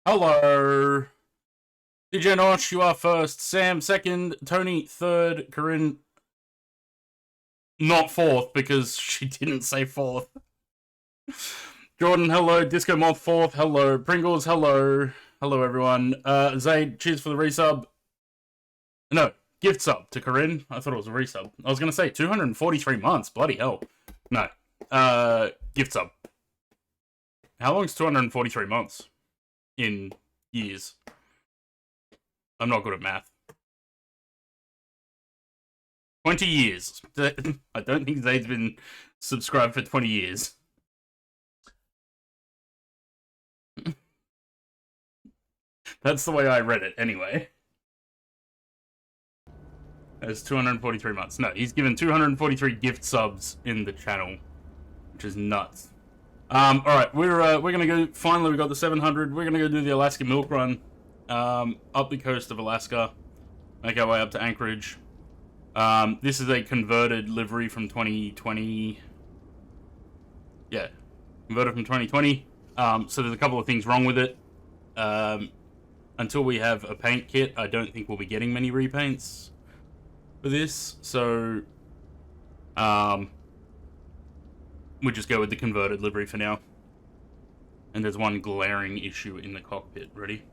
Hello. DJ Notch, you are first. Sam, second. Tony, third. Corinne, not fourth, because she didn't say fourth. Jordan, hello. Disco Moth, fourth. Hello. Pringles, hello. Hello, everyone. Zayd, cheers for the resub. No, gift sub to Corinne. I thought it was a resub. I was going to say 243 months. Bloody hell. No. Gift sub. How long is 243 months? In years. I'm not good at math. 20 years. I don't think Zayd's been subscribed for 20 years. That's the way I read it, anyway. It's 243 months. No, he's given 243 gift subs in the channel, which is nuts. Alright, we're gonna go, finally we got the 700, we're gonna go do the Alaska milk run, up the coast of Alaska, make our way up to Anchorage. This is a converted livery from 2020, yeah, converted from 2020, so there's a couple of things wrong with it. Until we have a paint kit, I don't think we'll be getting many repaints for this, so, we just go with the converted livery for now. And there's one glaring issue in the cockpit. Ready?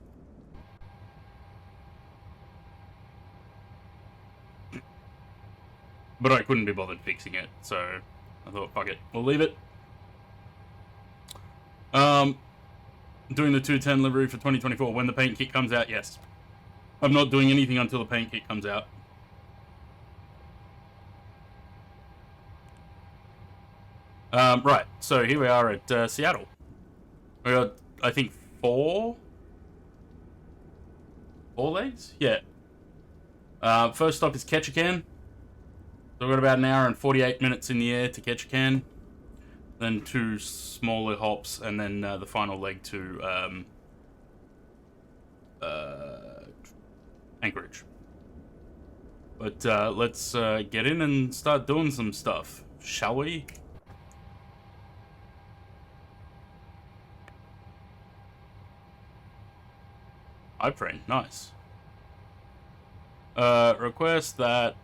But I couldn't be bothered fixing it, so I thought, fuck it, we'll leave it. Doing the 210 livery for 2024 when the paint kit comes out, yes. I'm not doing anything until the paint kit comes out. Right, so here we are at Seattle. We got, I think, four legs? Yeah. First stop is Ketchikan. So we've got about an hour and 48 minutes in the air to Ketchikan. Then two smaller hops, and then the final leg to Anchorage. But let's get in and start doing some stuff, shall we? iFrame, nice. Request that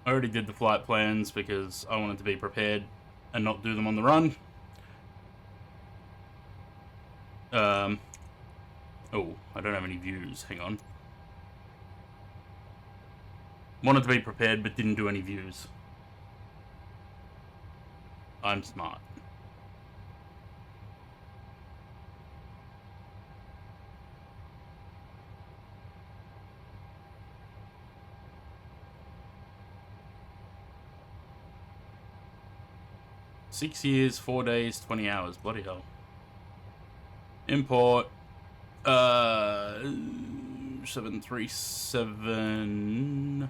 I already did the flight plans because I wanted to be prepared and not do them on the run. Oh, I don't have any views. Hang on. Wanted to be prepared but didn't do any views. I'm smart. $6 years, 4 days, 20 hours. Bloody hell. Import. 737.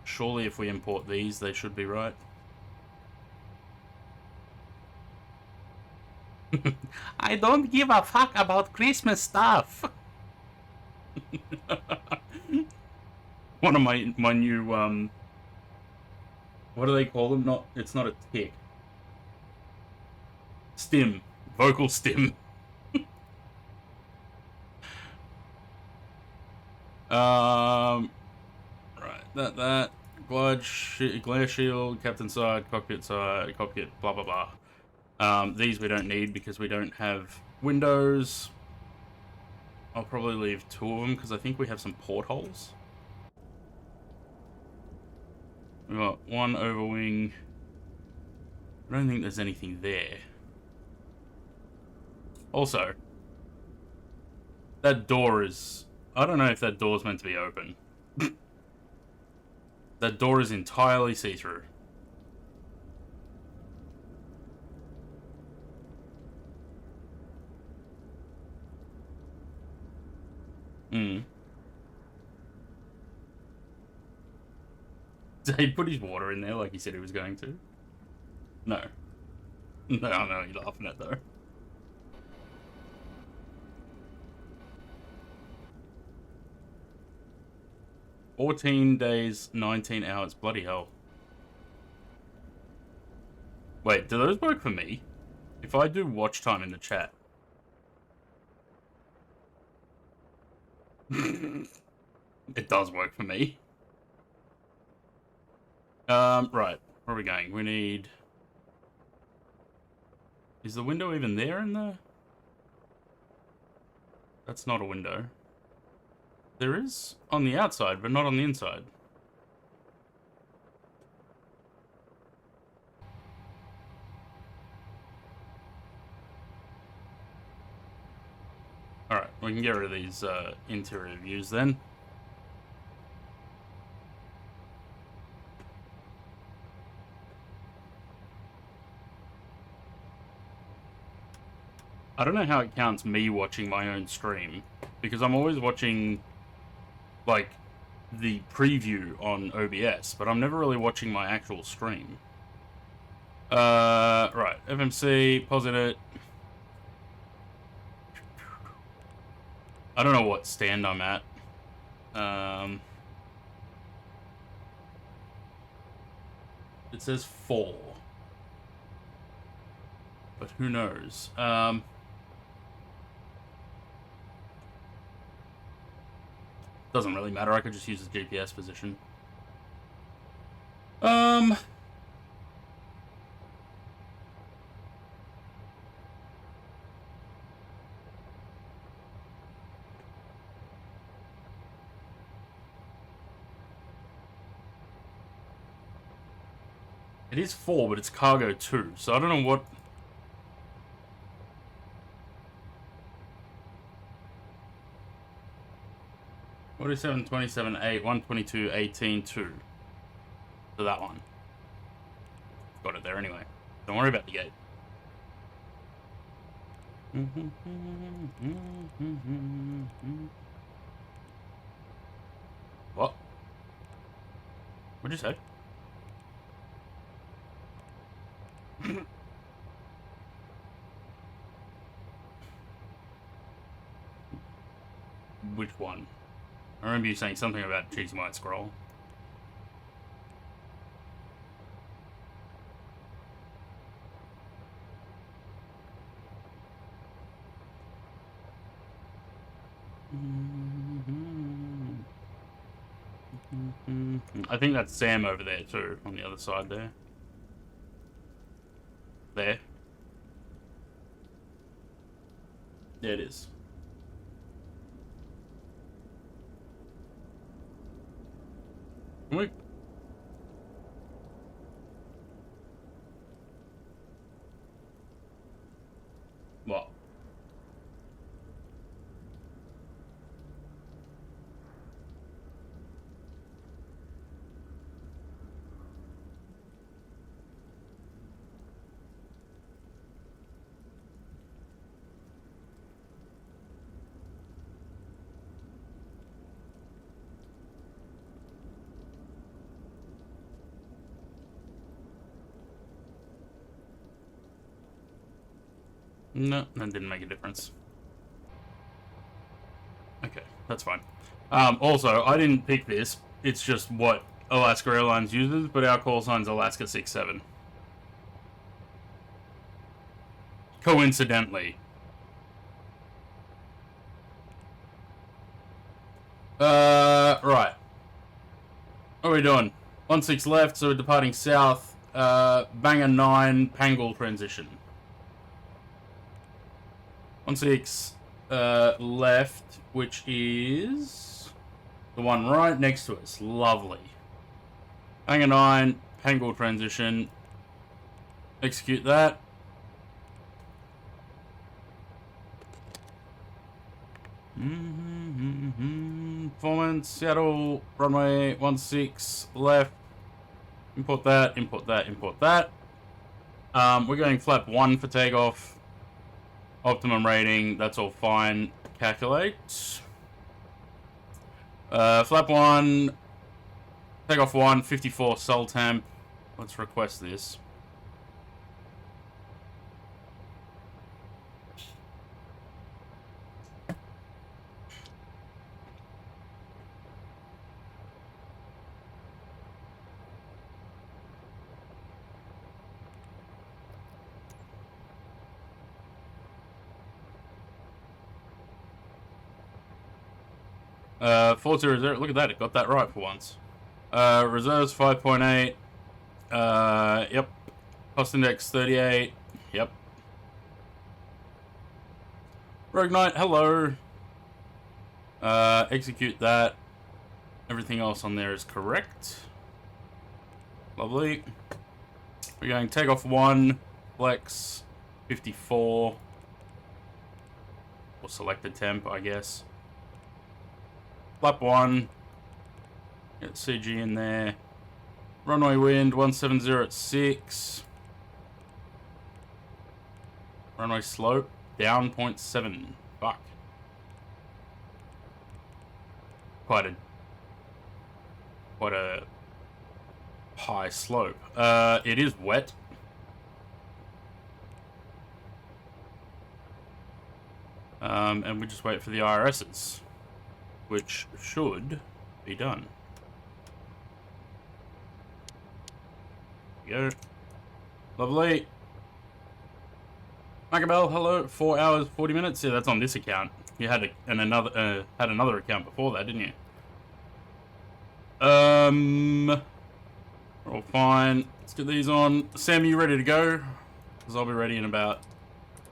Surely if we import these, they should be right. I don't give a fuck about Christmas stuff. One of my new, what do they call them? It's not a tick. Stim. Vocal stim. Right, that. Glare shield, captain side, cockpit, blah, blah, blah. These we don't need because we don't have windows. I'll probably leave two of them because I think we have some portholes. We've got one overwing. I don't think there's anything there. Also, that door is... I don't know if that door's meant to be open. That door is entirely see-through. Did he put his water in there like he said he was going to? No. No, I know you're laughing at though. $14 days, 19 hours. Bloody hell. Wait, do those work for me? If I do watch time in the chat. It does work for me. Right. Where are we going? We need... Is the window even there in the... That's not a window. There is on the outside, but not on the inside. Alright, we can get rid of these interior views then. I don't know how it counts me watching my own stream, because I'm always watching, like, the preview on OBS, but I'm never really watching my actual stream. Right, FMC, posit it. I don't know what stand I'm at. It says 4. But who knows? Doesn't really matter, I could just use the GPS position. It is 4, but it's cargo 2, so I don't know what... $47, 27, 8, 122, 18, 2. So that one. Got it there anyway. Don't worry about the gate. What? What'd you say? Which one? I remember you saying something about cheesy white scroll. I think that's Sam over there too, on the other side there. There. There it is. Can we... What? No, that didn't make a difference. Okay, that's fine. Also, I didn't pick this. It's just what Alaska Airlines uses, but our call sign's Alaska 67. Coincidentally. Right. What are we doing? 16 left, so we're departing south. Banger 9, Pangle transition. 16 left, which is the one right next to us. Lovely. Banger 9, Pangle transition. Execute that. Performance, Seattle, runway 16 left. Import that, import that, import that. We're going flap 1 for takeoff. Optimum rating, that's all fine. Calculate. Flap 1, takeoff 1, 54 sol temp. Let's request this. 400. Look at that. It got that right for once. Reserves 5.8. Yep. Cost index 38. Yep. Rogue Knight, hello. Execute that. Everything else on there is correct. Lovely. We're going take off 1, flex 54. Or selected temp, I guess. Flap 1. Get CG in there. Runway wind 170 at 6. Runway slope down 0.7. Fuck. Quite a high slope. It is wet. And we just wait for the IRSs, which should be done. There we go. Lovely. Macabell, hello. 4 hours 40 minutes. Yeah, that's on this account. You had another account before that, didn't you? We're all fine. Let's get these on. Sam, are you ready to go? Because I'll be ready in about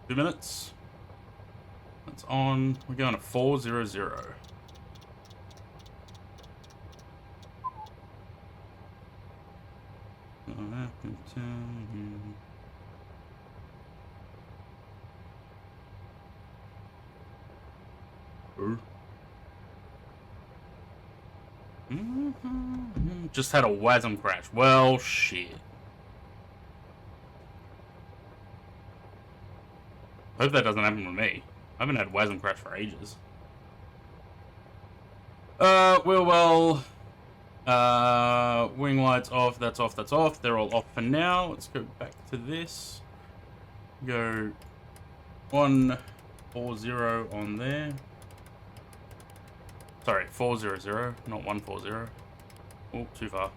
2 minutes. That's on. We're going to 400. I have to tell you. Just had a WASM crash. Well, shit. Hope that doesn't happen with me. I haven't had WASM crash for ages. Well, wing lights off, that's off, that's off. They're all off for now. Let's go back to this. Go 140 on there. Sorry, 400, not 140. Oh, too far.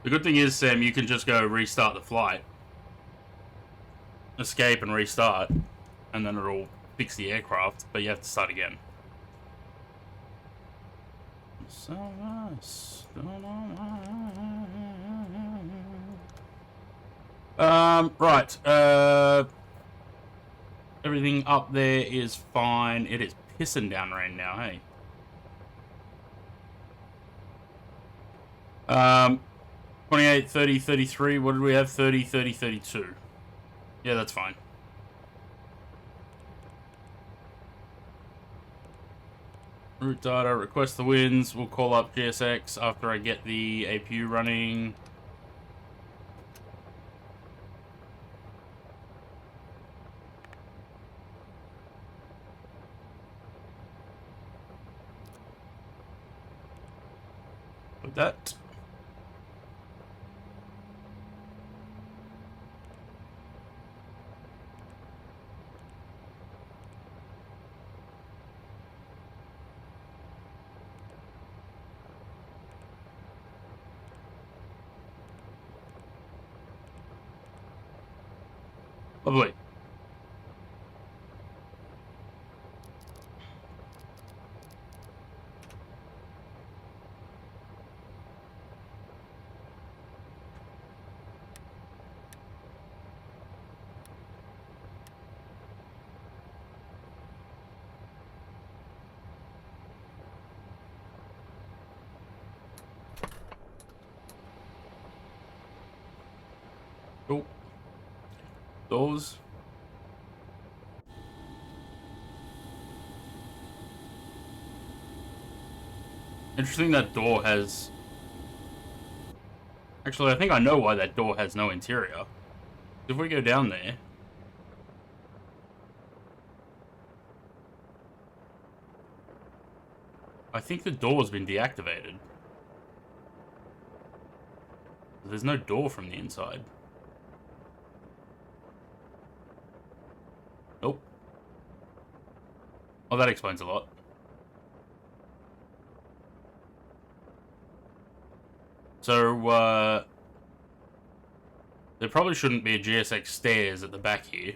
The good thing is, Sam, you can just go restart the flight. Escape and restart. And then it'll fix the aircraft, but you have to start again. So nice. Right. Everything up there is fine. It is pissing down rain now, hey? 28, 30, 33. What did we have? 30, 30, 32. Yeah, that's fine. Route data, request the winds. We'll call up GSX after I get the APU running. With that. Lovely. Oh. Those. Interesting that door has... Actually, I think I know why that door has no interior. If we go down there... I think the door's been deactivated. There's no door from the inside. Nope. Oh, that explains a lot. So, There probably shouldn't be a GSX stairs at the back here.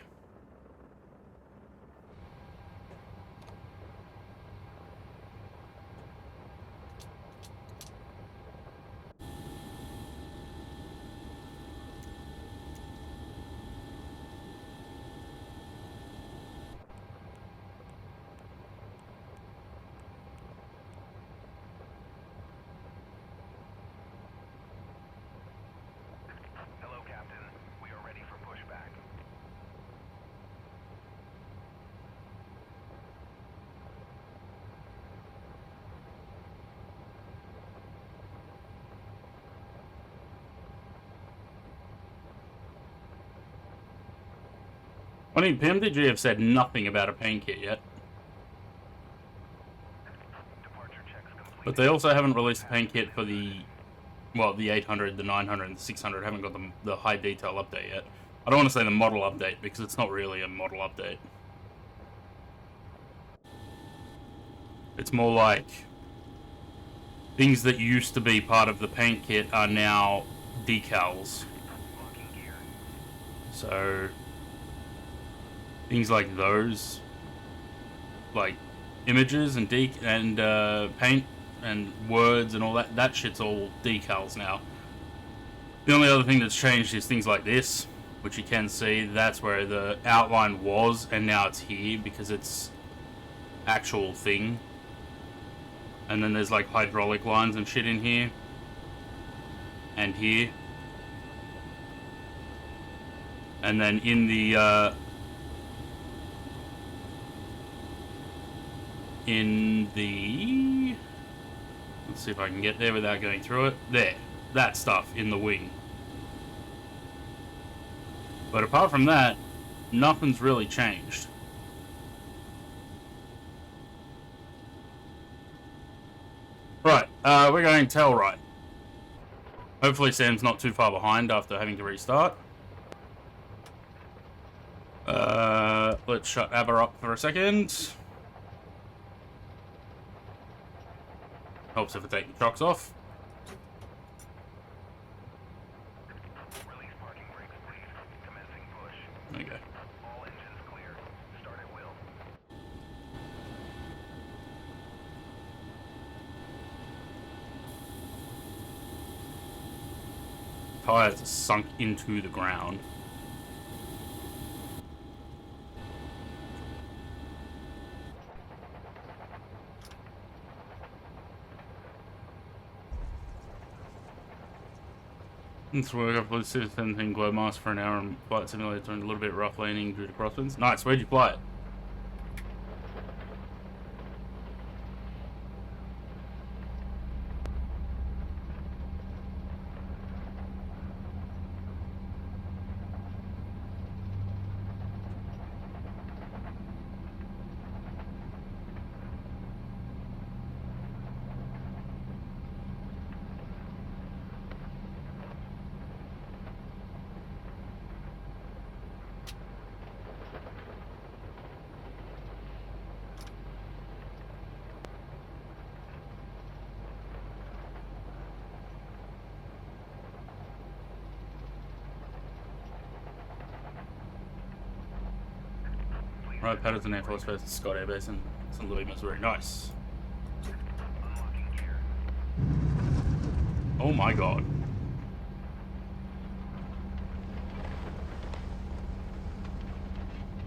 I mean, PMDG have said nothing about a paint kit yet. But they also haven't released a paint kit for the, well, the 800, the 900, and the 600 haven't got the high detail update yet. I don't want to say the model update, because it's not really a model update. It's more like things that used to be part of the paint kit are now decals. So things like those, like images and paint and words and all that shit's all decals now. The only other thing that's changed is things like this, which you can see. That's where the outline was, and now it's here because it's actual thing. And then there's like hydraulic lines and shit in here and here. And then in the let's see if I can get there without going through it. There, that stuff in the wing. But apart from that, nothing's really changed. Right, we're going tail right. Hopefully Sam's not too far behind after having to restart. Let's shut ABBA up for a second. Helps if I take the chocks off. Release parking brakes, please. Commencing push. There you go. All engines clear. Start at will. Tires are sunk into the ground. Let's work up with Citizen thing glow mask for an hour and flight simulator doing a little bit rough landing due to crosswinds. Nice, where'd you fly it? Right, Patterson Air Force Base, Scott Air Base in St. Louis, Missouri. Nice. Unlocking gear. Oh my god.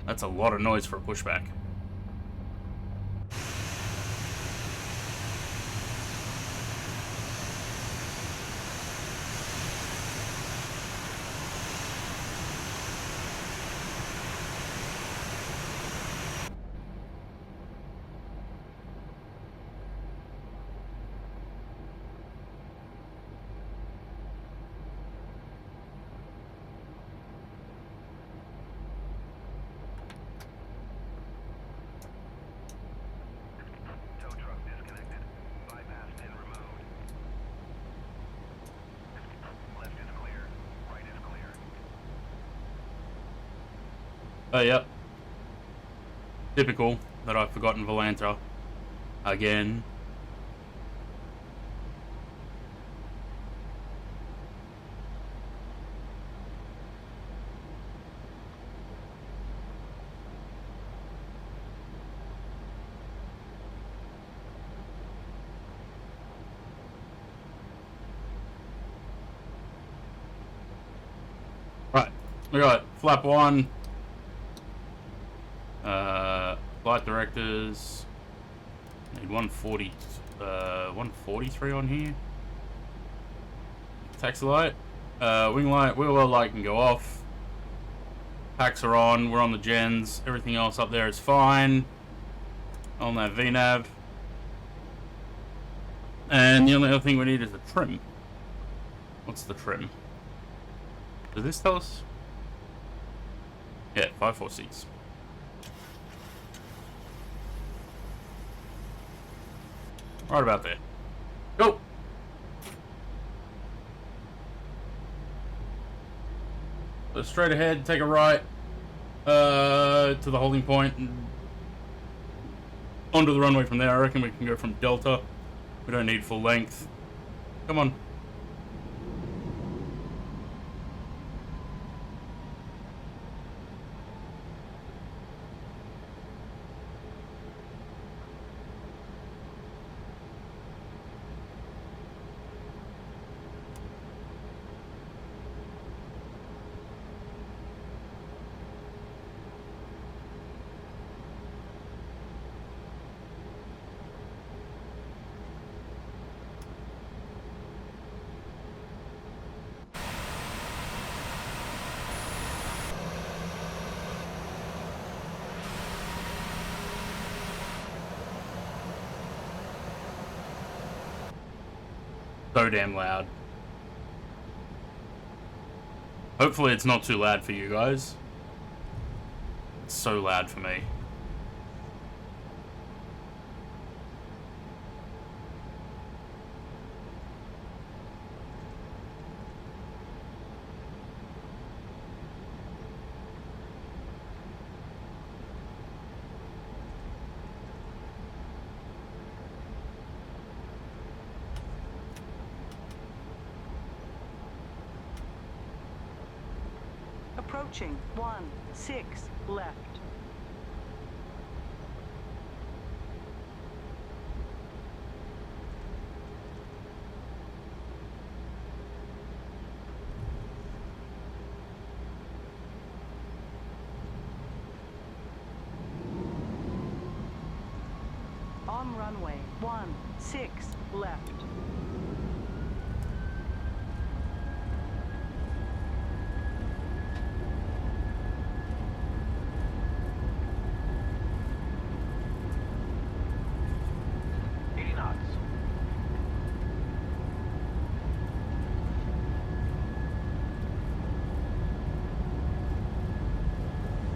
That's a lot of noise for a pushback. Tow truck disconnected. Bypass pin removed. Left is clear. Right is clear. Oh, yep. Typical that I've forgotten Volanta. Again. We got flap 1. Flight directors. Need 143 on here. Taxi light. Wing light, wheel well light can go off. Packs are on, we're on the gens. Everything else up there is fine. On that VNAV. And the only other thing we need is the trim. What's the trim? Does this tell us? Yeah, 546. Right about there. Go! So straight ahead, take a right to the holding point and onto the runway from there. I reckon we can go from Delta. We don't need full length. Come on. So damn loud. Hopefully it's not too loud for you guys. It's so loud for me. Approaching 16 left. On runway 16 left.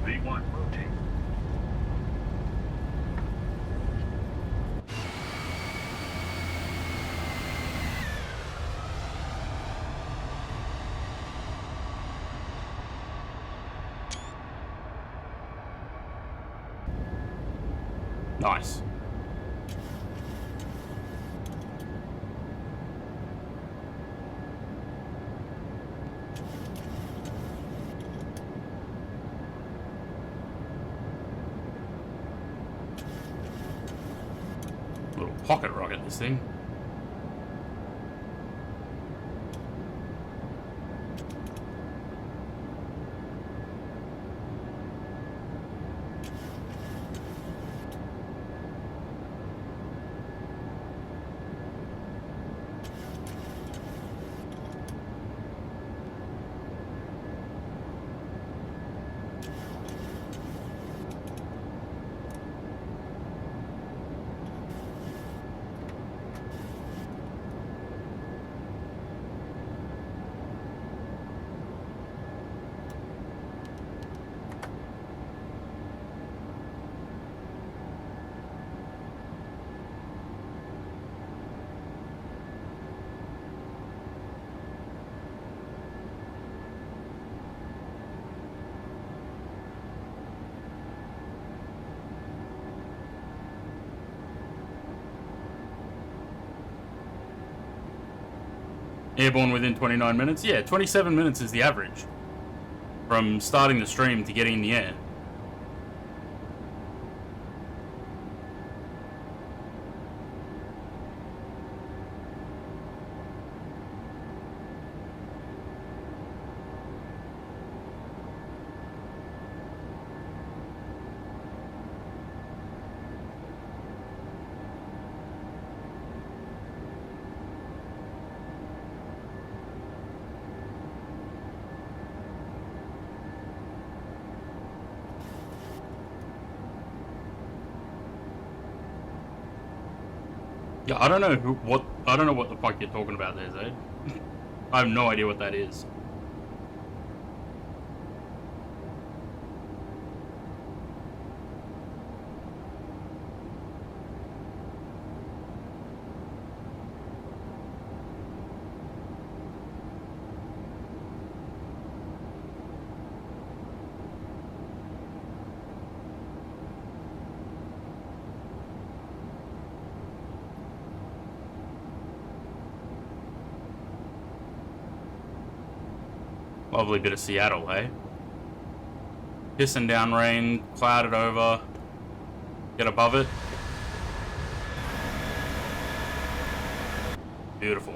V1 rotate. Nice. Little pocket rocket, this thing. Airborne within 29 minutes? Yeah, 27 minutes is the average. From starting the stream to getting in the air. Yeah, I don't know I don't know what the fuck you're talking about there, Zaid. I have no idea what that is. Lovely bit of Seattle, hey? Pissing down rain, clouded over. Get above it. Beautiful.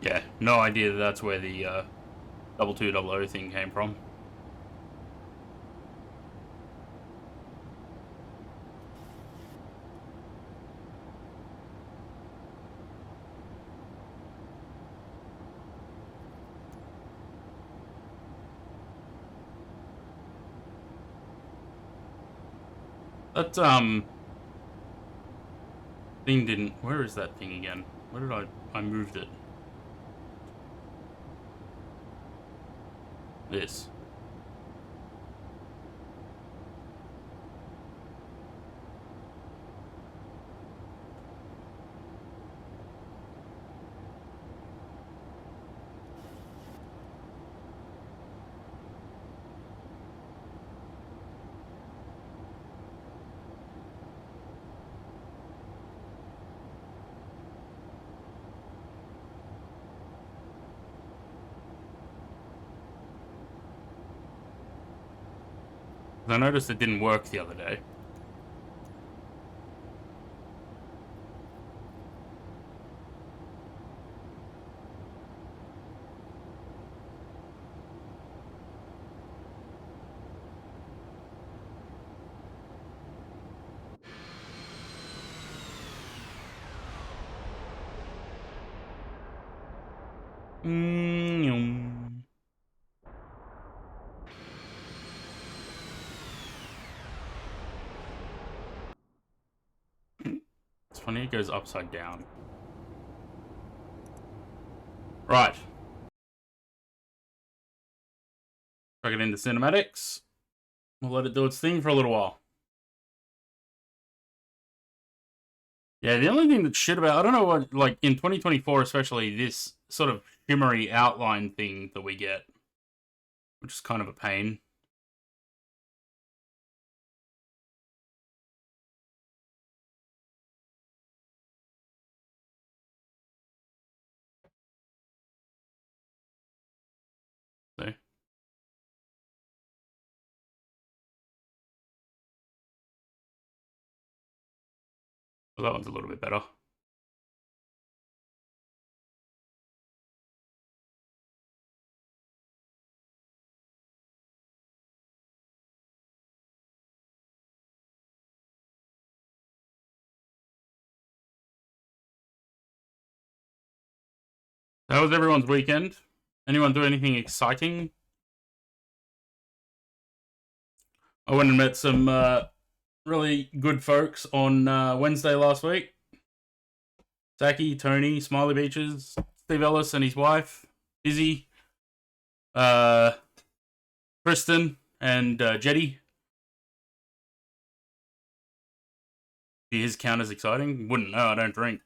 Yeah, no idea that's where the 2200 thing came from. That thing didn't. Where is that thing again? Where did I moved it? This. I noticed it didn't work the other day. It's funny it goes upside down. Right. Plug it into cinematics. We'll let it do its thing for a little while. Yeah, the only thing that's shit about, I don't know what, like, in 2024 especially, this sort of shimmery outline thing that we get, which is kind of a pain. So. Well, that one's a little bit better. How was everyone's weekend? Anyone do anything exciting? I went and met some really good folks on Wednesday last week. Zaki, Tony, Smiley Beaches, Steve Ellis and his wife, Izzy. Kristen and Jetty. Do his count as exciting? Wouldn't know, I don't drink.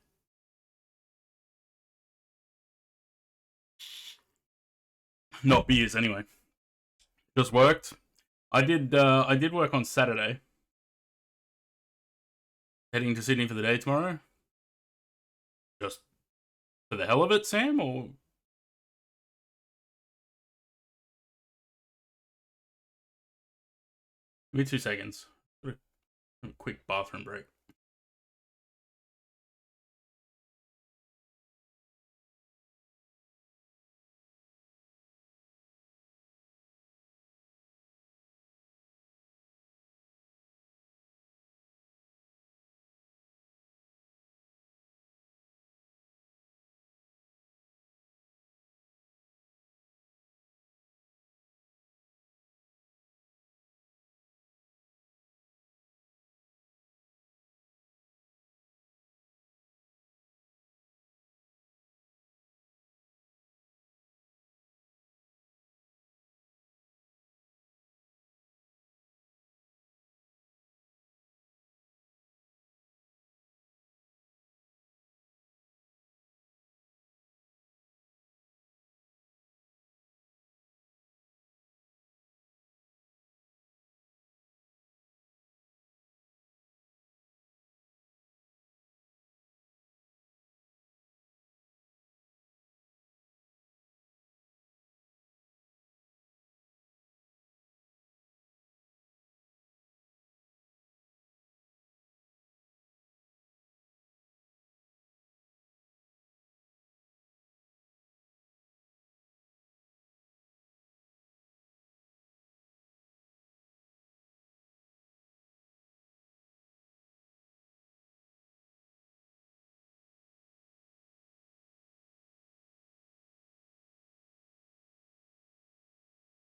Not beers, anyway. Just worked. I did work on Saturday. Heading to Sydney for the day tomorrow. Just for the hell of it, Sam, or... Give me 2 seconds. A quick bathroom break.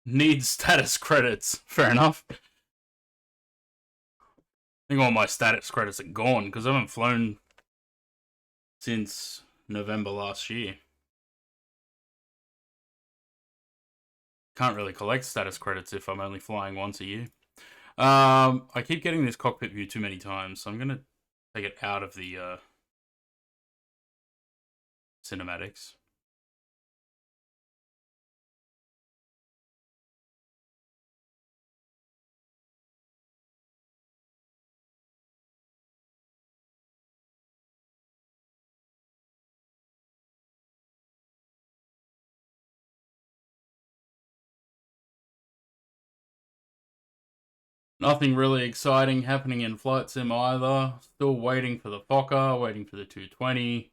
Needs status credits. Fair enough. I think all my status credits are gone because I haven't flown since November last year. Can't really collect status credits if I'm only flying once a year. I keep getting this cockpit view too many times, so I'm going to take it out of the cinematics. Nothing really exciting happening in Flight Sim either. Still waiting for the Fokker, waiting for the 220,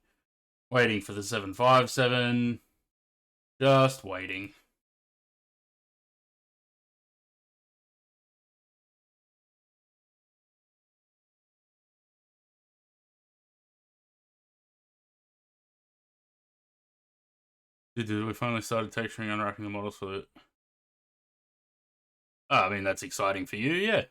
waiting for the 757. Just waiting. We finally started texturing and unwrapping the models for it. Oh, I mean, that's exciting for you, yeah.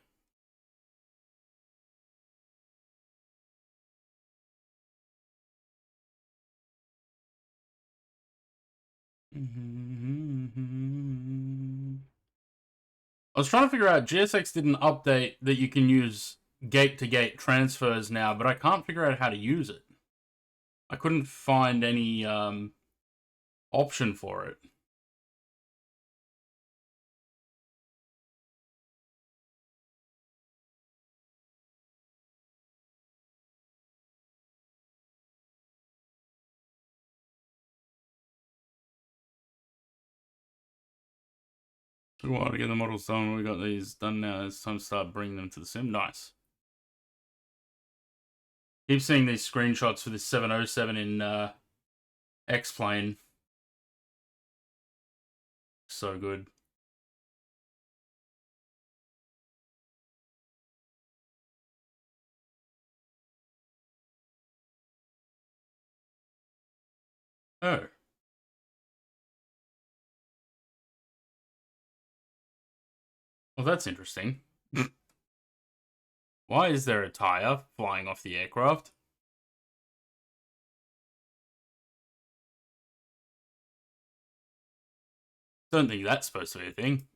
I was trying to figure out, GSX did an update that you can use gate-to-gate transfers now, but I can't figure out how to use it. I couldn't find any option for it. Took a while to get the models done. We got these done now. It's time to start bringing them to the sim. Nice. Keep seeing these screenshots for this 707 in X-Plane. So good. Oh. Well, that's interesting. Why is there a tire flying off the aircraft? Don't think that's supposed to be a thing.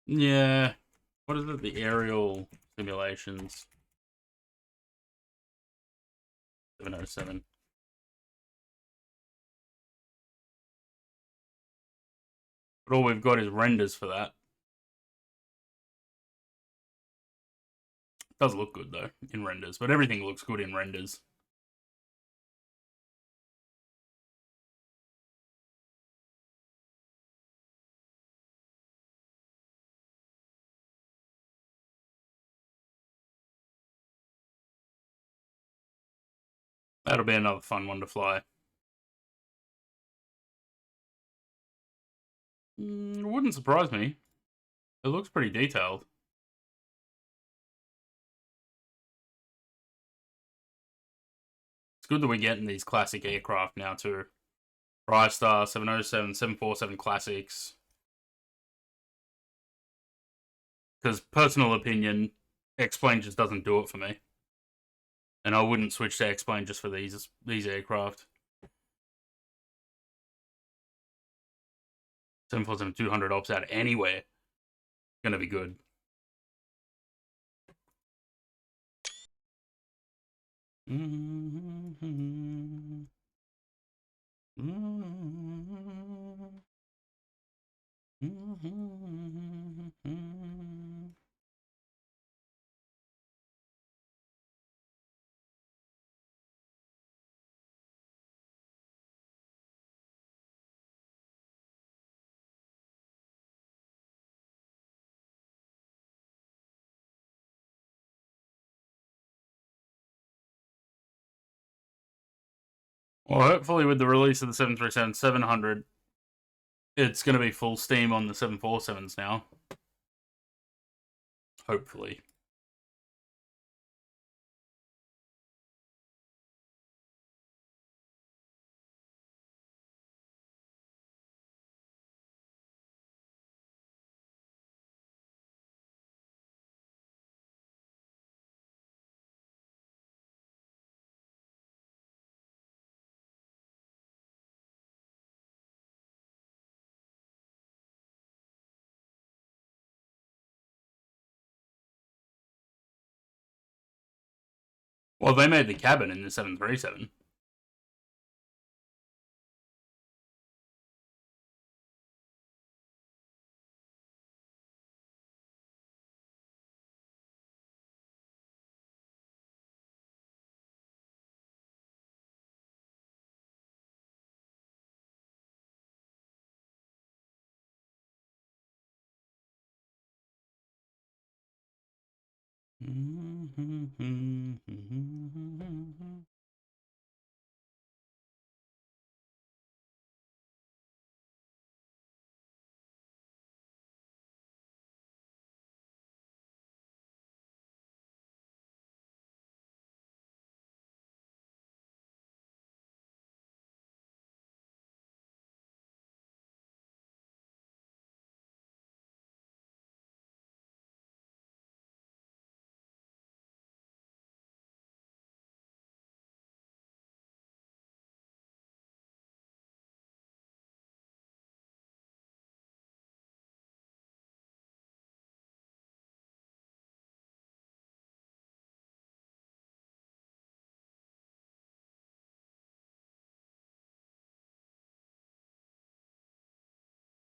Yeah. What is it? The aerial simulations. 707. But all we've got is renders for that. It does look good though in renders, but everything looks good in renders. That'll be another fun one to fly. It wouldn't surprise me. It looks pretty detailed. It's good that we're getting these classic aircraft now too. TriStar, 707, 747 classics. Because personal opinion, X-Plane just doesn't do it for me. And I wouldn't switch to X-Plane just for these aircraft. 747-200 ops out anywhere. Gonna be good. Well, hopefully with the release of the 737-700, it's going to be full steam on the 747s now. Hopefully. Well, they made the cabin in the 737.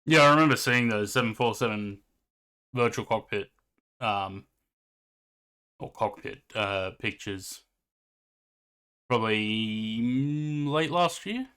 Yeah, I remember seeing those 747 virtual cockpit, or cockpit pictures probably late last year.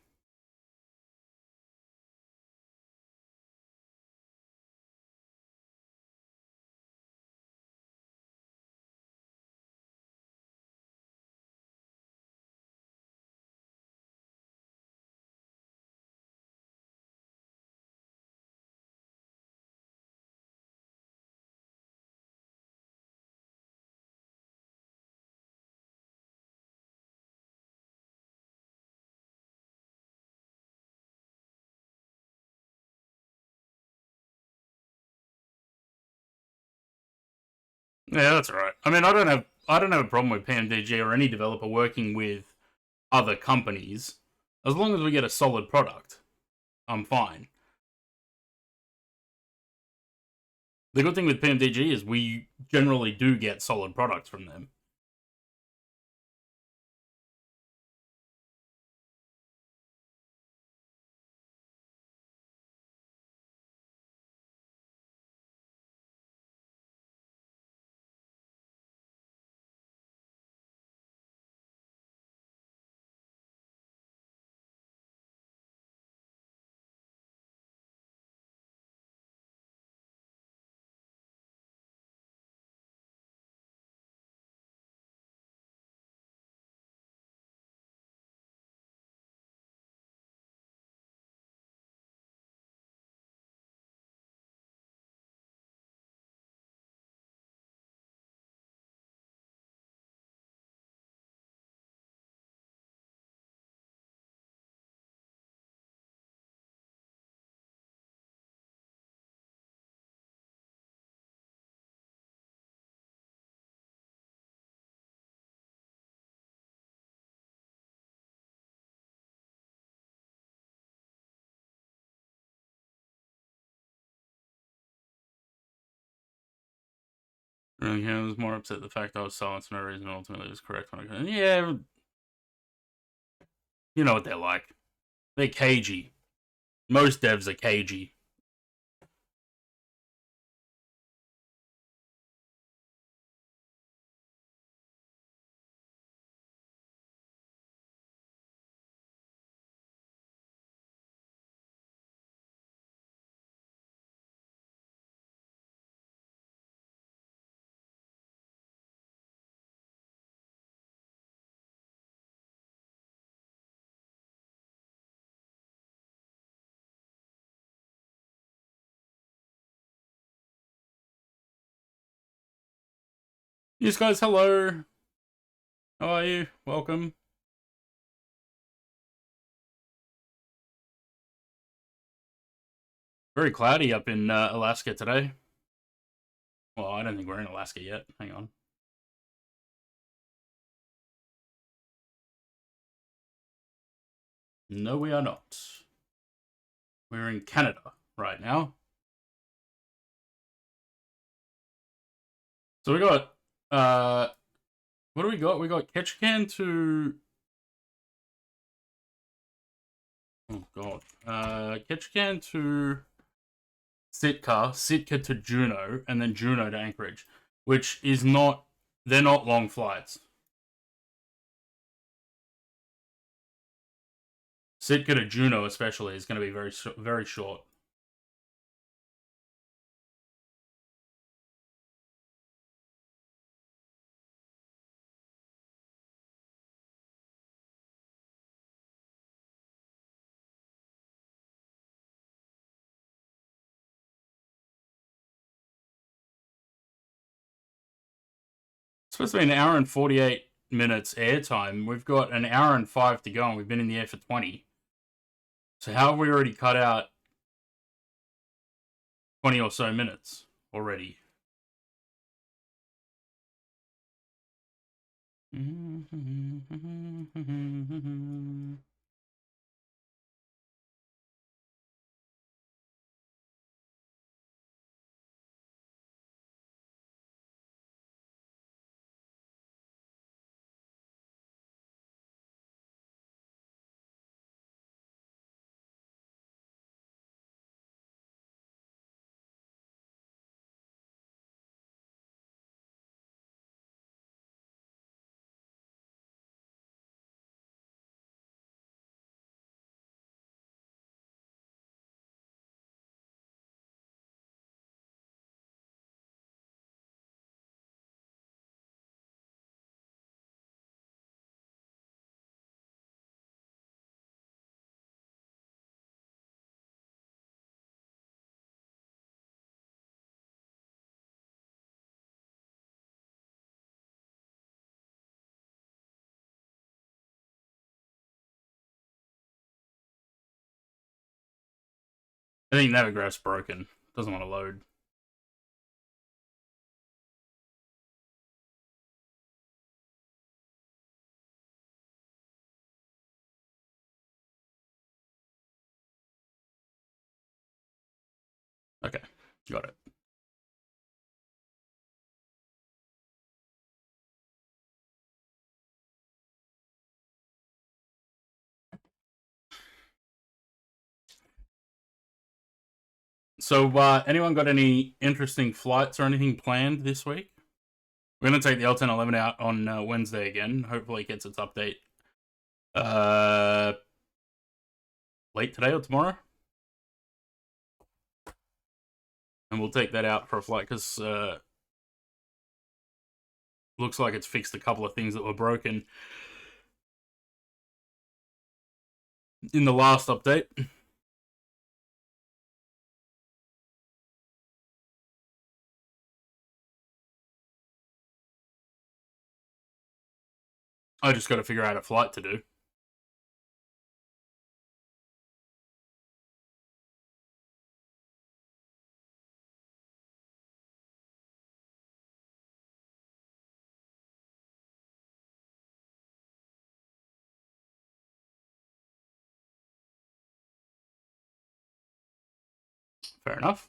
Yeah, that's right. I mean, I don't have a problem with PMDG or any developer working with other companies, As long as we get a solid product, I'm fine. The good thing with PMDG is we generally do get solid products from them. Okay, I was more upset the fact I was silenced for no reason. Ultimately, it was correct when I got. Yeah, you know what they're like. They're cagey. Most devs are cagey. Yes, guys, hello. How are you? Welcome. Very cloudy up in Alaska today. Well, I don't think we're in Alaska yet. Hang on. No, we are not. We're in Canada right now. So we got, what do we got? We got Ketchikan to, oh god, Ketchikan to Sitka, Sitka to Juneau, and then Juneau to Anchorage, which is not, they're not long flights. Sitka to Juneau especially is going to be very short. It's supposed to be an hour and 48 minutes airtime. We've got an hour and 5 to go, and we've been in the air for 20. So how have we already cut out 20 or so minutes already? I think Navigraph's broken. Doesn't want to load. Okay, got it. So, anyone got any interesting flights or anything planned this week? We're going to take the L1011 out on Wednesday again. Hopefully it gets its update late today or tomorrow. And we'll take that out for a flight because looks like it's fixed a couple of things that were broken in the last update. I just got to figure out a flight to do. Fair enough.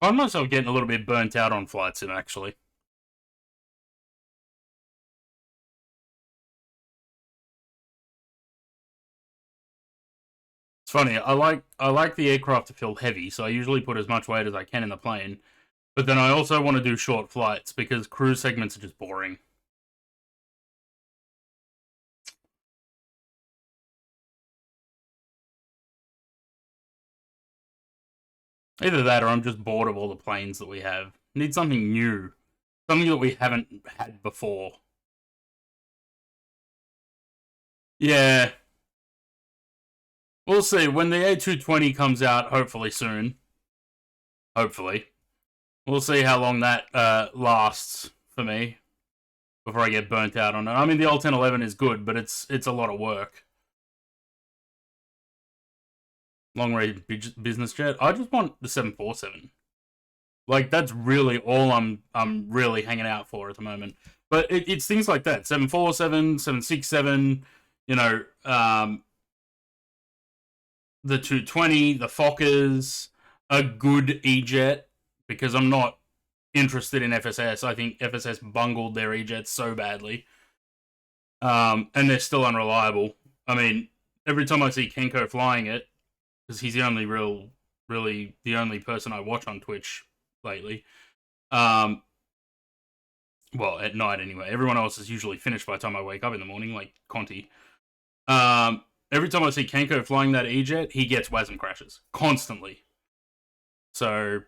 I find myself getting a little bit burnt out on flight sim, actually. It's funny. I like the aircraft to feel heavy, so I usually put as much weight as I can in the plane. But then I also want to do short flights because cruise segments are just boring. Either that or I'm just bored of all the planes that we have. Need something new. Something that we haven't had before. Yeah. We'll see. When the A220 comes out, hopefully soon. Hopefully. We'll see how long that lasts for me before I get burnt out on it. I mean, the old 1011 is good, but it's a lot of work. Long range business jet. I just want the 747. Like that's really all I'm really hanging out for at the moment. But it's things like that: 747, 767. You know, the 220, the Fokkers, a good E-jet because I'm not interested in FSS. I think FSS bungled their E-jets so badly, and they're still unreliable. I mean, every time I see Kenko flying it, because he's the only really the only person I watch on Twitch lately. Well, at night anyway. Everyone else is usually finished by the time I wake up in the morning, like Conti. Every time I see Kenko flying that E-jet, he gets WASM crashes constantly. So,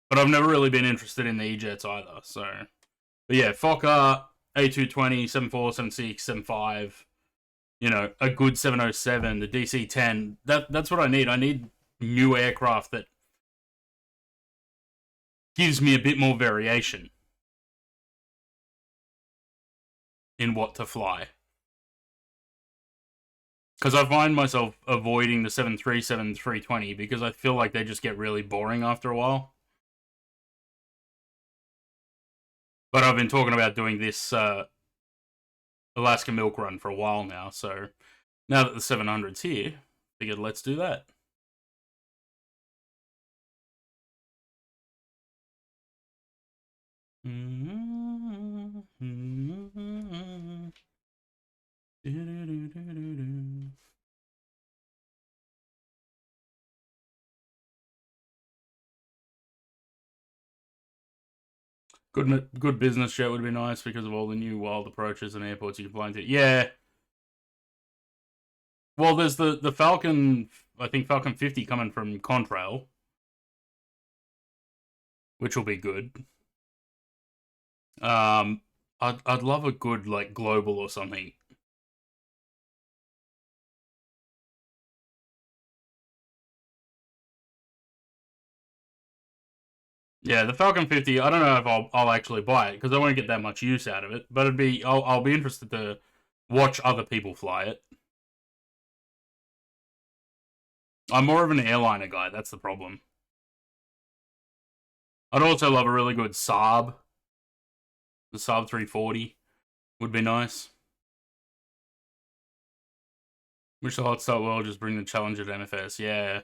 but I've never really been interested in the E-jets either. So, but yeah, Fokker, A220, 74, 76, 75. You know, a good 707, the DC-10. That's what I need. I need new aircraft that gives me a bit more variation in what to fly. Because I find myself avoiding the 737-320 because I feel like they just get really boring after a while. But I've been talking about doing this Alaska milk run for a while now, so now that the 700's here, figured let's do that. Good business jet would be nice because of all the new wild approaches and airports you can fly into. Yeah. Well, there's the Falcon, I think Falcon 50 coming from Contrail, which will be good. I'd love a good like global or something. Yeah, the Falcon 50. I don't know if I'll actually buy it because I won't get that much use out of it. But I'll be interested to watch other people fly it. I'm more of an airliner guy. That's the problem. I'd also love a really good Saab. The Saab 340 would be nice. Wish the hot start world just bring the challenge at NFS. Yeah.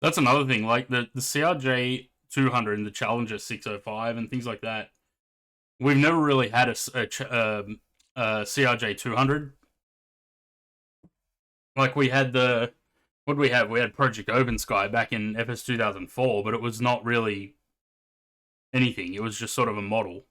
That's another thing, like the CRJ 200 and the Challenger 605 and things like that. We've never really had a CRJ 200. Like we had what did we have? We had Project Open Sky back in FS 2004, but it was not really anything. It was just sort of a model.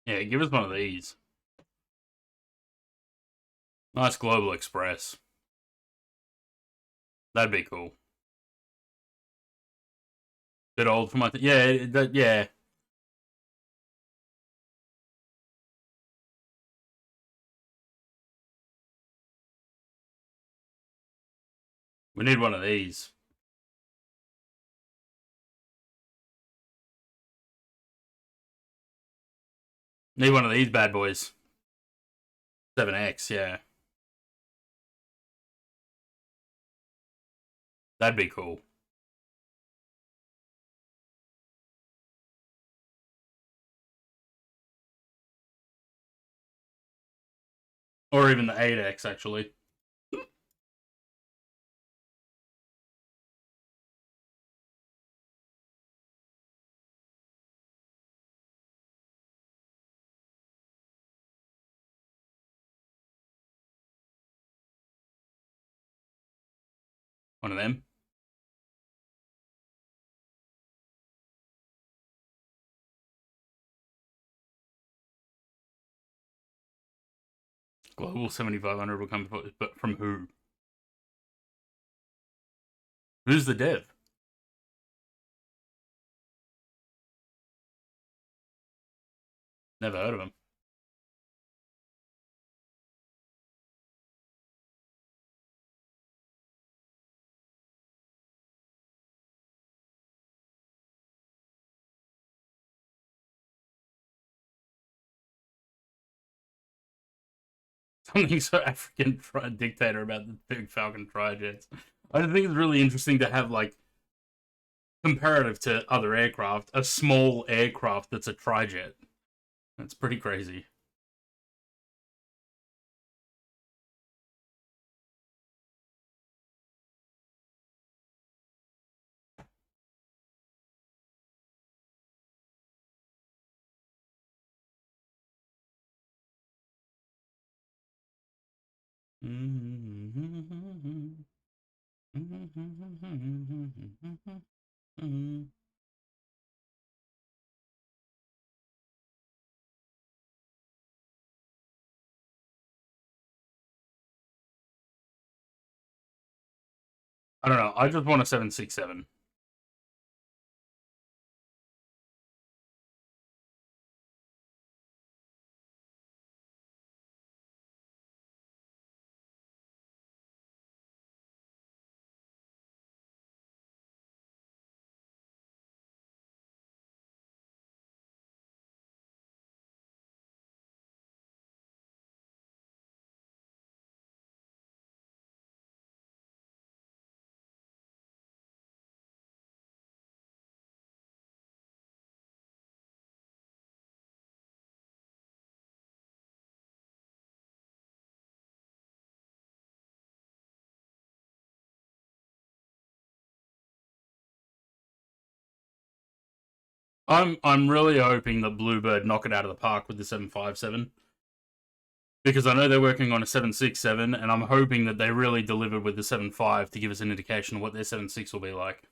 Yeah, give us one of these. Nice Global Express. That'd be cool. Bit old for my yeah. We need one of these. Need one of these bad boys. 7X, yeah. That'd be cool. Or even the 8X, actually. One of them. Global 7500 will come, but from who? Who's the dev? Never heard of him. Something so African dictator about the big Falcon Trijets. I think it's really interesting to have, like, comparative to other aircraft, a small aircraft that's a trijet. That's pretty crazy. I don't know. I just want a 767. I'm really hoping that Bluebird knock it out of the park with the 757. Because I know they're working on a 767, and I'm hoping that they really deliver with the 75 to give us an indication of what their 76 will be like.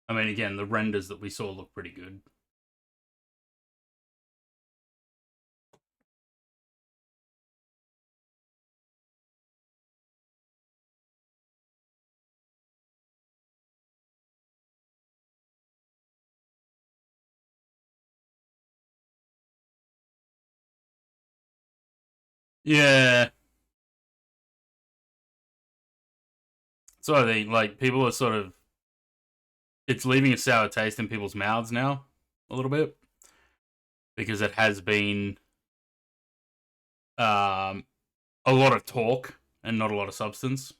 I mean, again, the renders that we saw look pretty good. Yeah. So I think, like, people are sort of... It's leaving a sour taste in people's mouths now, a little bit. Because it has been a lot of talk and not a lot of substance.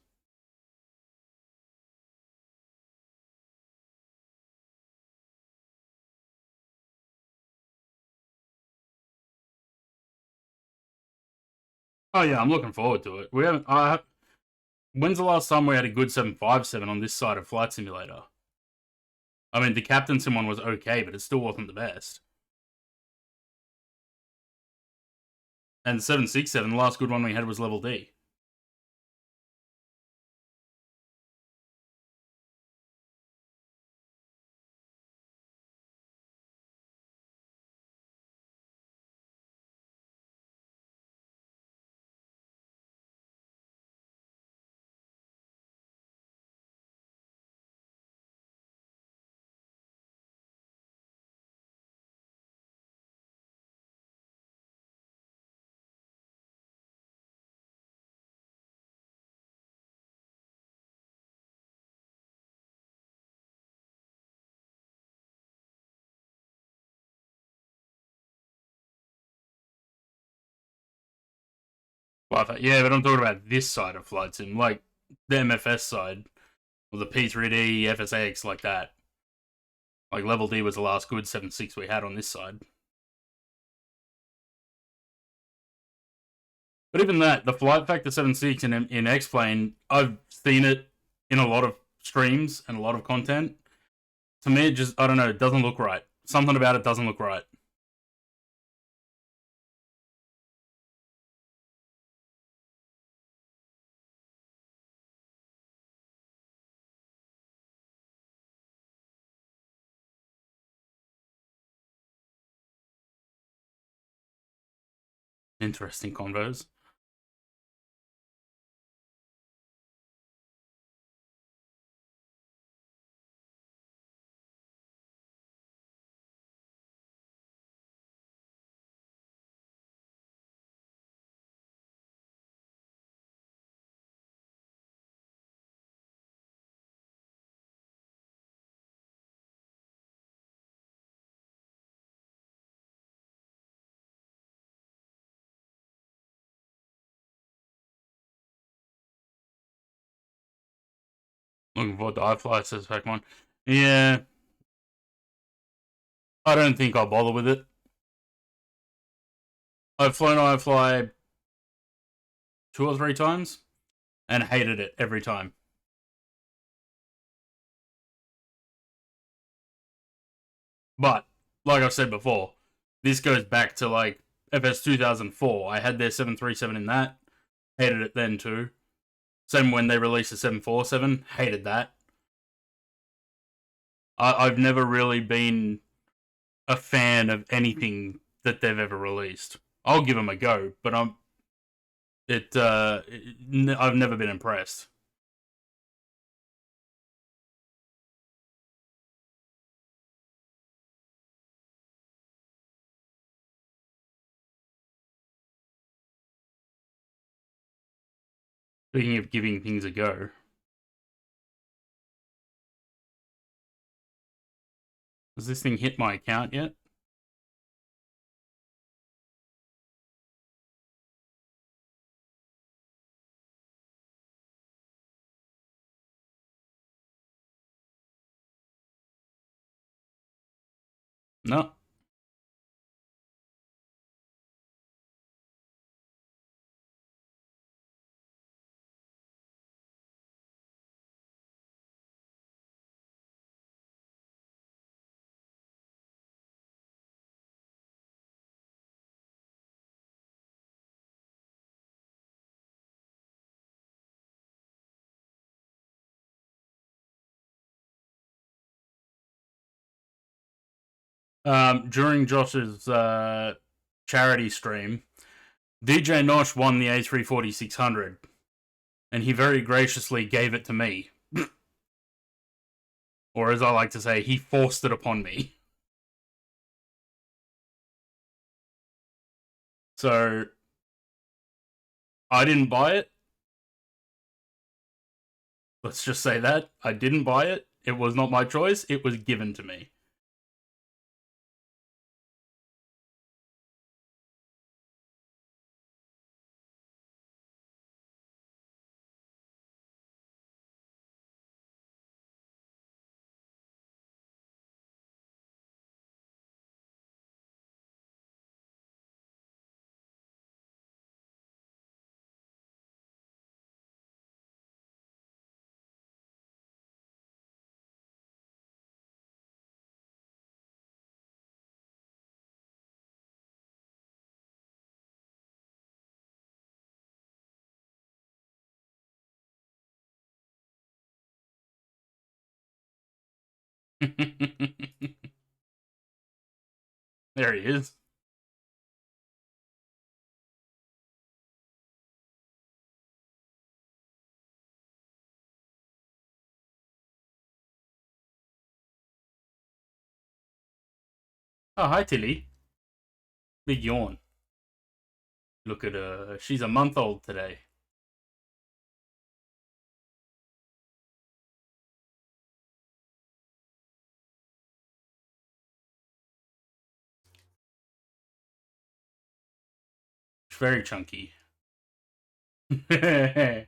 Oh yeah, I'm looking forward to it. We haven't. When's the last time we had a good 757 on this side of Flight Simulator? I mean, the Captain Sim one was okay, but it still wasn't the best. And 767, the last good one we had was Level D. Yeah, but I'm talking about this side of Flight Sim, like the MFS side, or the P3D, FSAX, like that. Like Level D was the last good 7.6 we had on this side. But even that, the Flight Factor 7.6 in X-Plane, I've seen it in a lot of streams and a lot of content. To me, it just, I don't know, it doesn't look right. Something about it doesn't look right. Interesting convos. Looking forward to iFly, says Pokemon. Yeah, I don't think I'll bother with it. I've flown IFly 2 or 3 times and hated it every time. But, like I said before, this goes back to like FS 2004. I had their 737 in that. Hated it then too. Same when they released the 747. Hated that. I've never really been a fan of anything that they've ever released. I'll give them a go, but I've never been impressed. Speaking of giving things a go, has this thing hit my account yet? No. During Josh's charity stream, DJ Nosh won the A340-600, and he very graciously gave it to me. Or as I like to say, he forced it upon me. So, I didn't buy it. Let's just say that. I didn't buy it. It was not my choice. It was given to me. There he is. Oh, hi, Tilly. Big yawn. Look at her. She's a month old today. She's very chunky. Can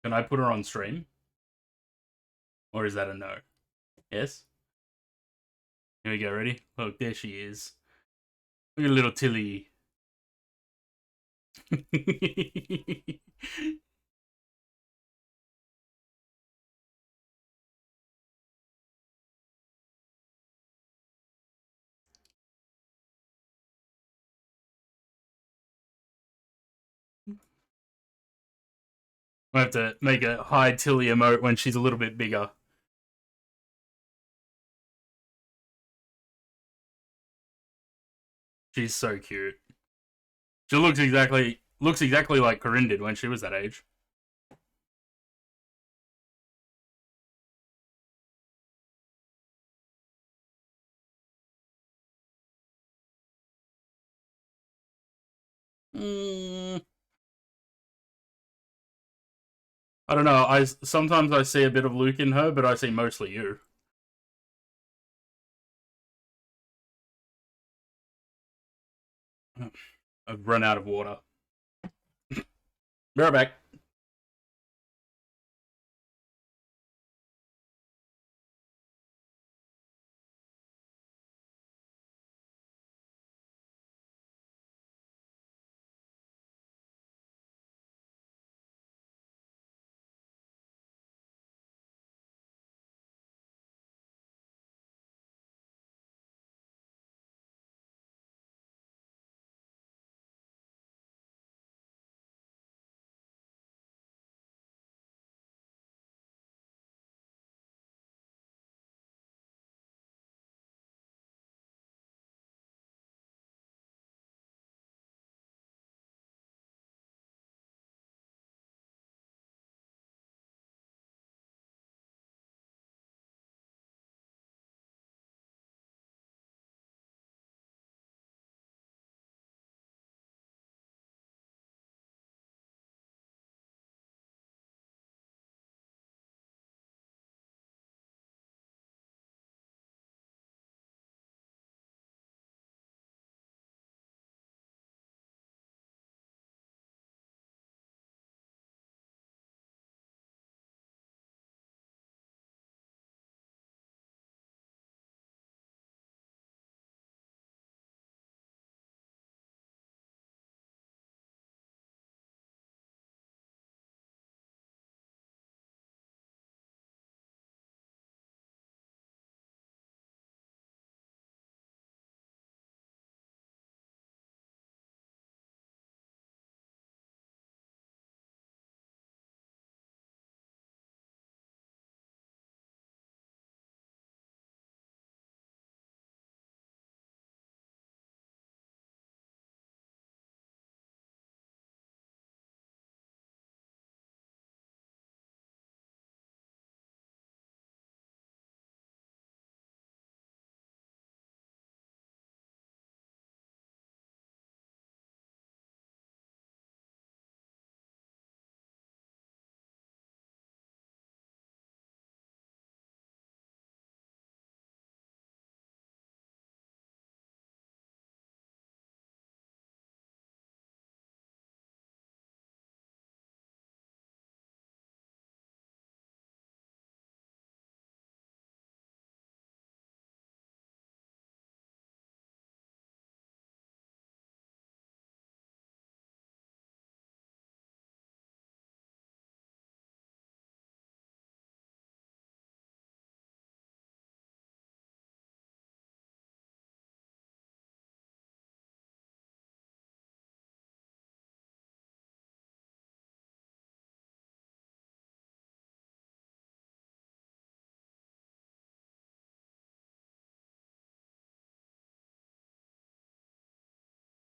I put her on stream? Or is that a no? Yes? Here we go, ready? Look, there she is. Look at little Tilly. I have to make a hi Tilly emote when she's a little bit bigger. She's so cute. She looks exactly like Corinne did when she was that age. Mm, I don't know. Sometimes I see a bit of Luke in her, but I see mostly you. I've run out of water. Be right back.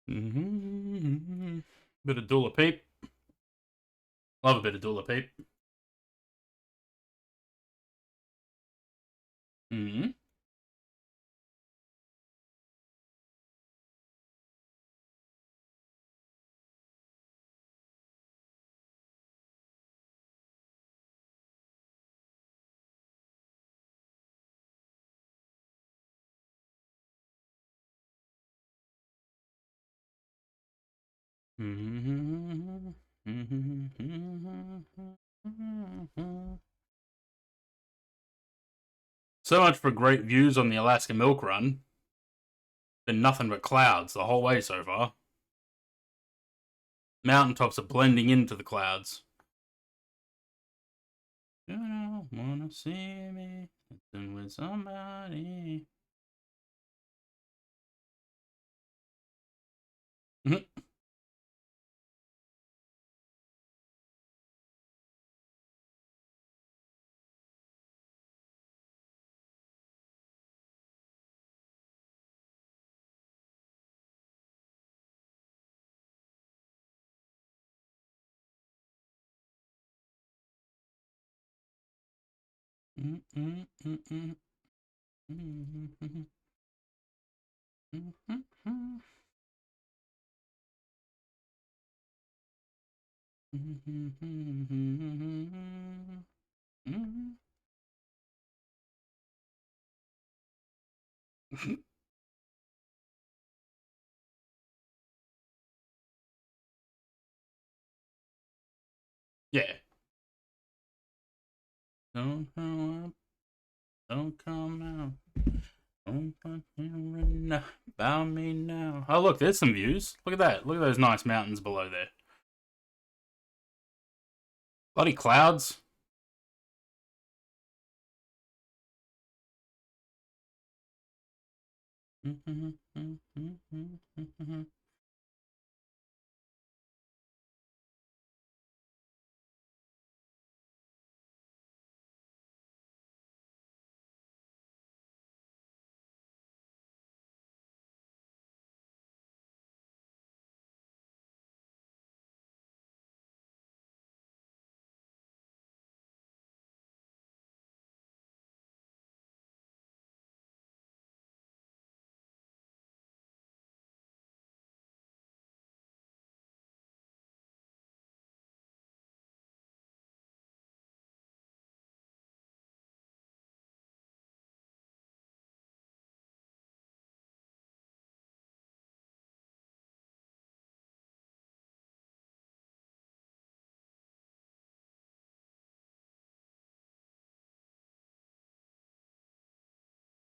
Bit of Dula Peep. Love a bit of Dula Peep. Mm-hmm. So much for great views on the Alaska Milk Run. Been nothing but clouds the whole way so far. Mountaintops are blending into the clouds. You don't wanna see me sitting with somebody. Yeah. Don't come up, don't come out. Don't fucking run about me now. Oh, look, there's some views. Look at that. Look at those nice mountains below there. Bloody clouds.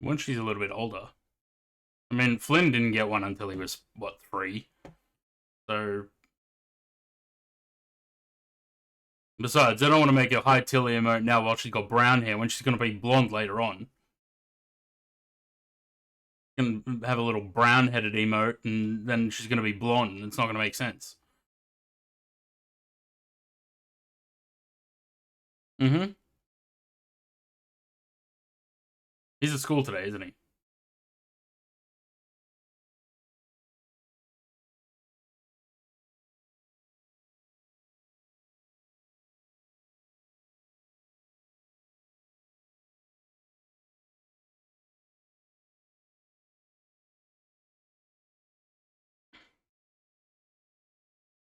When she's a little bit older. I mean, Flynn didn't get one until he was, what, 3? So... Besides, I don't want to make a high Tilly emote now while she's got brown hair when she's going to be blonde later on. Going to have a little brown-headed emote and then she's going to be blonde. It's not going to make sense. Mm-hmm. He's at school today, isn't he?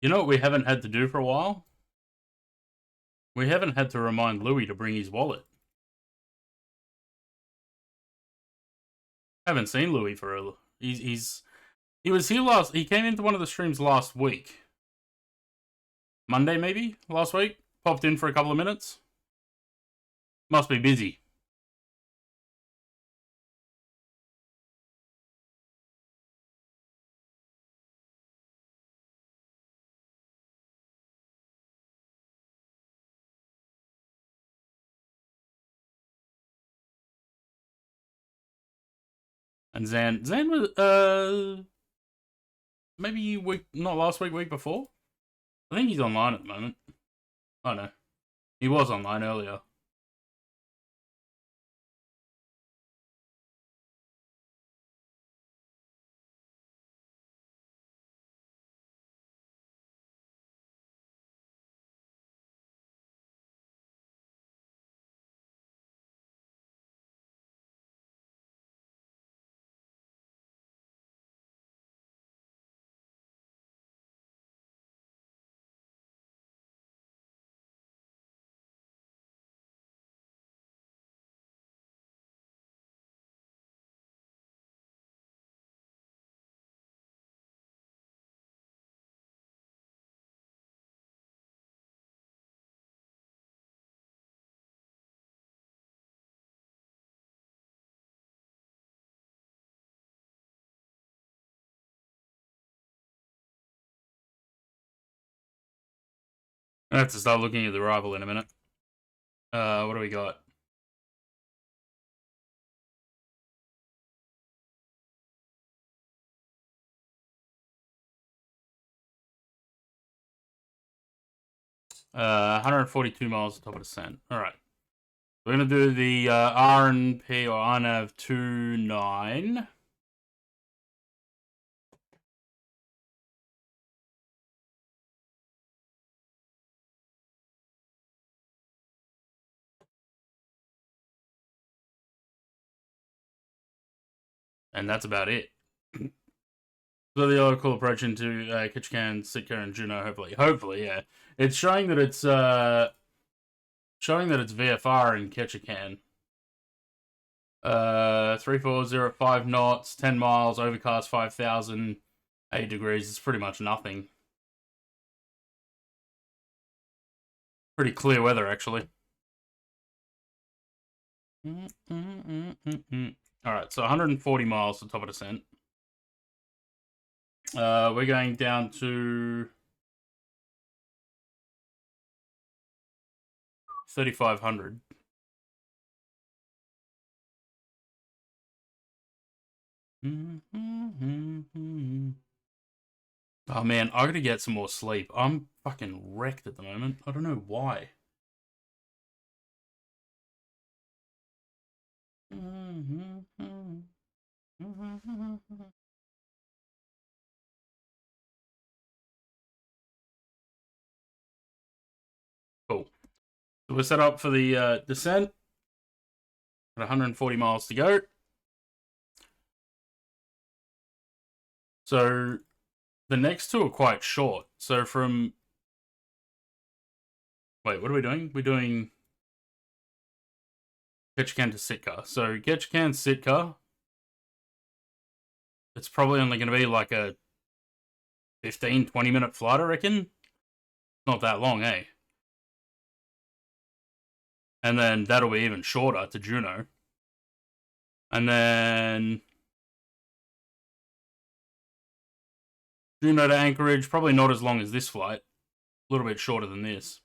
You know what we haven't had to do for a while? We haven't had to remind Louis to bring his wallet. I haven't seen Louis for a... He was here last... He came into one of the streams last week. Monday, maybe? Last week? Popped in for a couple of minutes. Must be busy. And Zan was, maybe week... Not last week, week before? I think he's online at the moment. Oh, no. He was online earlier. I have to start looking at the rival in a minute. What do we got? Uh, 142 miles top of descent. All right. We're gonna do the RNP or RNAV 29. And that's about it. So the article approaching to Ketchikan, Sitka, and Juneau. Hopefully, yeah. It's showing that it's VFR in Ketchikan. 3405 knots, 10 miles, overcast 5,000, 8 degrees. It's pretty much nothing. Pretty clear weather, actually. Alright, so 140 miles to top of descent. We're going down to 3,500. Oh man, I gotta get some more sleep. I'm fucking wrecked at the moment. I don't know why. Cool. So we're set up for the descent. Got 140 miles to go. So the next two are quite short. So from... Wait, what are we doing? We're doing Ketchikan to Sitka. So Ketchikan, Sitka, it's probably only going to be like a 15, 20-minute flight, I reckon. Not that long, eh? And then that'll be even shorter to Juneau. And then Juneau to Anchorage, probably not as long as this flight. A little bit shorter than this.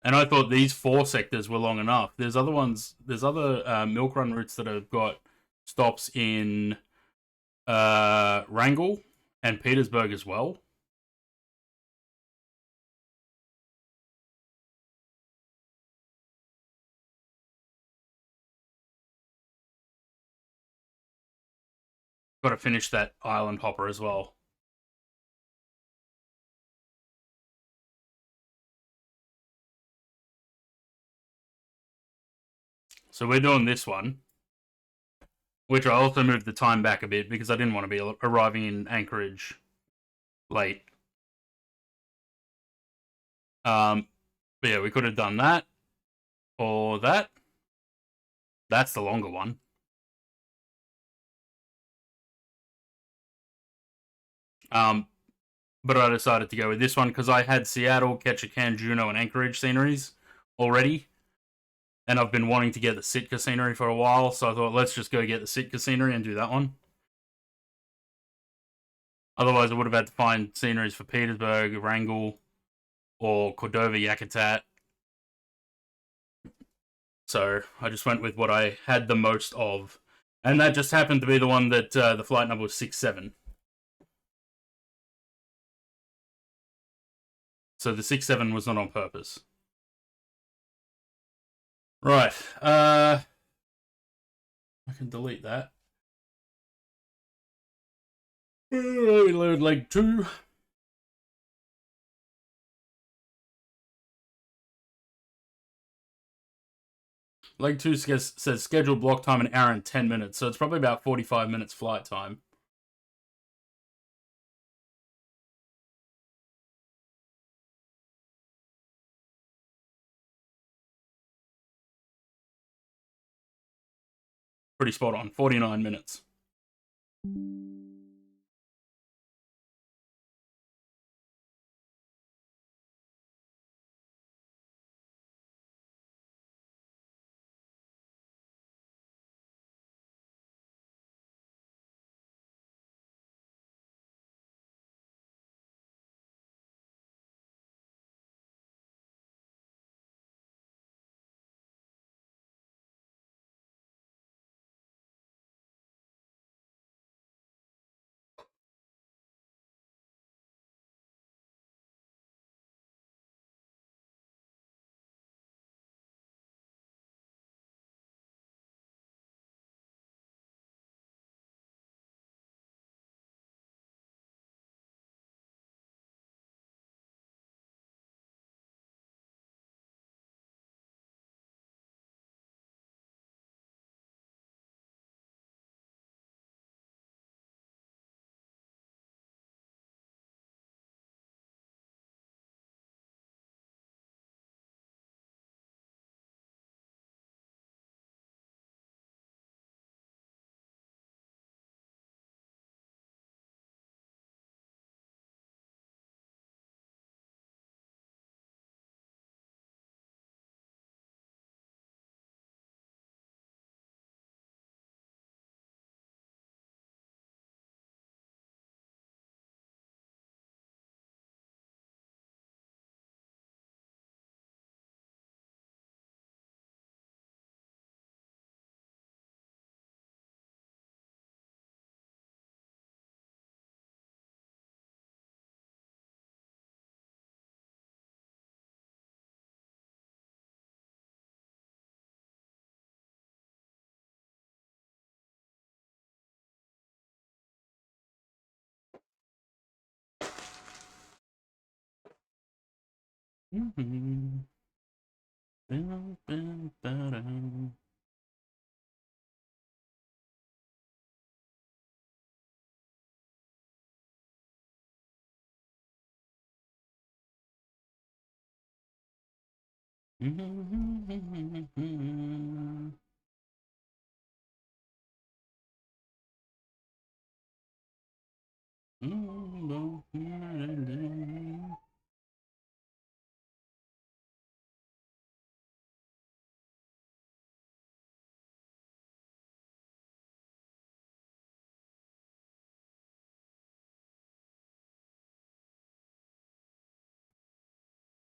And I thought these 4 sectors were long enough. There's other ones, there's other milk run routes that have got stops in Wrangell and Petersburg as well. Got to finish that island hopper as well. So we're doing this one, which I also moved the time back a bit because I didn't want to be arriving in Anchorage late. But yeah, we could have done that or that. That's the longer one. But I decided to go with this one because I had Seattle, Ketchikan, Juneau, and Anchorage sceneries already. And I've been wanting to get the Sitka scenery for a while, so I thought, let's just go get the Sitka scenery and do that one. Otherwise, I would have had to find sceneries for Petersburg, Wrangell, or Cordova, Yakutat. So I just went with what I had the most of. And that just happened to be the one that the flight number was 67. So the 67 was not on purpose. Right. I can delete that. Load leg 2. Leg 2 says scheduled block time an hour and 10 minutes, so it's probably about 45 minutes flight time. Pretty spot on, 49 minutes.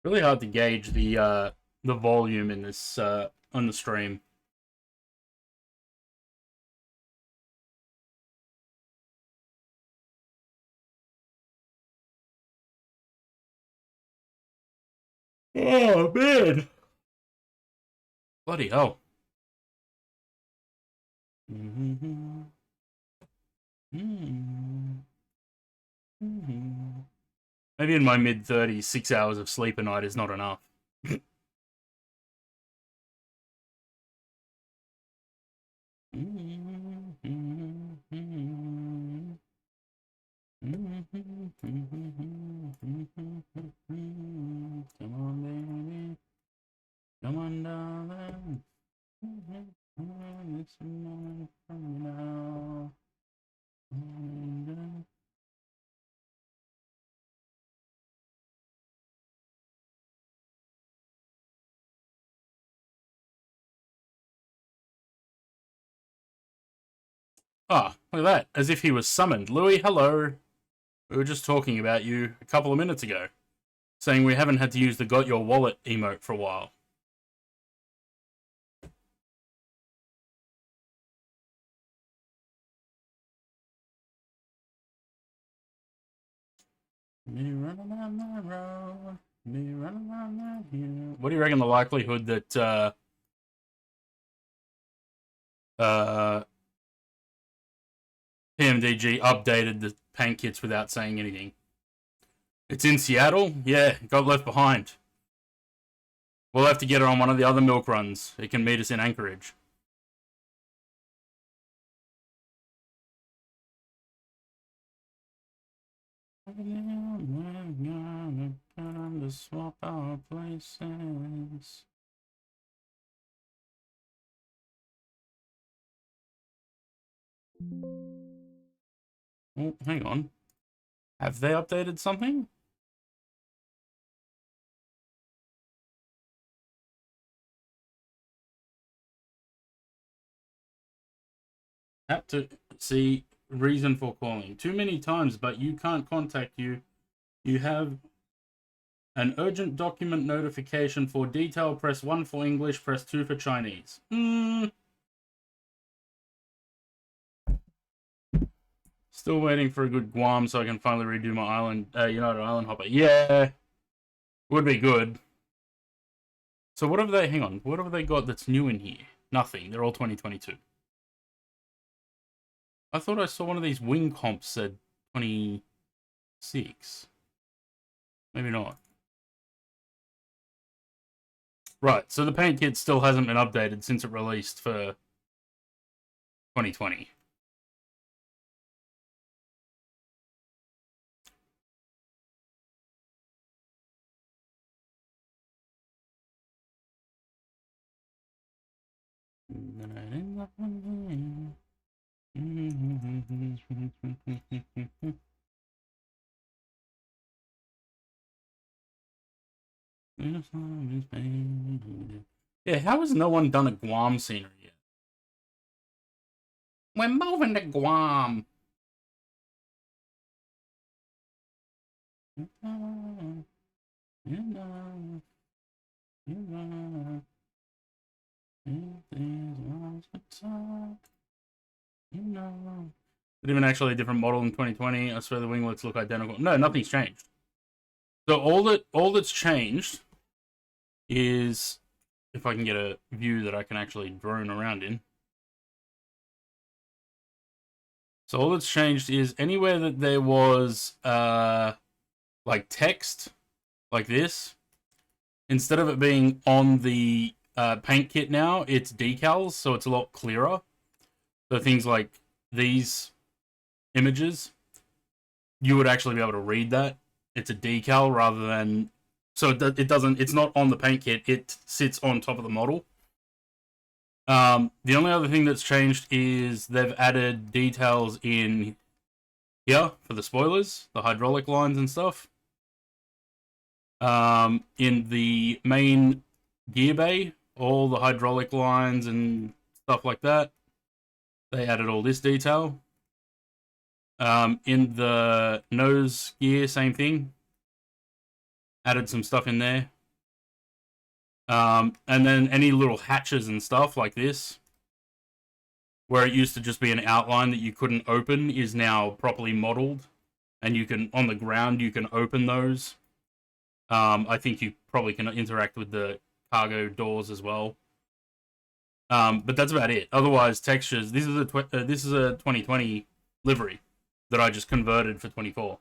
Really hard to gauge the volume in this on the stream. Oh man! Bloody hell! Maybe in my mid-30s, 6 hours of sleep a night is not enough. Come on, baby. Come on, darling. It's a moment from now. Ah, look at that. As if he was summoned. Louis, hello. We were just talking about you a couple of minutes ago. Saying we haven't had to use the got your wallet emote for a while. Me running down that road. Me running down that hill. What do you reckon the likelihood that PMDG updated the paint kits without saying anything? It's in Seattle? Yeah, got left behind. We'll have to get her on one of the other milk runs. It can meet us in Anchorage. Time to swap our places. Oh, hang on. Have they updated something? Have to see reason for calling. Too many times, but you can't contact you. You have an urgent document notification for detail. Press 1 for English. Press 2 for Chinese. Still waiting for a good Guam so I can finally redo my island, United Island hopper. Yeah, would be good. So what have they? Hang on. What have they got that's new in here? Nothing. They're all 2022. I thought I saw one of these wing comps said 26. Maybe not. Right, so the paint kit still hasn't been updated since it released for 2020. Yeah, how has no one done a Guam scenery yet? We're moving to Guam. But even actually a different model in 2020. I swear the winglets look identical. No, nothing's changed. So all that's changed is, if I can get a view that I can actually drone around in. So all that's changed is anywhere that there was like text like this, instead of it being on the paint kit now, it's decals, so it's a lot clearer. So things like these images, you would actually be able to read that. It's a decal rather than... So it doesn't... It's not on the paint kit. It sits on top of the model. The only other thing that's changed is they've added details in here for the spoilers, the hydraulic lines and stuff. In the main gear bay, all the hydraulic lines and stuff like that, they added all this detail. In the nose gear, same thing. Added some stuff in there. And then any little hatches and stuff like this, where it used to just be an outline that you couldn't open, is now properly modeled. And you can, on the ground, you can open those. I think you probably can interact with the cargo doors as well. But that's about it. Otherwise, textures. This is a 2020 livery that I just converted for 24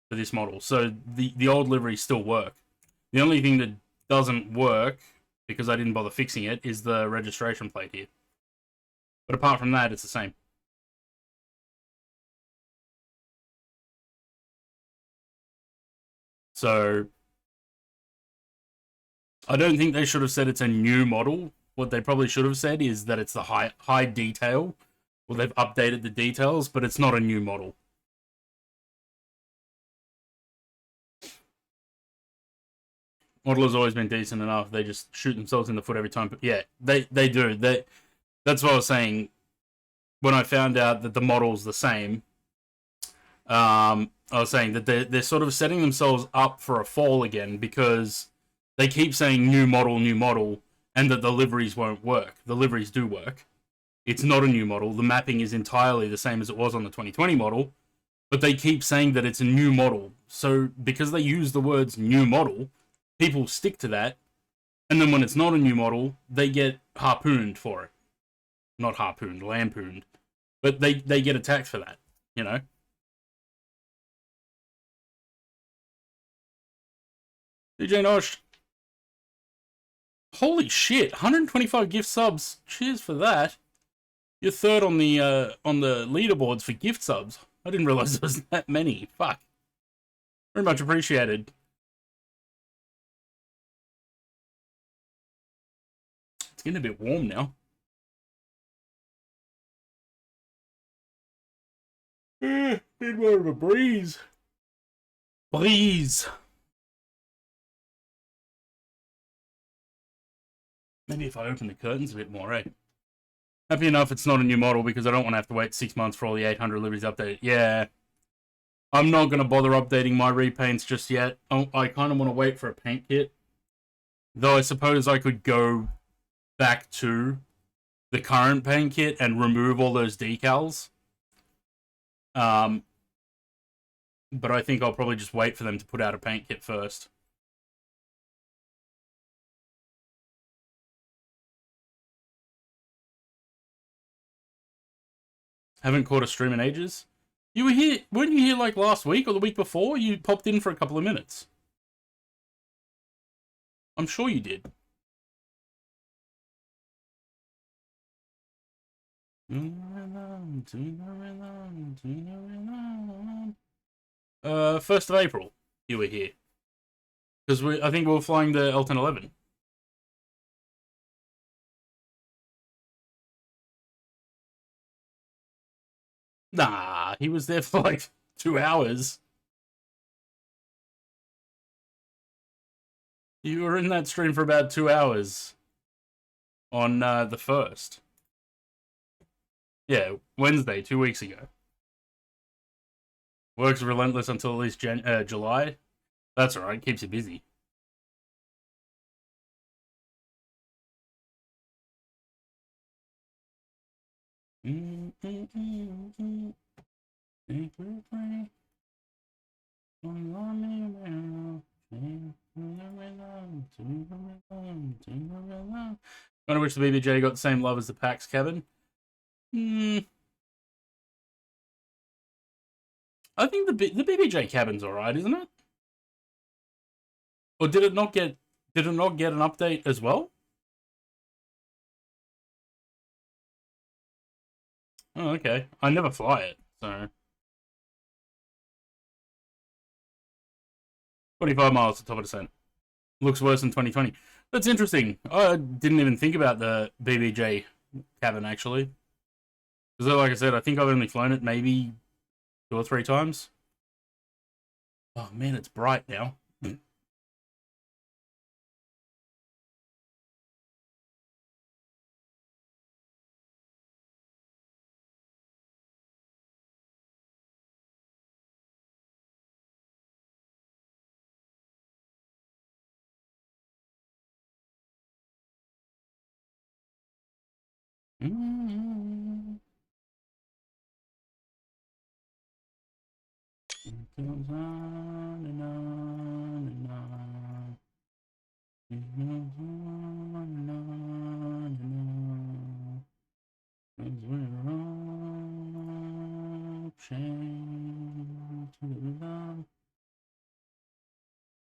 for this model. So the old liveries still work. The only thing that doesn't work, because I didn't bother fixing it, is the registration plate here. But apart from that, it's the same. So I don't think they should have said it's a new model. What they probably should have said is that it's the high detail. Well, they've updated the details, but it's not a new model. Model has always been decent enough. They just shoot themselves in the foot every time. But yeah, they do. That's what I was saying. When I found out that the model's the same, I was saying that they're sort of setting themselves up for a fall again, because they keep saying new model, and that the liveries won't work. The liveries do work. It's not a new model. The mapping is entirely the same as it was on the 2020 model, but they keep saying that it's a new model. So because they use the words new model, people stick to that, and then when it's not a new model, they get harpooned for it. Not harpooned, lampooned. But they get attacked for that, you know? DJ Nosh. Holy shit, 125 gift subs. Cheers for that. You're third on the leaderboards for gift subs. I didn't realize there was that many. Fuck. Very much appreciated. It's getting a bit warm now. Need more of a breeze. Breeze. Maybe if I open the curtains a bit more, eh? Happy enough it's not a new model, because I don't want to have to wait 6 months for all the 800 liveries updated. Yeah. I'm not going to bother updating my repaints just yet. I kind of want to wait for a paint kit. Though I suppose I could go back to the current paint kit and remove all those decals. But I think I'll probably just wait for them to put out a paint kit first. Haven't caught a stream in ages. You were here, weren't you here like last week or the week before? You popped in for a couple of minutes. I'm sure you did. 1st of April, you were here. Because I think we were flying the L1011. Nah, he was there for like 2 hours. You were in that stream for about 2 hours. On the 1st. Yeah, Wednesday, 2 weeks ago. Works relentless until at least July. That's alright, keeps you busy. I wish the BBJ got the same love as the PAX, Kevin. I think the BBJ cabin's alright, isn't it? Or did it not get Did it not get an update as well? Oh, okay. I never fly it, so 25 miles to top of descent. Looks worse than 2020. That's interesting. I didn't even think about the BBJ cabin actually. Because like I said, I think I've only flown it maybe 2 or 3 times. Oh man, it's bright now.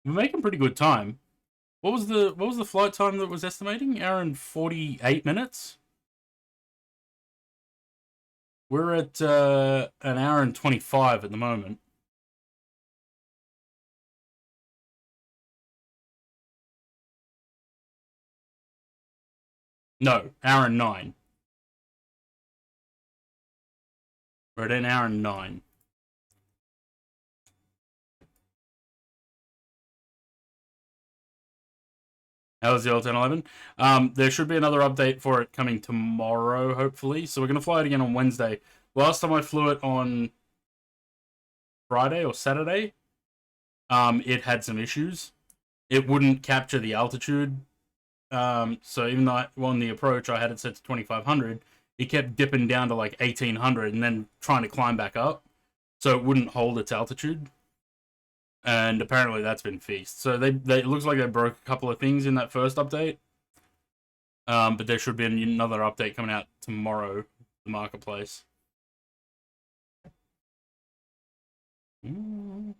We're making pretty good time. What was the flight time that was estimating? Hour and 48 minutes. We're at an hour and 25 at the moment. No, hour and 9. We're at an hour and 9. How was the old 1011? There should be another update for it coming tomorrow, hopefully. So we're going to fly it again on Wednesday. Last time I flew it on Friday or Saturday, it had some issues. It wouldn't capture the altitude. So even though on the approach I had it set to 2500, it kept dipping down to like 1800 and then trying to climb back up. So it wouldn't hold its altitude. And apparently that's been fixed. So it looks like they broke a couple of things in that first update. But there should be another update coming out tomorrow, the marketplace. Do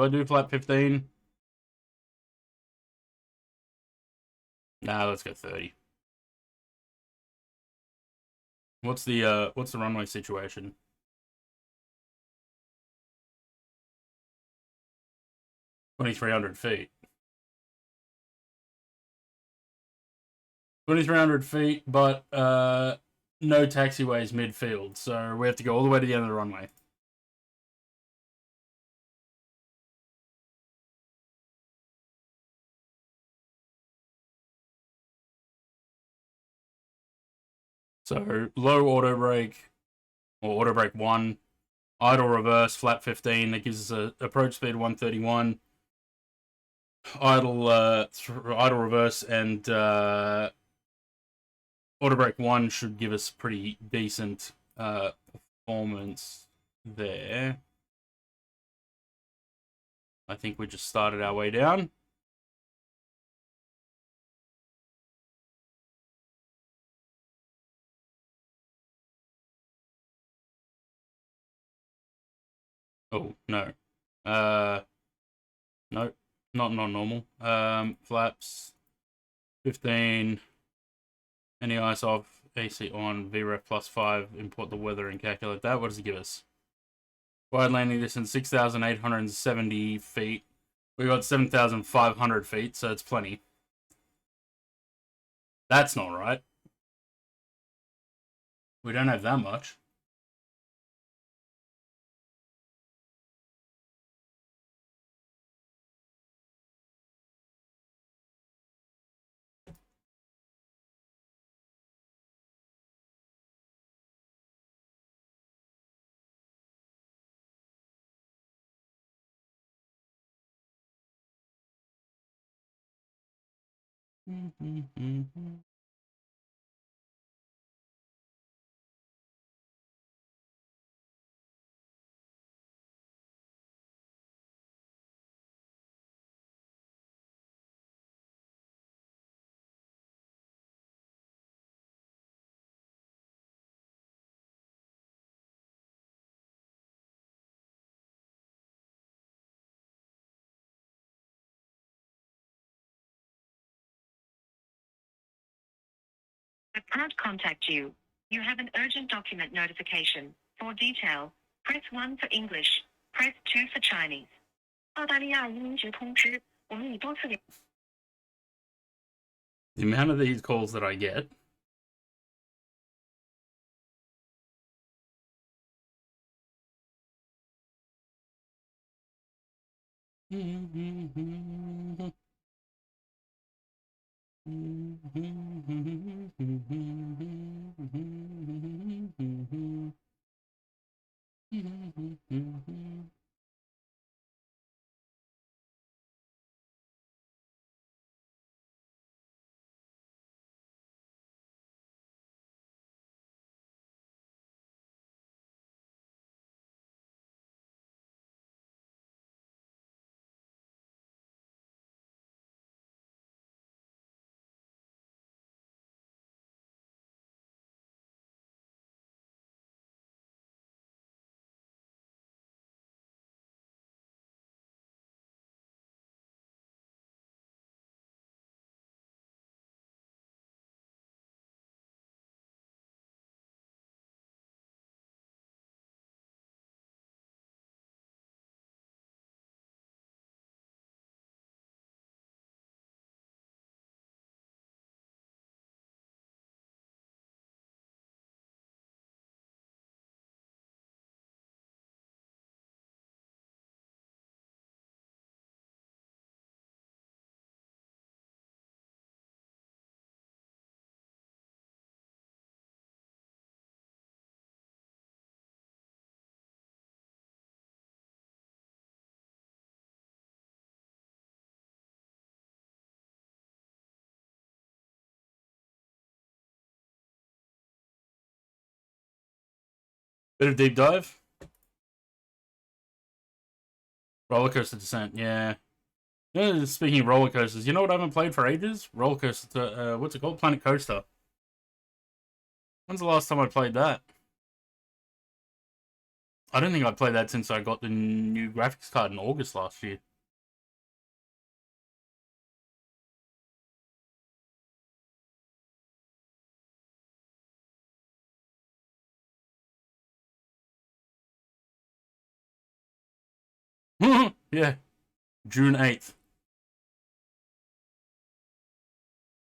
I do flat 15? Nah, let's go 30. What's the runway situation? 2,300 feet. 2,300 feet, but no taxiways midfield, so we have to go all the way to the end of the runway. So low auto brake, or auto brake 1, idle reverse, flat 15, that gives us a approach speed 131. Idle reverse and auto brake 1 should give us pretty decent performance there. I think we just started our way down. Oh, no. No, not normal. Flaps 15. Any ice off, AC on, VREF +5, import the weather and calculate that. What does it give us? Wide landing distance 6,870 feet. We got 7,500 feet, so it's plenty. That's not right. We don't have that much. I can't contact you. You have an urgent document notification. For detail, press 1 for English. Press 2 for Chinese. 澳大利亚移民局通知，我们已多次联。The amount of these calls that I get. Bit of deep dive. Roller coaster descent, yeah. Speaking of roller coasters, you know what I haven't played for ages? Roller coaster. What's it called? Planet Coaster. When's the last time I played that? I don't think I played that since I got the new graphics card in August last year. Yeah, June 8th.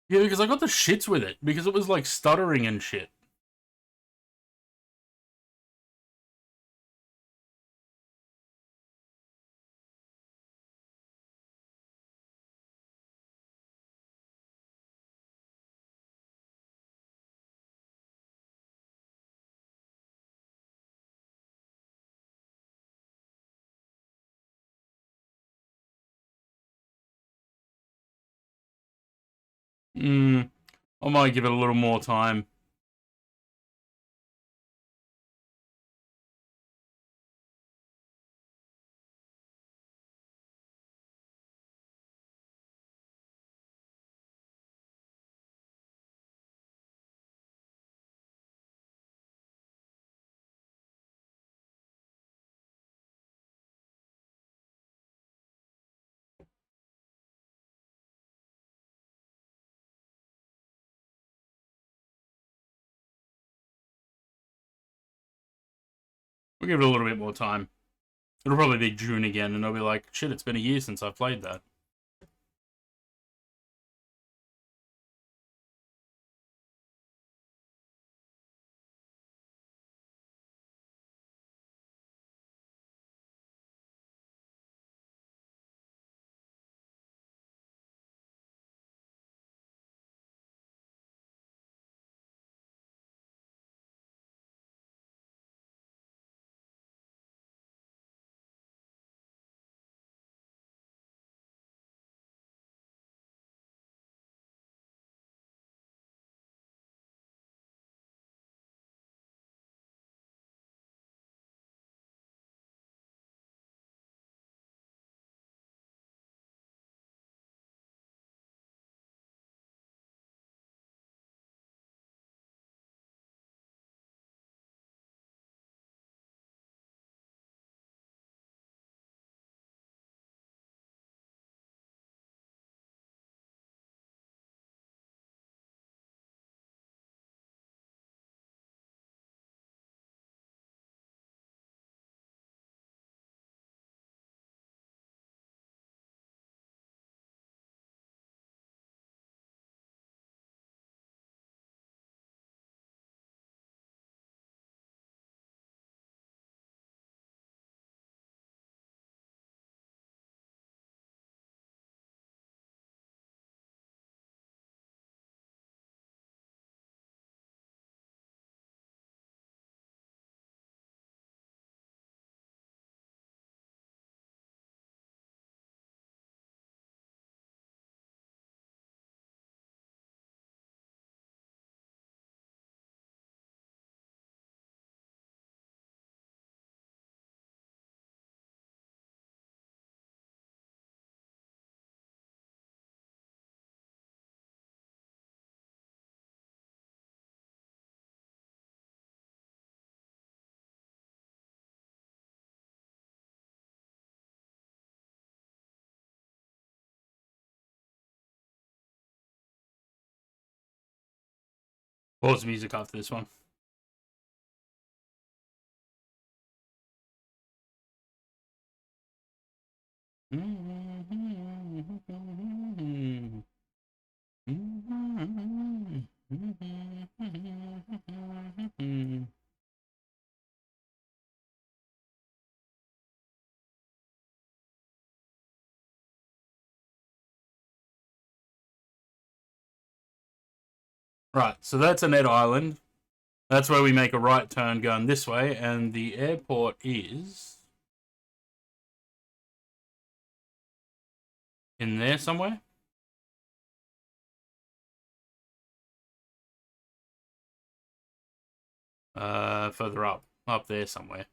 Yeah, because I got the shits with it, because it was like stuttering and shit. I might give it a little more time. We'll give it a little bit more time. It'll probably be June again, and I'll be like, shit, it's been a year since I've played that. Pause music after this one. Right, so that's Annette Island. That's where we make a right turn going this way, and the airport is in there somewhere. Further up there somewhere.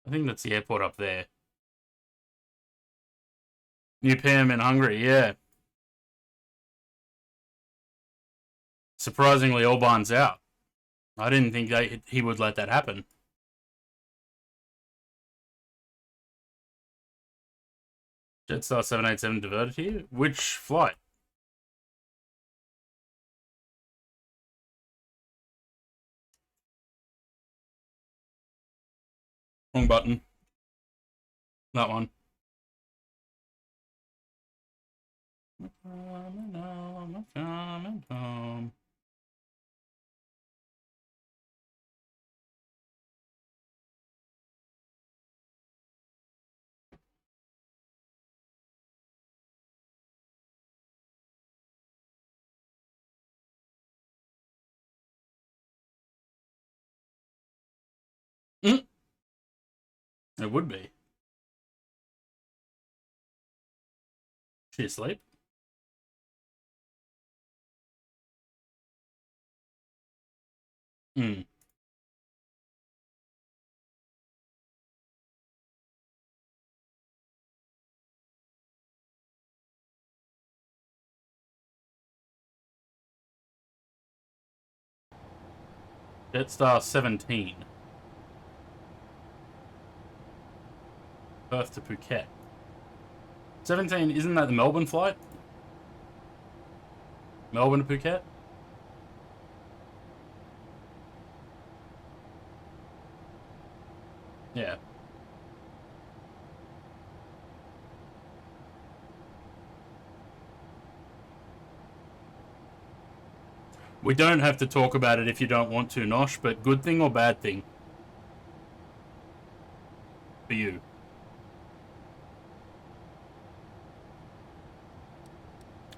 I think that's the airport up there. New PM in Hungary, yeah. Surprisingly, Orban's out. I didn't think he would let that happen. Jetstar 787 diverted here? Which flight? Wrong button. That one. It would be. She asleep? Hmm. Jetstar 17. Perth to Phuket. 17, isn't that the Melbourne flight? Melbourne to Phuket? Yeah. We don't have to talk about it if you don't want to, Nosh, but good thing or bad thing? For you.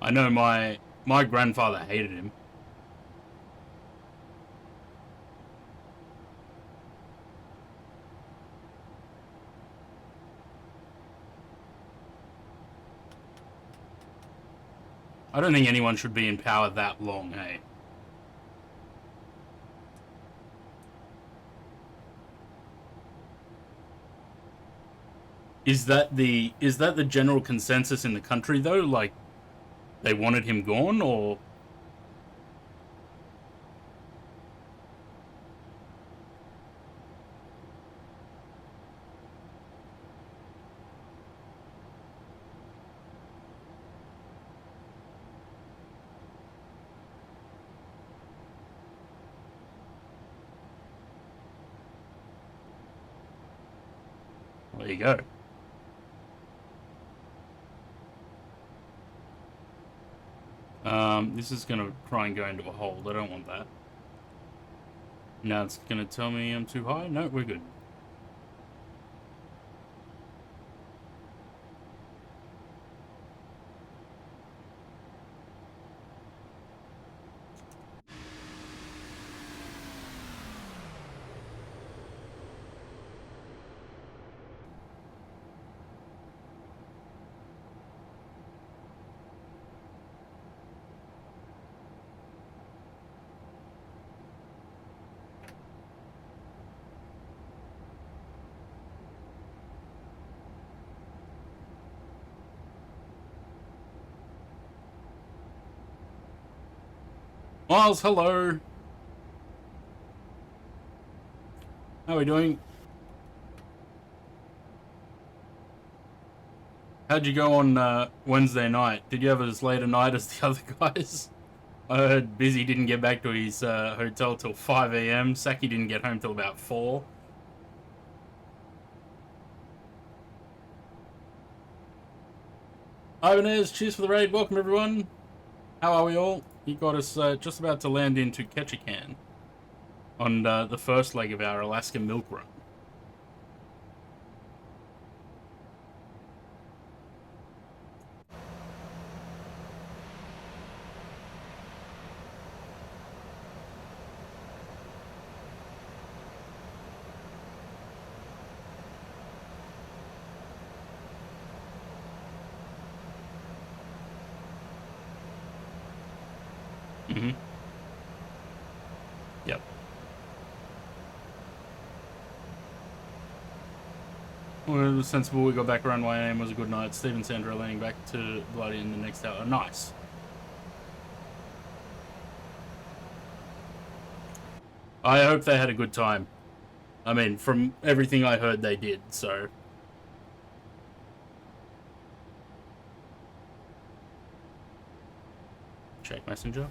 I know my grandfather hated him. I don't think anyone should be in power that long, hey? Is that the general consensus in the country though? Like, they wanted him gone, or? There you go. This is gonna try and go into a hold. I don't want that. Now it's gonna tell me I'm too high. No, we're good. Miles, hello. How are we doing? How'd you go on Wednesday night? Did you have as late a night as the other guys? I heard Busy didn't get back to his hotel till 5 a.m. Saki didn't get home till about 4. Ibanez, cheers for the raid. Welcome, everyone. How are we all? You got us just about to land into Ketchikan on the first leg of our Alaska milk run. Mm-hmm. Yep. Well, it was sensible. We got back around 1 a.m. was a good night. Steve and Sandra landing back to Bloody in the next hour. Nice. I hope they had a good time. I mean, from everything I heard, they did, so... Check messenger.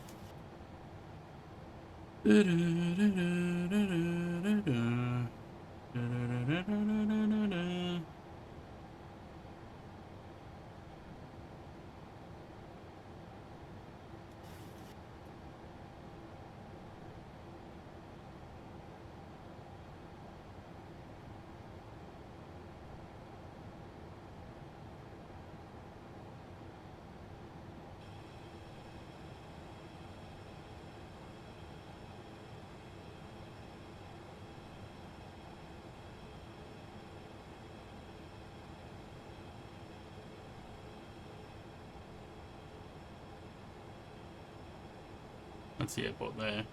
That's the airport there.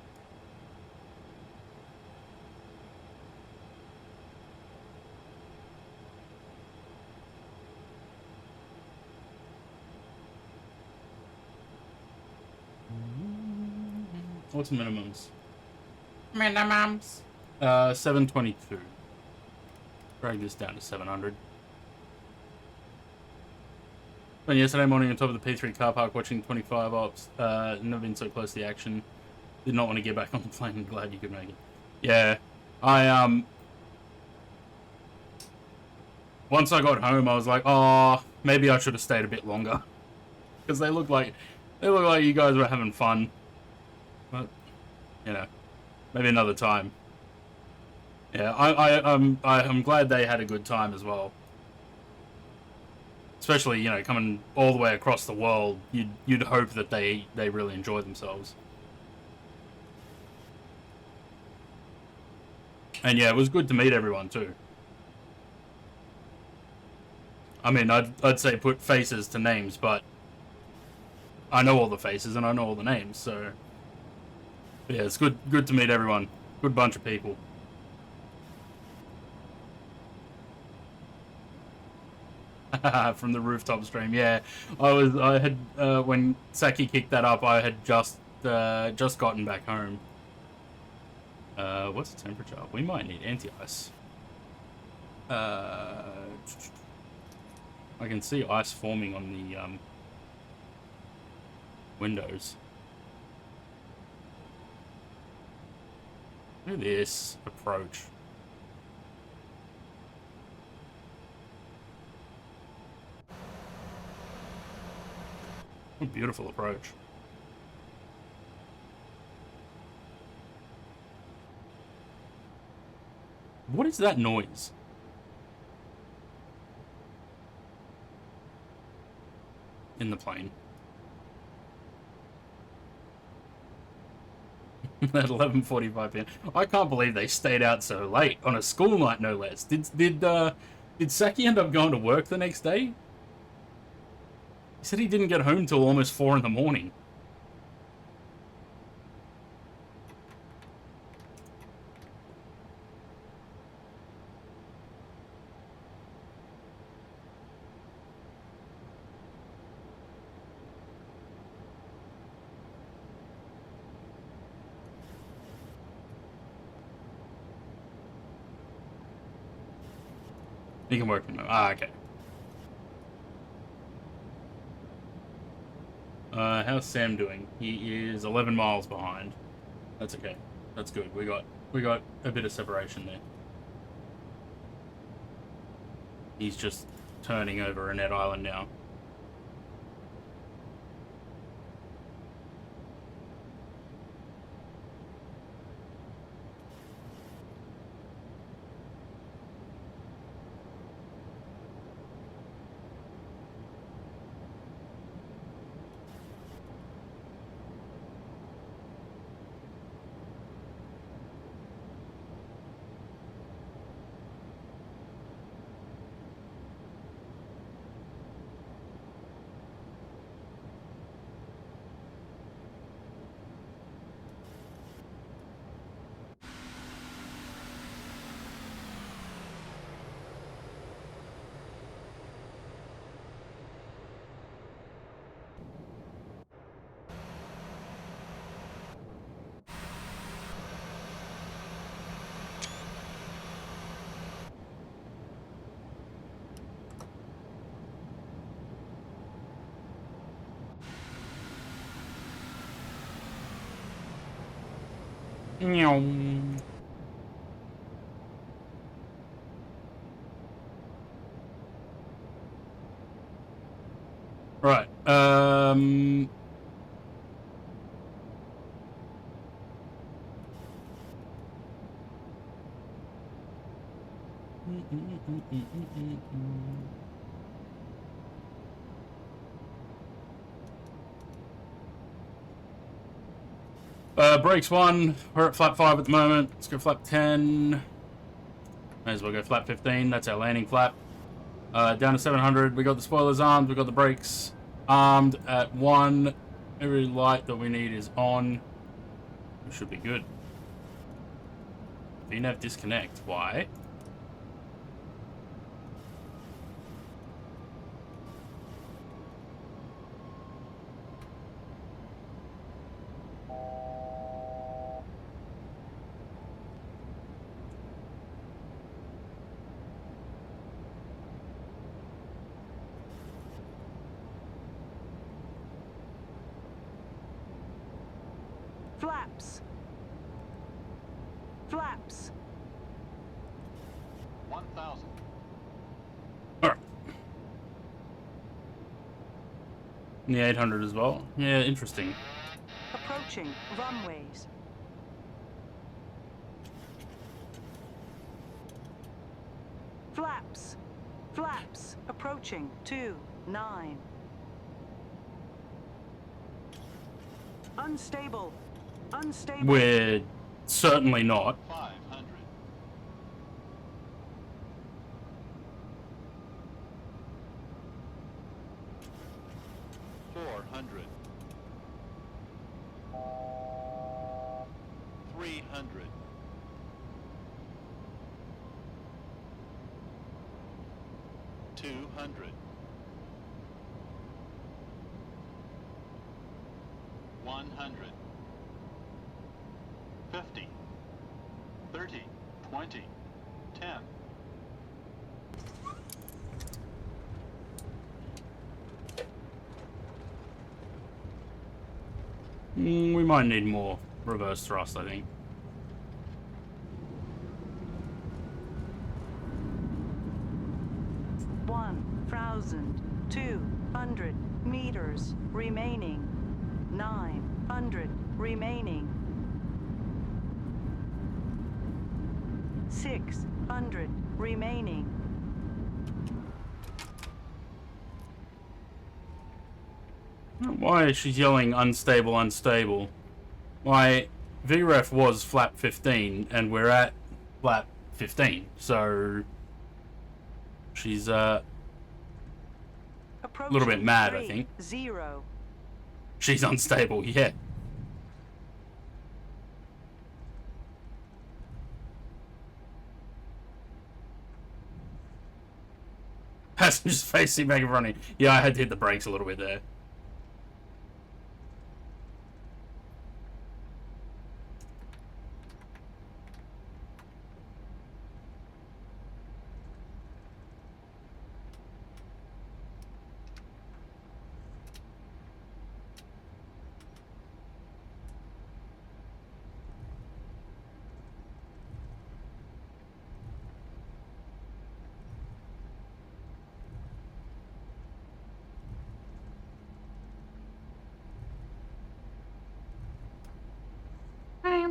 What's the minimums? Minimums. 722. Drag this down to 700. Spent yesterday morning on top of the P3 car park watching 25 ops. Never been so close to the action. Did not want to get back on the plane. Glad you could make it. Yeah, once I got home, I was like, oh, maybe I should have stayed a bit longer, because they look like you guys were having fun. But you know, maybe another time. Yeah, I'm glad they had a good time as well. Especially, you know, coming all the way across the world, you'd hope that they really enjoy themselves. And yeah, it was good to meet everyone too. I mean, I'd say put faces to names, but I know all the faces and I know all the names, so but yeah, it's good to meet everyone. Good bunch of people. From the rooftop stream, yeah. I had when Saki kicked that up, I had just gotten back home. What's the temperature? We might need anti-ice. I can see ice forming on the windows. Look at this approach. What a beautiful approach. What is that noise? In the plane. At 11:45 p.m. I can't believe they stayed out so late on a school night, no less. Did Saki end up going to work the next day? He said he didn't get home till almost 4 in the morning. He can work from home. Ah, okay. How's Sam doing? He is 11 miles behind. That's okay. That's good. We got a bit of separation there. He's just turning over Annette Island now. Meow. Right. Brakes 1. We're at flap 5 at the moment. Let's go flap 10. May as well go flap 15. That's our landing flap. Down to 700. We got the spoilers armed. We got the brakes armed at 1. Every light that we need is on. We should be good. VNAV disconnect. Why? Flaps. Flaps. 1,000. Alright. And the 800 as well. Yeah, interesting. Approaching runways. Flaps. Flaps. Approaching 29. Unstable. Unstable. We're certainly not. 500. 400. 300. 200. 100. 50. 30. 20. 10. We might need more reverse thrust, I think. $1,200 meters remaining. 900 remaining. 600 remaining. Why is she yelling unstable, unstable? My VREF was flap 15, and we're at flap 15, so she's a little bit mad, I think. 0. She's unstable, yeah. Passengers facing back and running. Yeah, I had to hit the brakes a little bit there.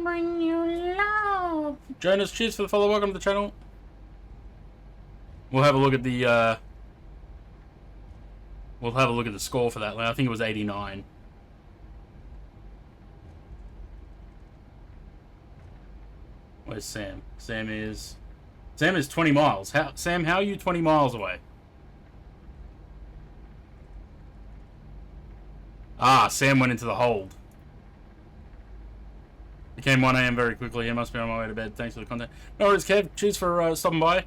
bring you love. Jonas, cheers for the follow. Welcome to the channel. We'll have a look at the score for that. I think it was 89. Where's Sam? Sam is 20 miles. Sam, how are you 20 miles away? Ah, Sam went into the hold. Became 1 AM very quickly. He must be on my way to bed. Thanks for the content. No worries, Kev. Cheers for stopping by.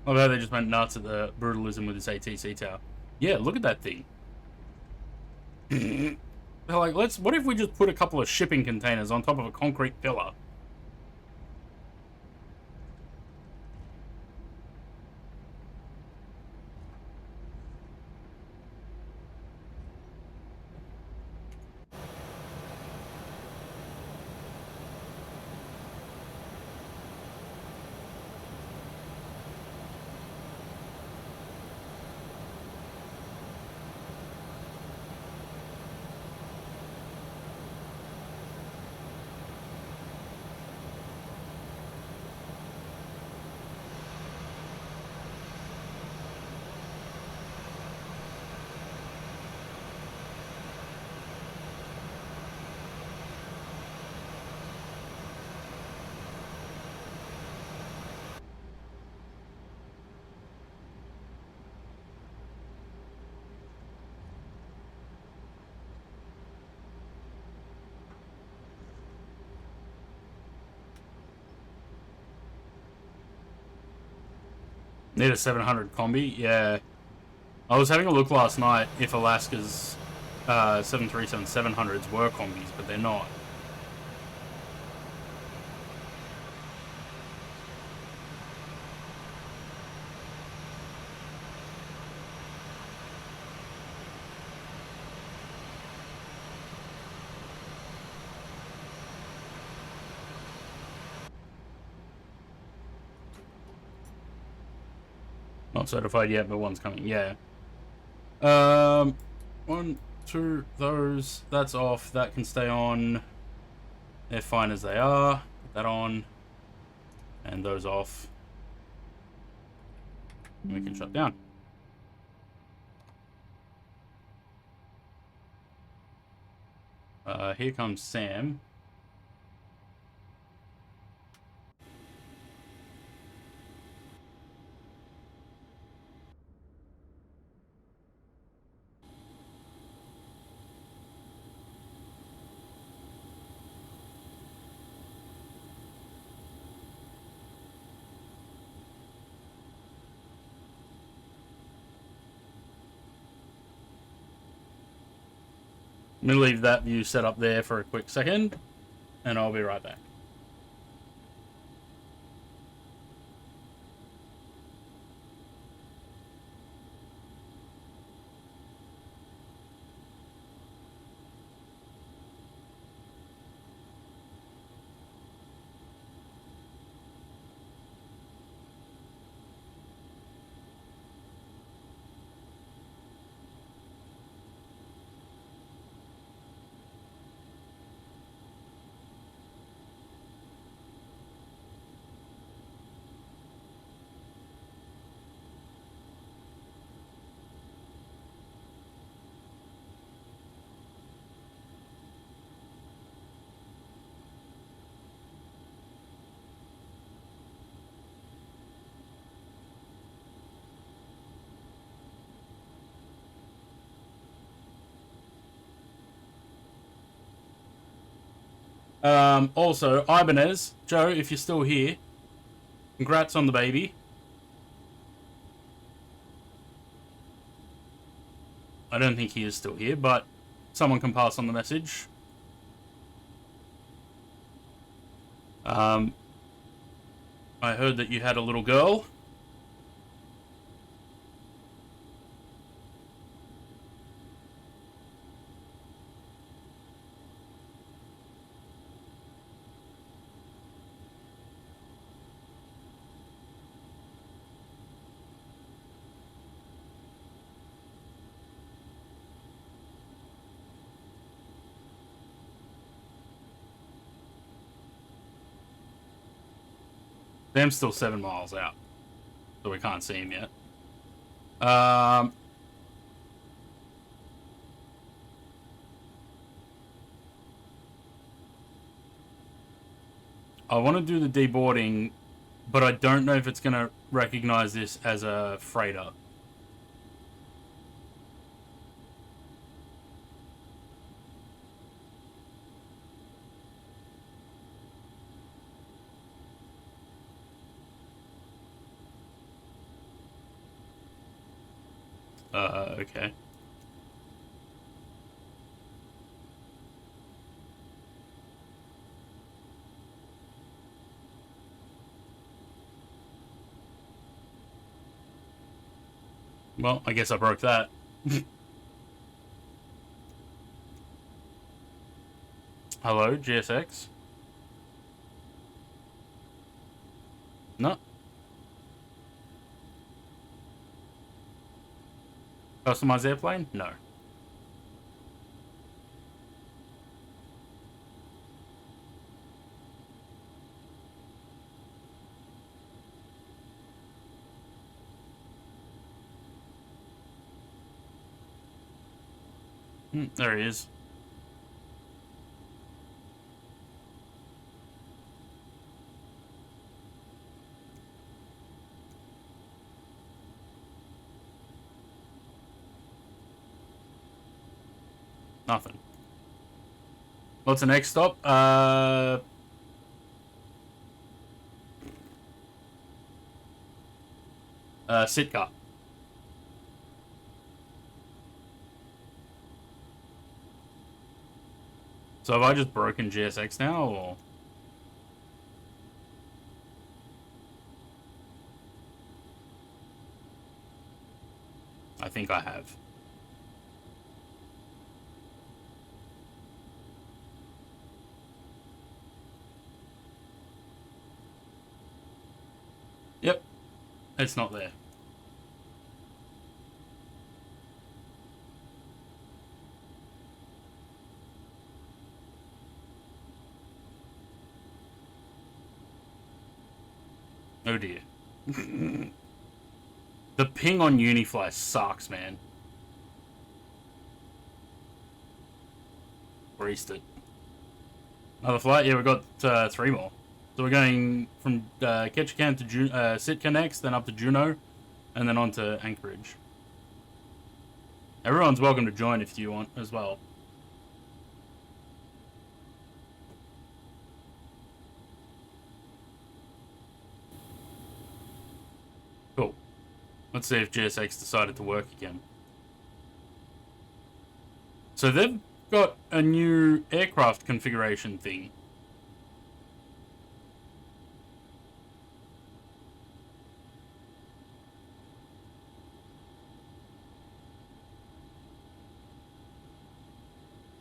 Love how they just went nuts at the brutalism with this ATC tower. Yeah, look at that thing. They're like, what if we just put a couple of shipping containers on top of a concrete pillar? Need a 700 combi? Yeah. I was having a look last night if Alaska's 737-700s were combis, but they're not. Not certified yet, but one's coming. Yeah. 1, 2, those. That's off. That can stay on. They're fine as they are. Put that on. And those off. And we can shut down. Here comes Sam. I'm going to leave that view set up there for a quick second, and I'll be right back. Also, Ibanez, Joe, if you're still here, congrats on the baby. I don't think he is still here, but someone can pass on the message. I heard that you had a little girl. Sam's still 7 miles out, so we can't see him yet. I want to do the deboarding, but I don't know if it's going to recognize this as a freighter. Okay. Well, I guess I broke that. Hello, GSX? No. Customized airplane? No. There he is. Nothing. What's the next stop? Sitka. So have I just broken GSX now, or? I think I have. Yep. It's not there. Oh dear. The ping on Unifly sucks, man. Greased it. Another flight? Yeah, we got 3 more. So we're going from Ketchikan to Sitka next, then up to Juneau, and then on to Anchorage. Everyone's welcome to join if you want as well. Cool. Let's see if GSX decided to work again. So they've got a new aircraft configuration thing.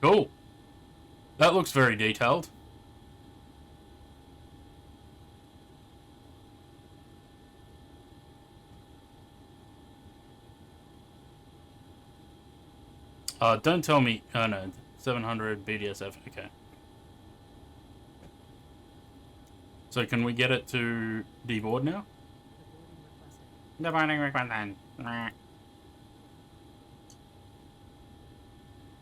Cool. That looks very detailed. Don't tell me. Oh no, 700 BDSF. Okay. So can we get it to deboard now? Deboarding requested.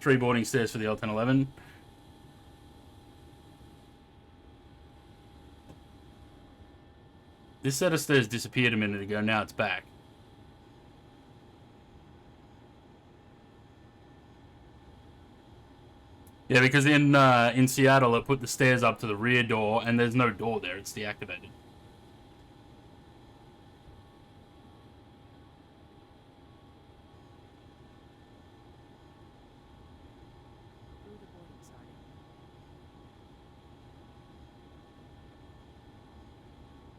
3 boarding stairs for the L1011. This set of stairs disappeared a minute ago. Now it's back. Yeah, because in Seattle it put the stairs up to the rear door, and there's no door there. It's deactivated.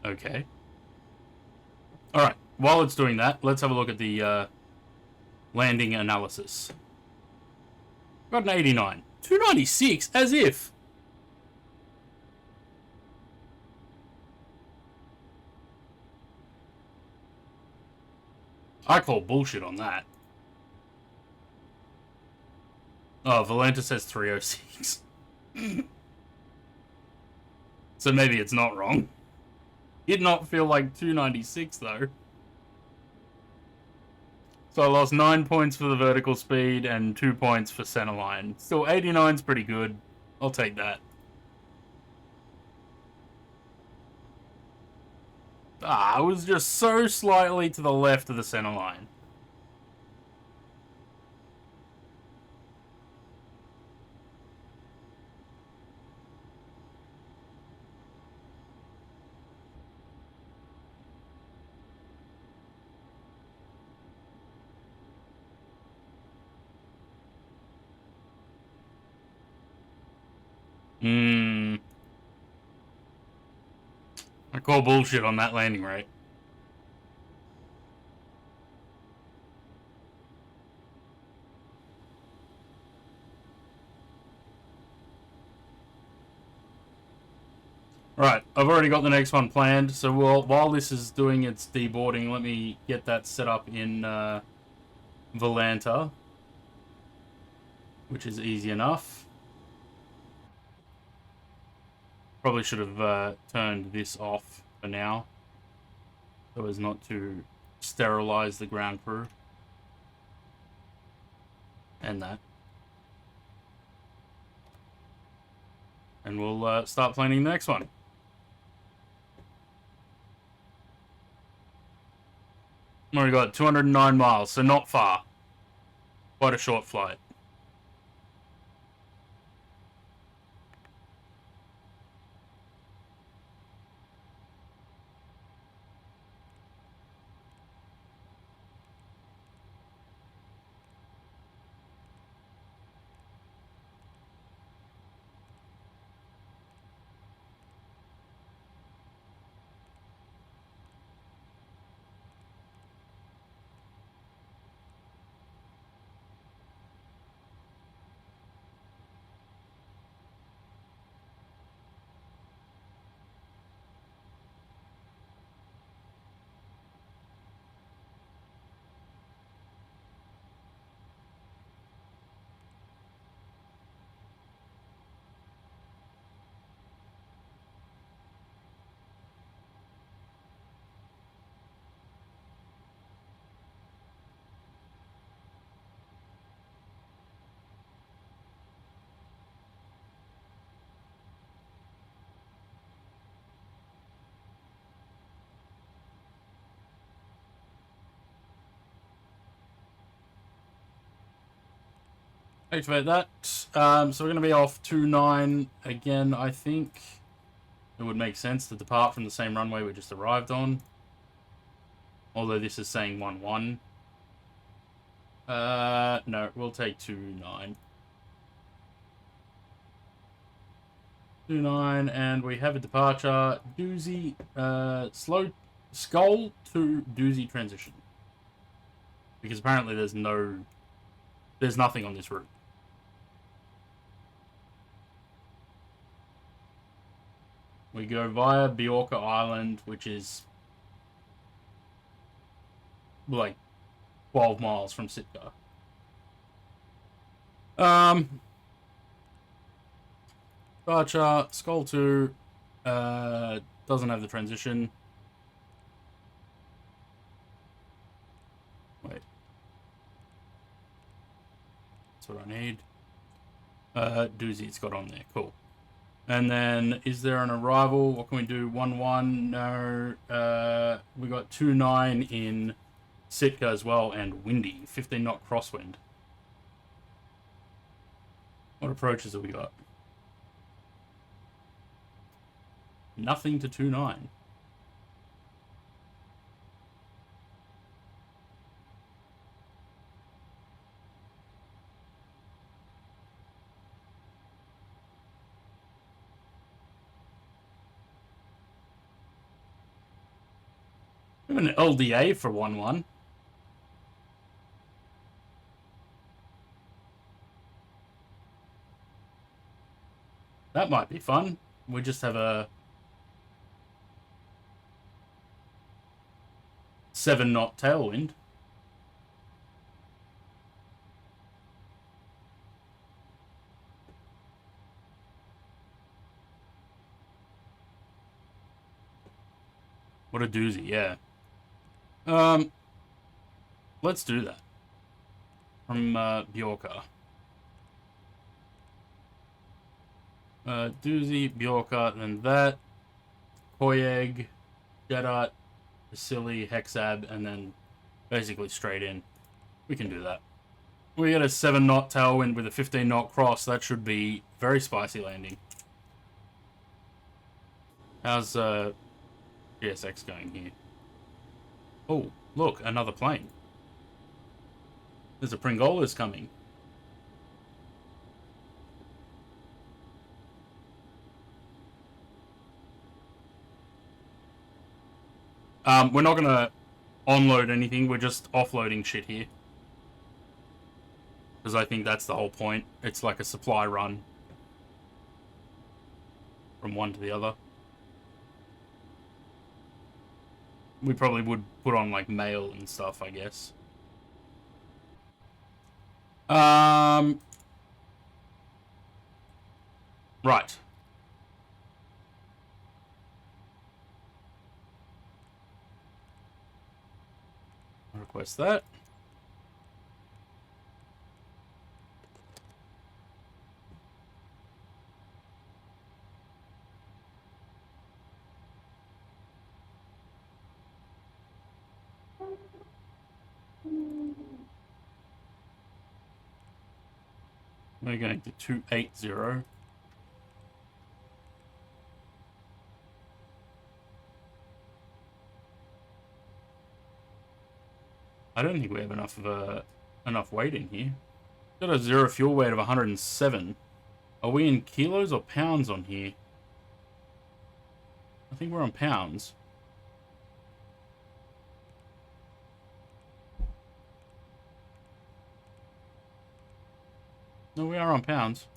Okay. Alright, while it's doing that, let's have a look at the landing analysis. Got an 89. 296, as if. I call bullshit on that. Oh, Valenta says 306. So maybe it's not wrong. did not feel like 296 though. So I lost 9 points for the vertical speed and 2 points for centerline. Still, 89's pretty good. I'll take that. I was just so slightly to the left of the centerline. I call bullshit on that landing rate. Right, I've already got the next one planned, so while this is doing its deboarding, let me get that set up in Volanta, which is easy enough. Probably should have turned this off for now, so as not to sterilize the ground crew. And that. And we'll start planning the next one. Already got 209 miles, so not far. Quite a short flight. Activate that. So we're going to be off 29 again, I think. It would make sense to depart from the same runway we just arrived on. Although this is saying 11. No, we'll take 29. 29, and we have a departure. Doozy, slow skull to doozy transition. Because apparently there's nothing on this route. We go via Biorka Island, which is like 12 miles from Sitka. Departure, Skull 2, doesn't have the transition. Wait. That's what I need. Doozy, it's got on there, cool. And then, is there an arrival? What can we do? 1-1? No. We got 2-9 in Sitka as well, and windy. 15 knot crosswind. What approaches have we got? Nothing to 2-9. We have an LDA for 1-1. That might be fun. We just have a 7 knot tailwind. What a doozy, yeah. Let's do that. From, Bjorka. Doozy, Bjorka, then that. Koyeg, Jedot, Vasily, Hexab, and then basically straight in. We can do that. We get a 7-knot tailwind with a 15-knot cross. That should be very spicy landing. How's GSX going here? Oh, look, another plane. There's a Pringola's coming. We're not gonna onload anything. We're just offloading shit here. Because I think that's the whole point. It's like a supply run from one to the other. We probably would put on like mail and stuff, I guess. Right. Request that. We're going to 280. I don't think we have enough weight in here. Got a 0 fuel weight of 107. Are we in kilos or pounds on here? I think we're on pounds. No, we are on pounds.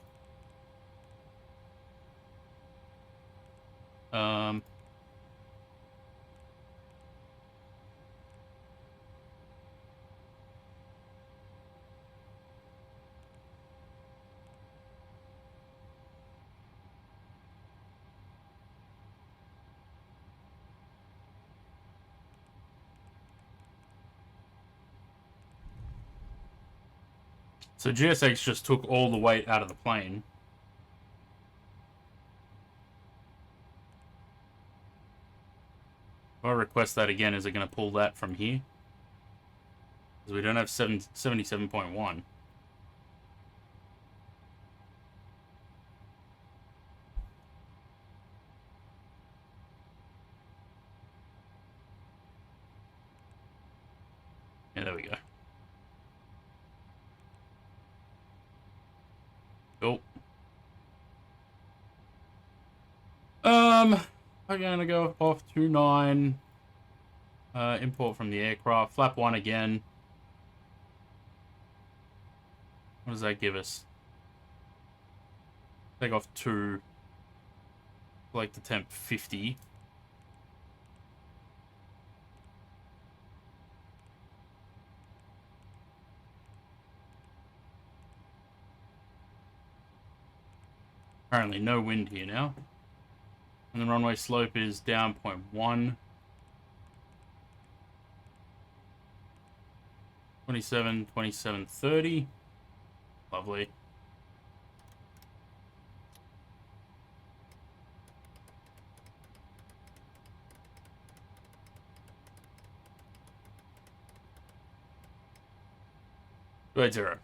So GSX just took all the weight out of the plane. If I request that again, is it going to pull that from here? Because we don't have 77.1. Yeah, there we go. Cool. I'm gonna go off 29. Import from the aircraft. Flap 1 again. What does that give us? Take off 2. Like the temp 50. Apparently no wind here now. And the runway slope is down 0.1. 27, 27, 30. Lovely. Right, 0.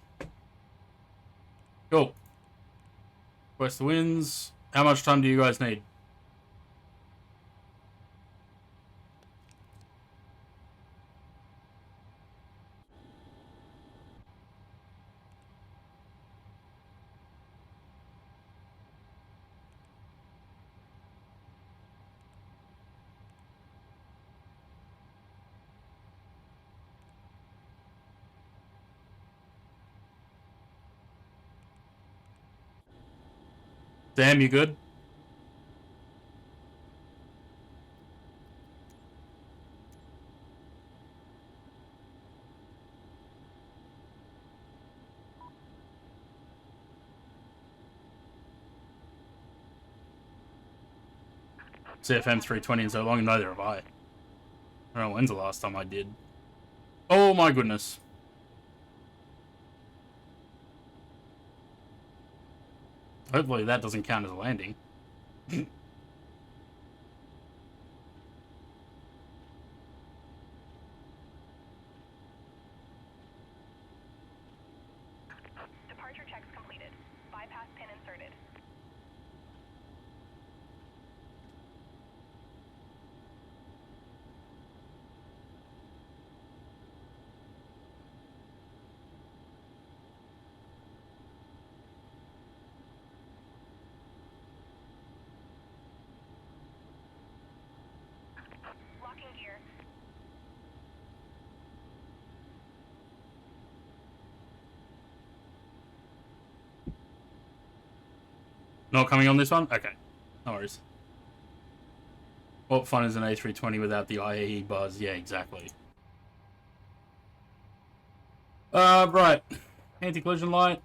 Cool. Request the wins. How much time do you guys need? Sam, you good? CFM 320 in so long, neither have I. I don't know, when's the last time I did? Oh my goodness. Hopefully that doesn't count as a landing. Departure checks completed. Bypass pin inserted. Locking gear. Not coming on this one? Okay. No worries. What fun is an A320 without the IAE buzz? Yeah, exactly. Right. Anti-collision light.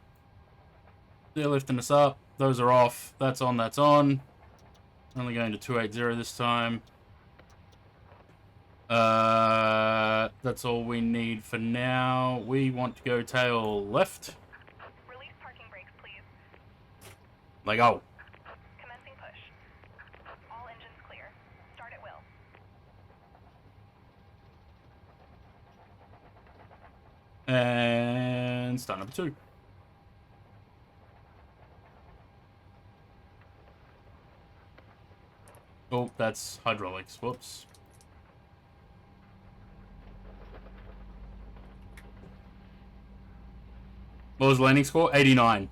They're lifting us up. Those are off. That's on, that's on. Only going to 280 this time. That's all we need for now. We want to go tail left. Release parking brakes, please. Like, oh. Commencing push. All engines clear. Start at will. And start number 2. Oh, that's hydraulics. Whoops. What was the landing score? 89.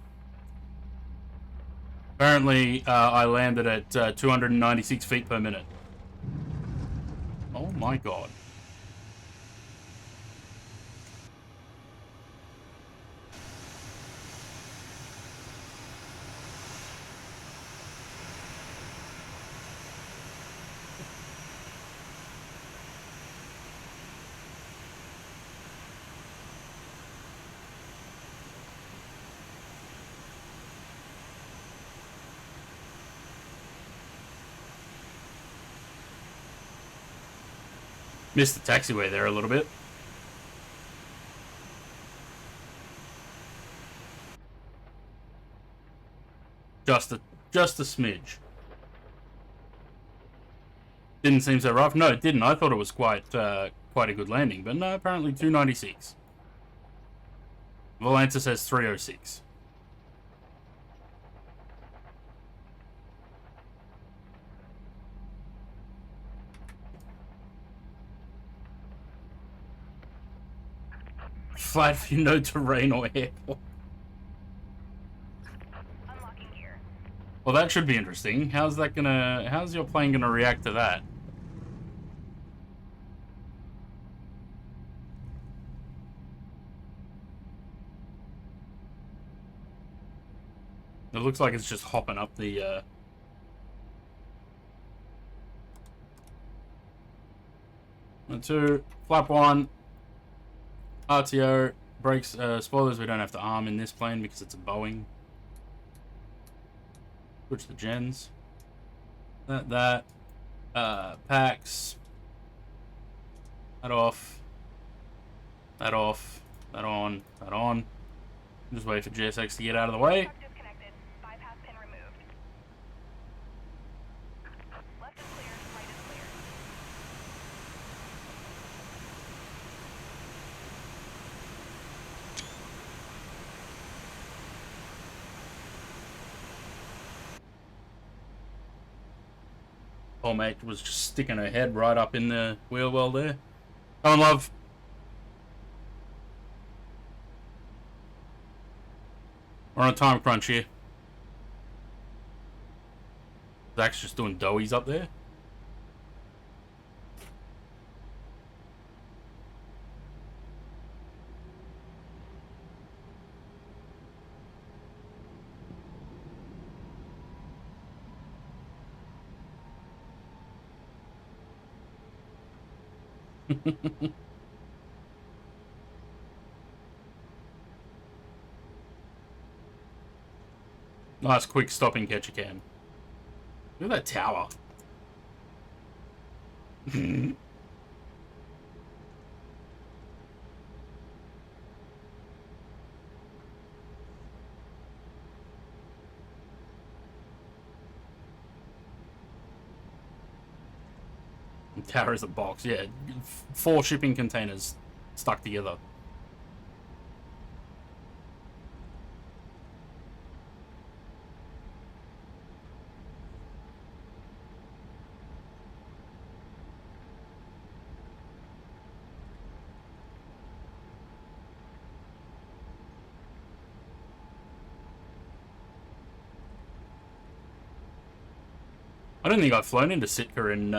Apparently, I landed at 296 feet per minute. Oh my god. Missed the taxiway there a little bit. Just a smidge. Didn't seem so rough. No, it didn't. I thought it was quite a good landing, but no, apparently 296. Volantis says 306. Flat view, no terrain or airport. Unlocking gear. Well, that should be interesting. How's your plane gonna react to that? It looks like it's just hopping up the, One, two, flap 1. RTO, brakes, spoilers we don't have to arm in this plane because it's a Boeing. Switch the gens. That. Packs. That off. That off. That on. That on. Just wait for GSX to get out of the way. Truck disconnected. Bypass pin removed. Left is clear. Right is clear. Poor mate was just sticking her head right up in the wheel well there. Come on, love. We're on a time crunch here. Zach's just doing doughies up there. Nice quick stop and catch a can. Look at that tower. Tower is a box, yeah. 4 shipping containers stuck together. I don't think I've flown into Sitka in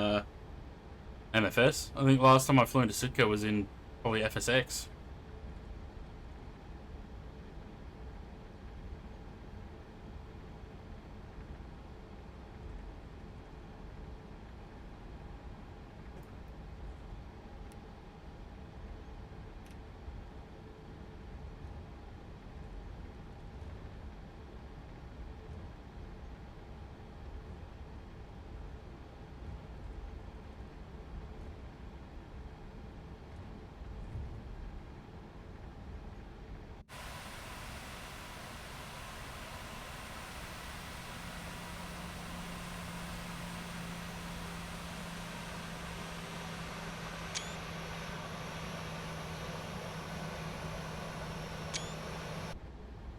MFS. I think last time I flew into Sitka was in probably FSX.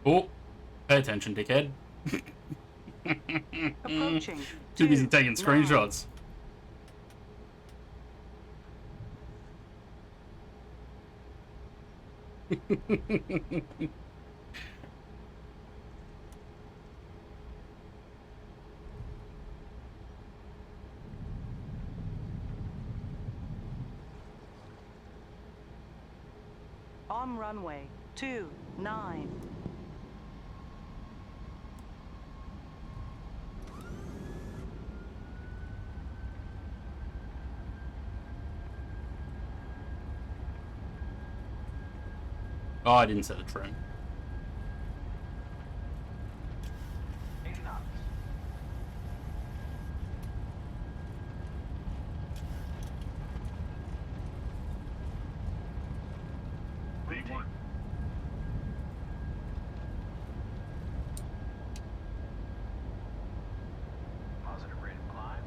Oh, pay attention, dickhead. Approaching. Too busy 2, taking 9. screenshots. On runway 29. Oh, I didn't set the trim. 80 knots. Lead 1. Positive rate of climb.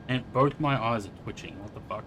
And both my eyes are twitching. What the fuck?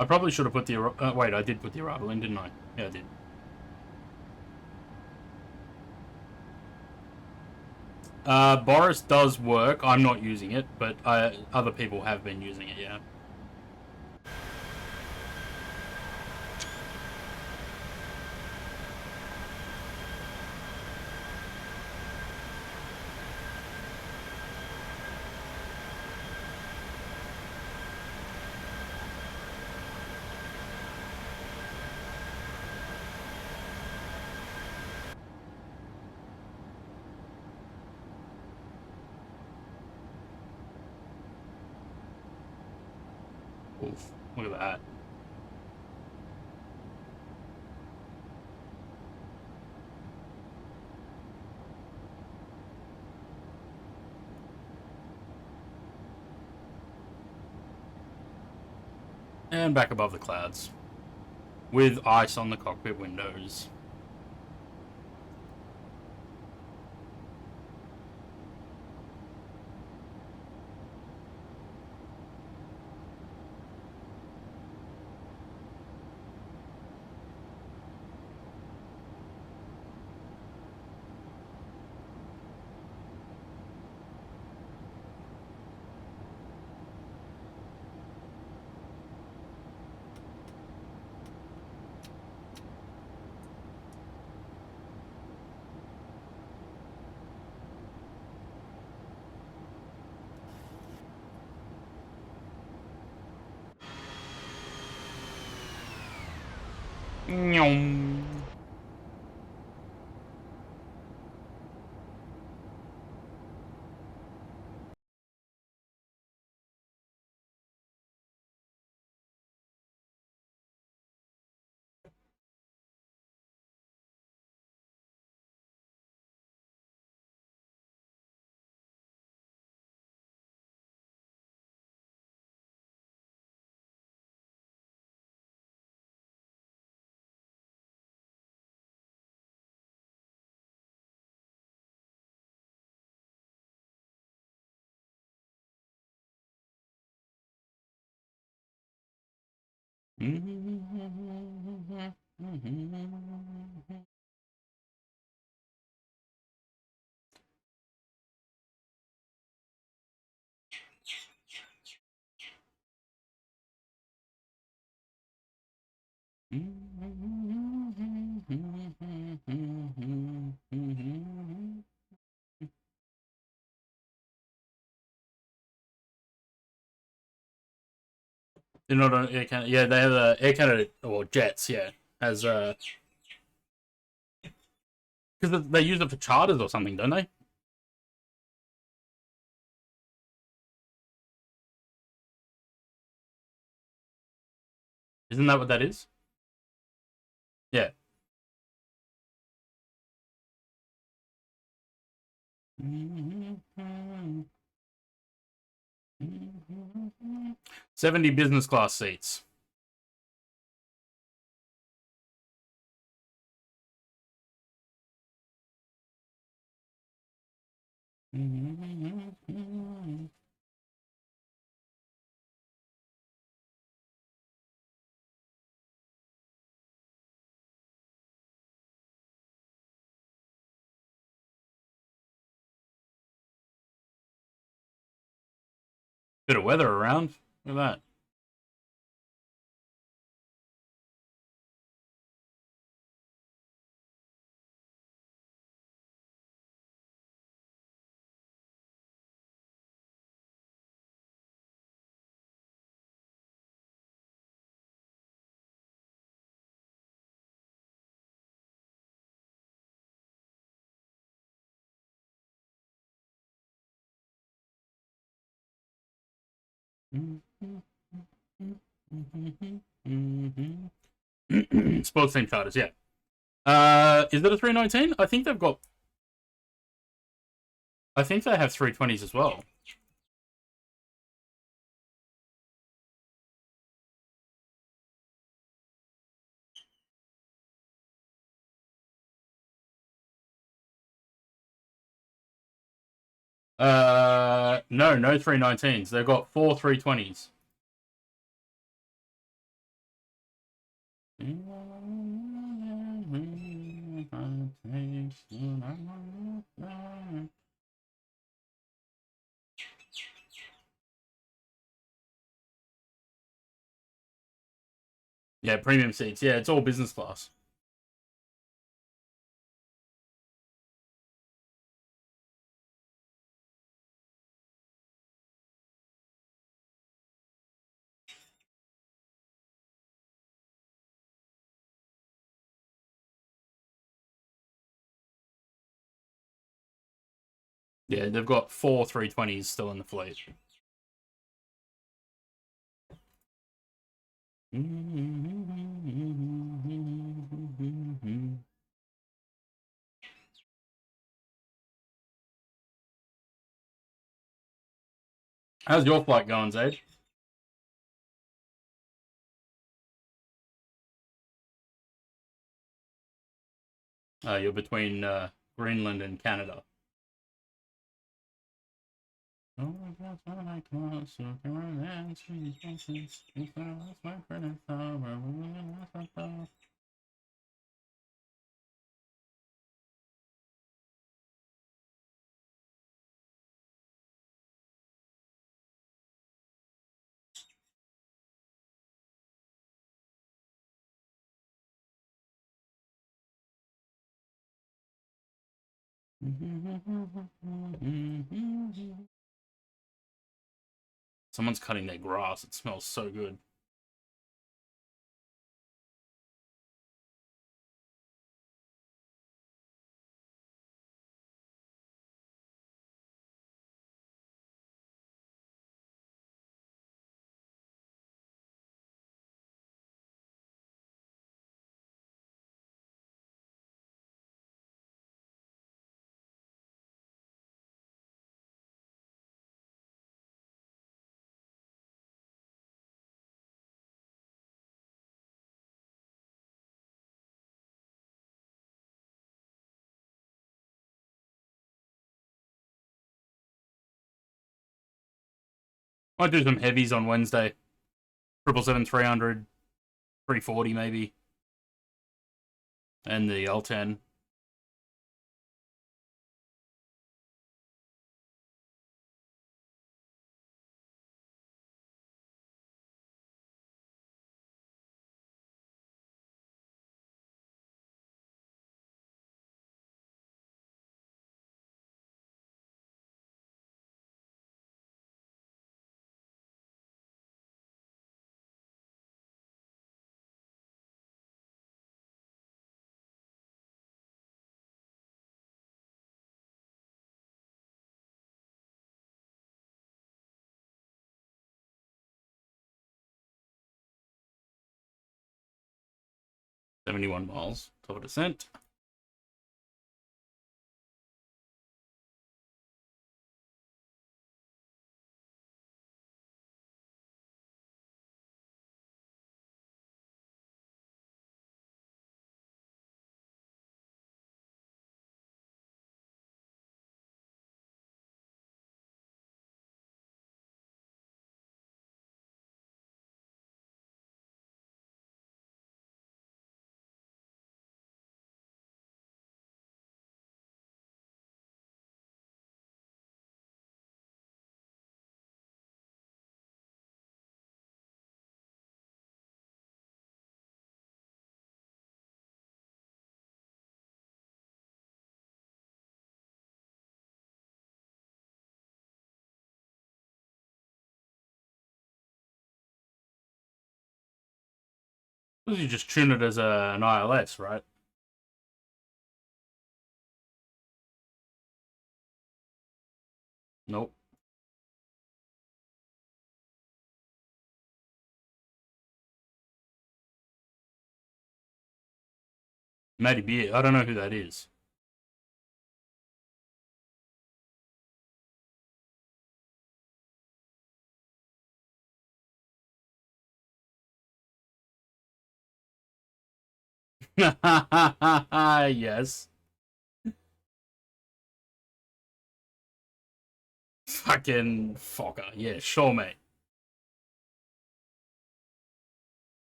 I probably should have put the... wait, I did put the arrival in, didn't I? Yeah, I did. Boris does work. I'm not using it, but other people have been using it, yeah. Oof, look at that. And back above the clouds. With ice on the cockpit windows. Nyong. They're not on Air Canada. Yeah, they have Air Canada or Jets. Yeah, has because they use it for charters or something, don't they? Isn't that what that is? Yeah. Mm-hmm. 70 business class seats. Bit of weather around. Look at that. Sports team charters, yeah. Is it a 319? I think they've got. I think they have 320s as well. No 319s. They've got 4 320s. Yeah, premium seats. Yeah, it's all business class. Yeah, they've got 4 320s still in the fleet. How's your flight going, Zaid? You're between Greenland and Canada. Someone's cutting their grass. It smells so good. Might do some heavies on Wednesday. 777-300, 340 maybe. And the L10. $71 miles. Top of descent. You just tune it as an ILS, right? Nope. Matty Beer. I don't know who that is. Yes. Fucking Fokker. Yeah, sure, mate.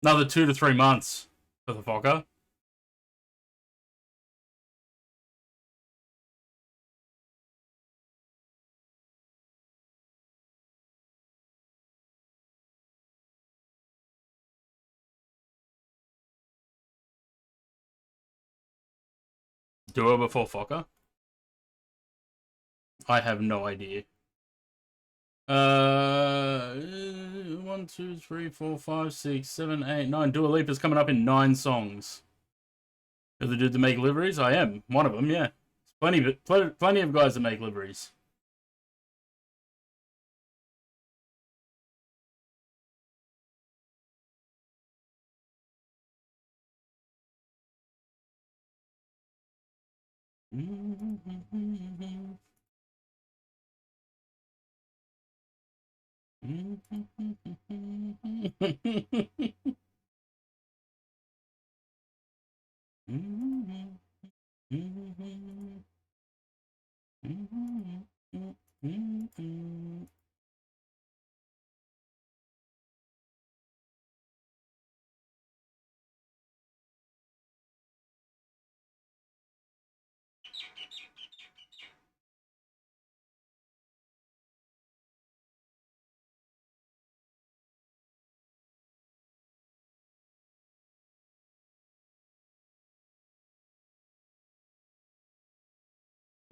Another 2 to 3 months for the Fokker. Do it before Fokker? I have no idea. 1, 2, 3, 4, 5, 6, 7, 8, 9. Dua Lipa's coming up in 9 songs. You're the dude to make liveries? I am. One of them, yeah. Plenty of guys that make liveries.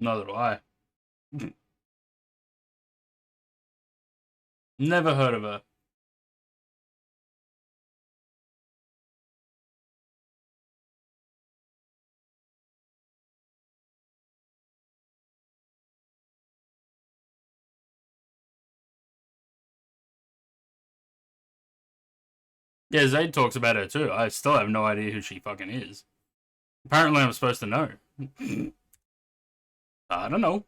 Neither do I. Never heard of her. Yeah, Zayd talks about her too. I still have no idea who she fucking is. Apparently, I'm supposed to know. I don't know.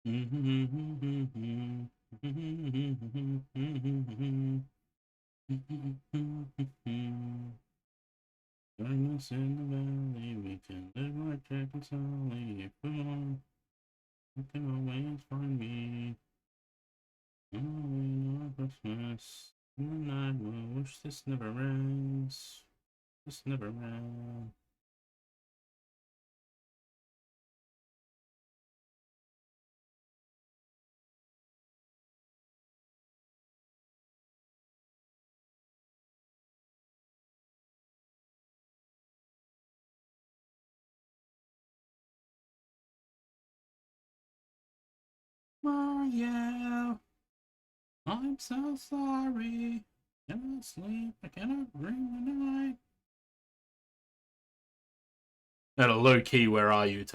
Join us in the valley, we can live like Jack and Sully. If you can always find me. On Christmas, and I will wish this never ends. This never ends. Oh yeah, I'm so sorry. I cannot sleep, I cannot dream the night. At a low key, where are you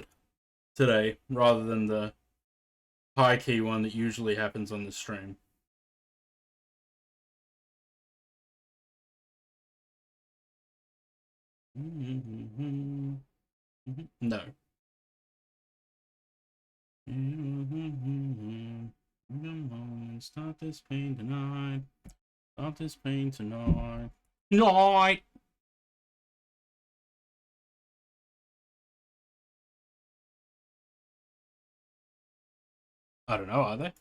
today, rather than the high key one that usually happens on the stream. No. Come on, stop this pain tonight. Stop this pain tonight. Night! I don't know, are they?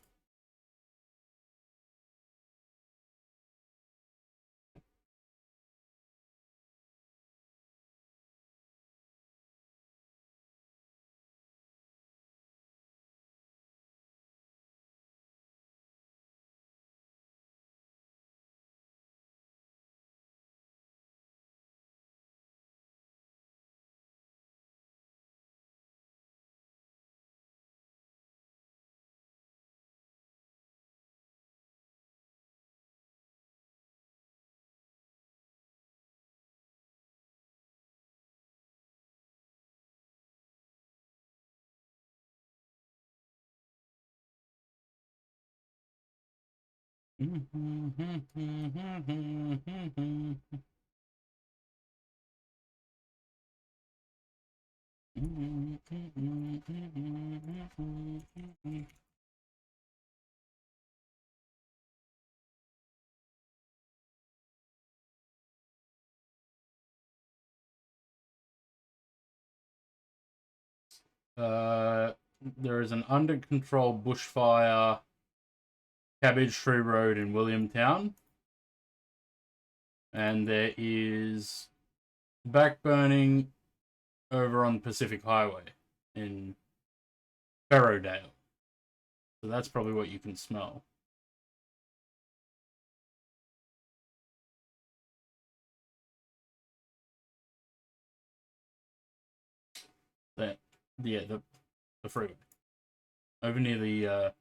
There is an under control bushfire Cabbage Tree Road in Williamtown. And there is backburning over on Pacific Highway in Ferrodale. So that's probably what you can smell. That, yeah, the freeway over near the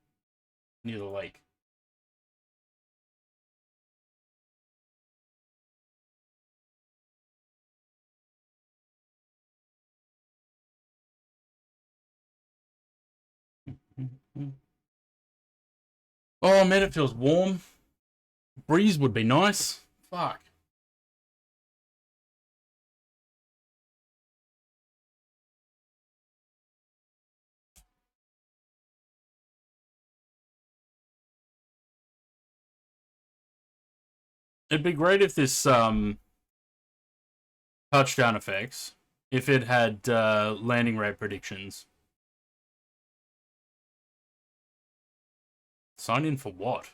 lake. Oh man, it feels warm. Breeze would be nice. Fuck. It'd be great if this touchdown effects, if it had landing rate predictions. Sign in for what?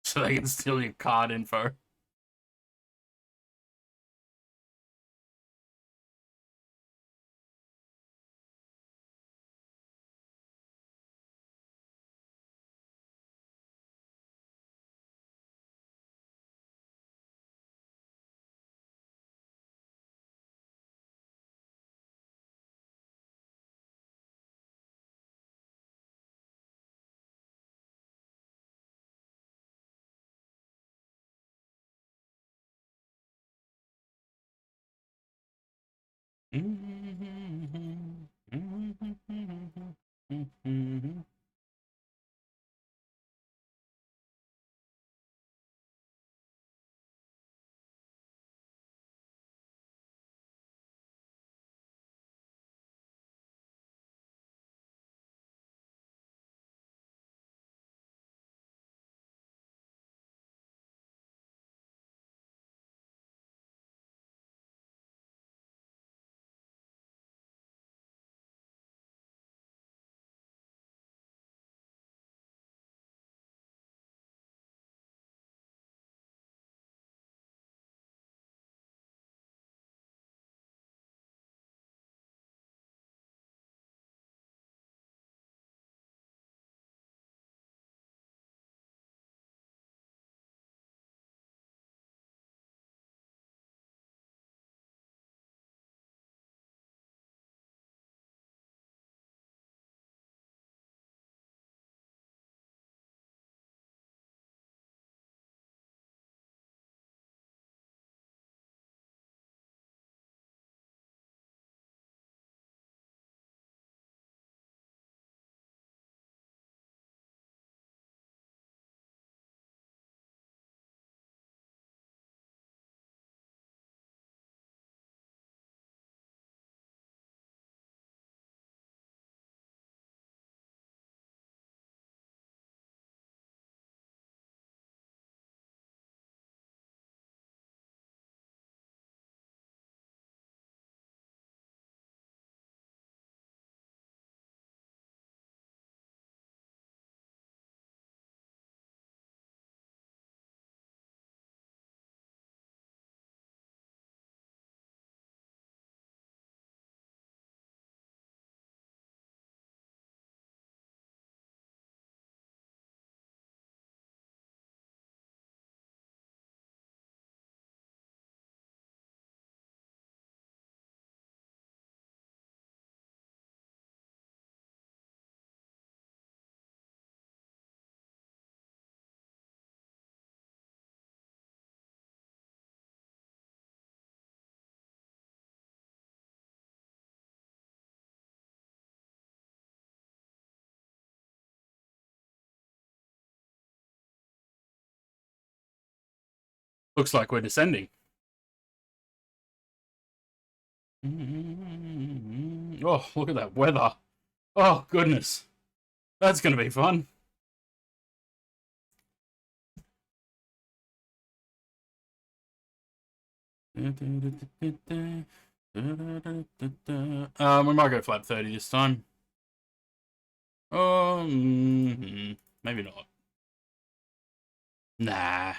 So they can steal your card info. Looks like we're descending. Oh, look at that weather. Oh, goodness. That's going to be fun. We might go flat 30 this time. Maybe not. Nah.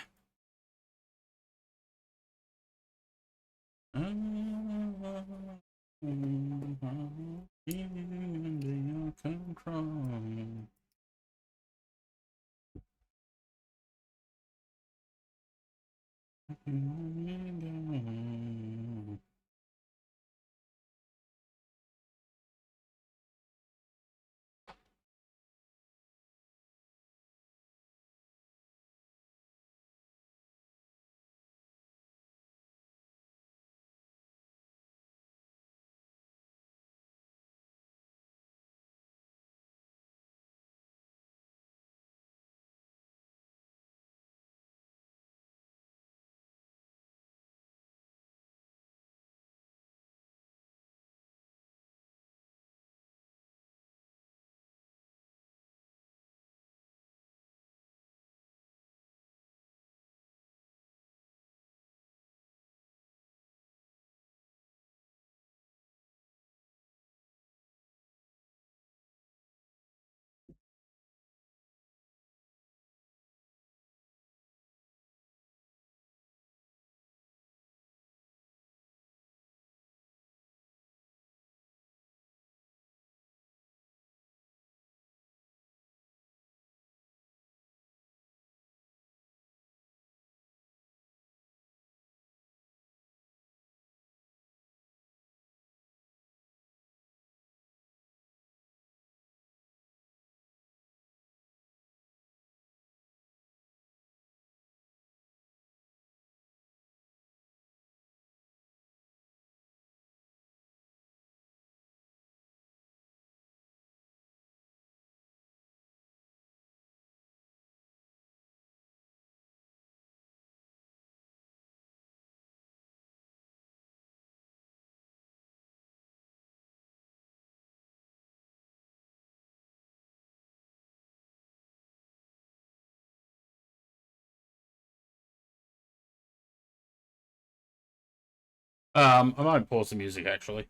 I might pause the music, actually.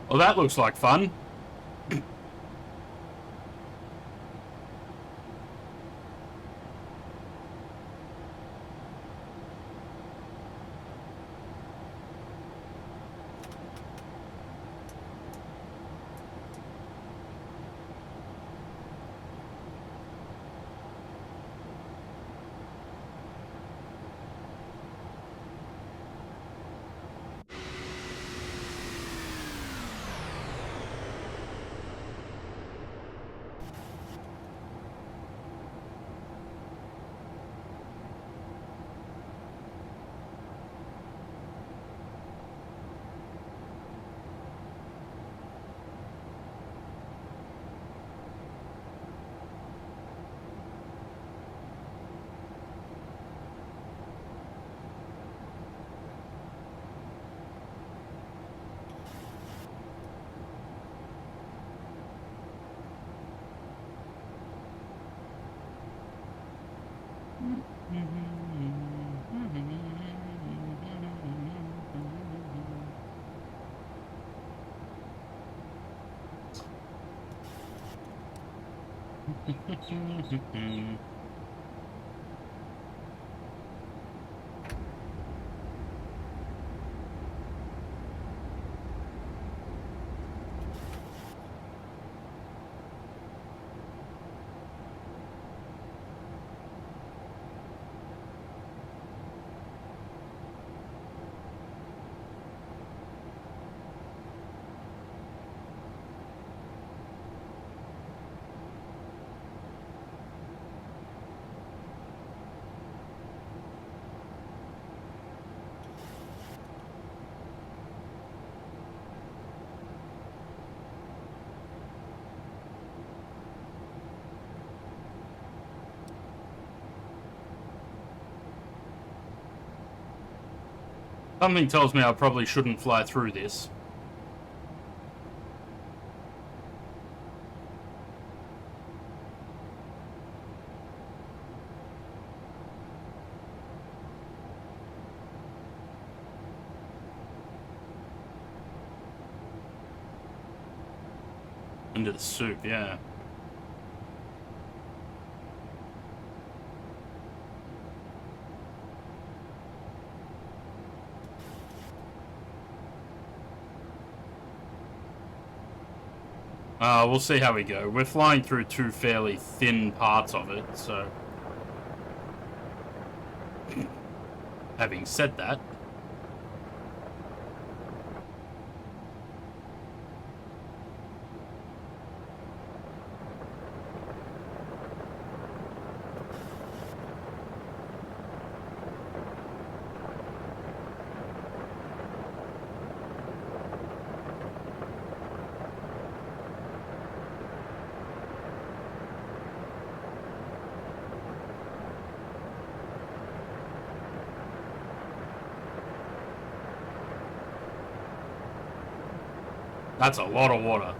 Well, that looks like fun. Something tells me I probably shouldn't fly through this. Into the soup, yeah. We'll see how we go. We're flying through two fairly thin parts of it, so... Having said that... That's a lot of water.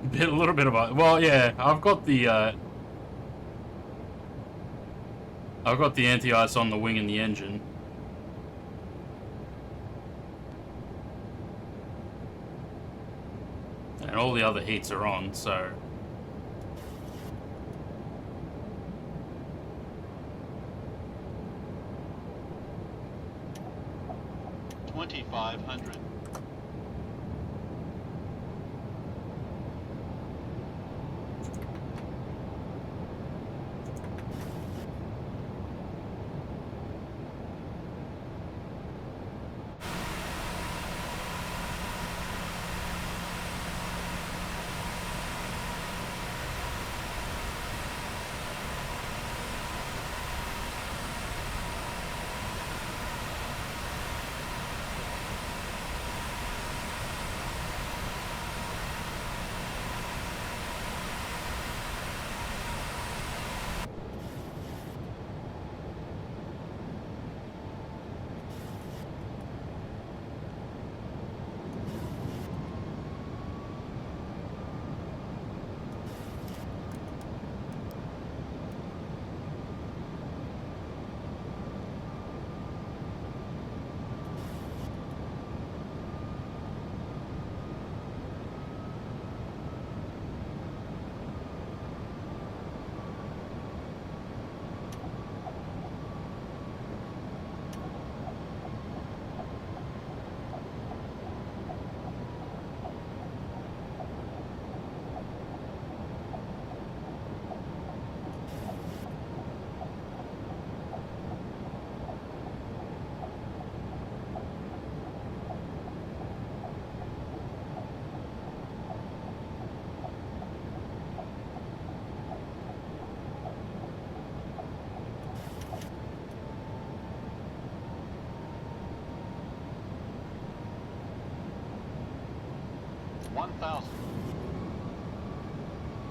A little bit about. Well, yeah, I've got the anti-ice on the wing and the engine. And all the other heats are on, so 2,500.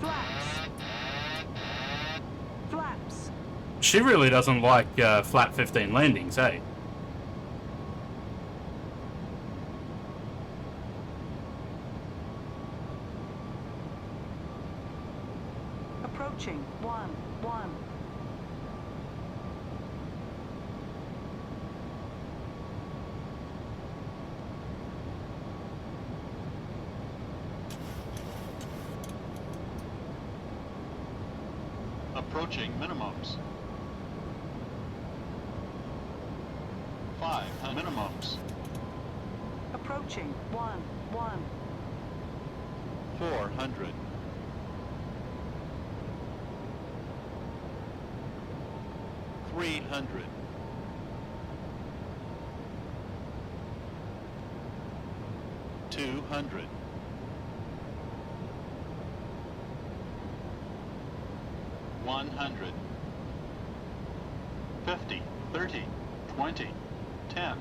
Flaps. Flaps. she really doesn't like flat 15 landings, hey? Approaching. 1. Approaching minimums. 5 minimums. Approaching. 1. 400. 300. 200. 100. 50, 30, 20, 10.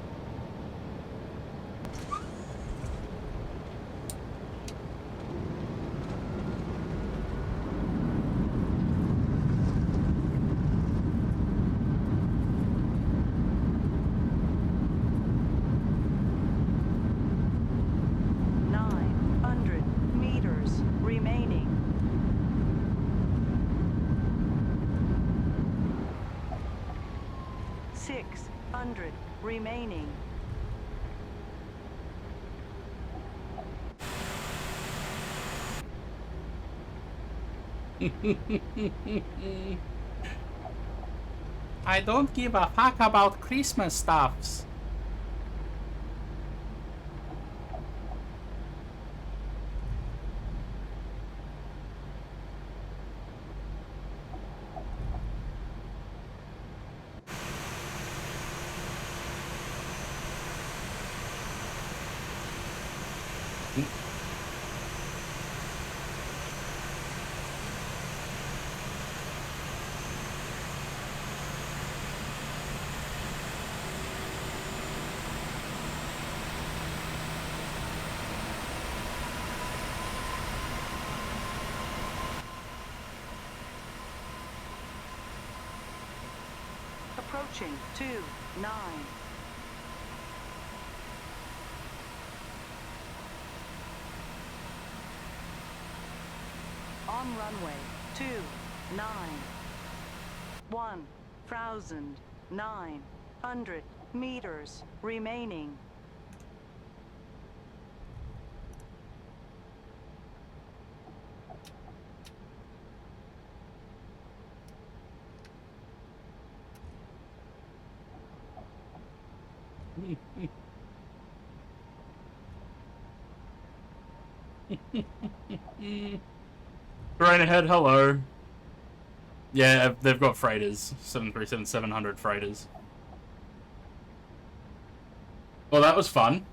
Remaining. 600 remaining. I don't give a fuck about Christmas stuffs. Approaching. 29. On runway 29. 1,900 meters remaining. Right ahead, hello. Yeah, they've got freighters. 737-700 freighters. Well, that was fun.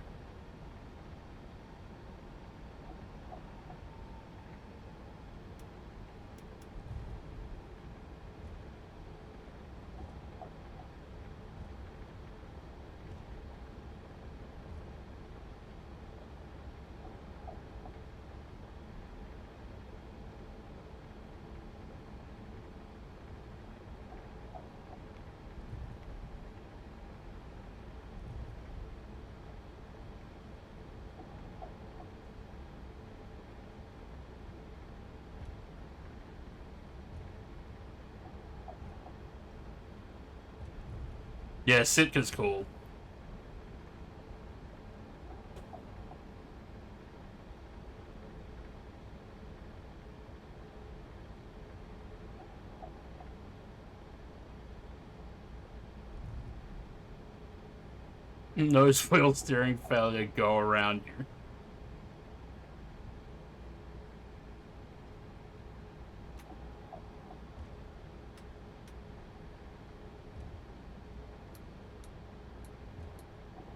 Yeah, Sitka's cool. Nose wheel steering failure, go around you.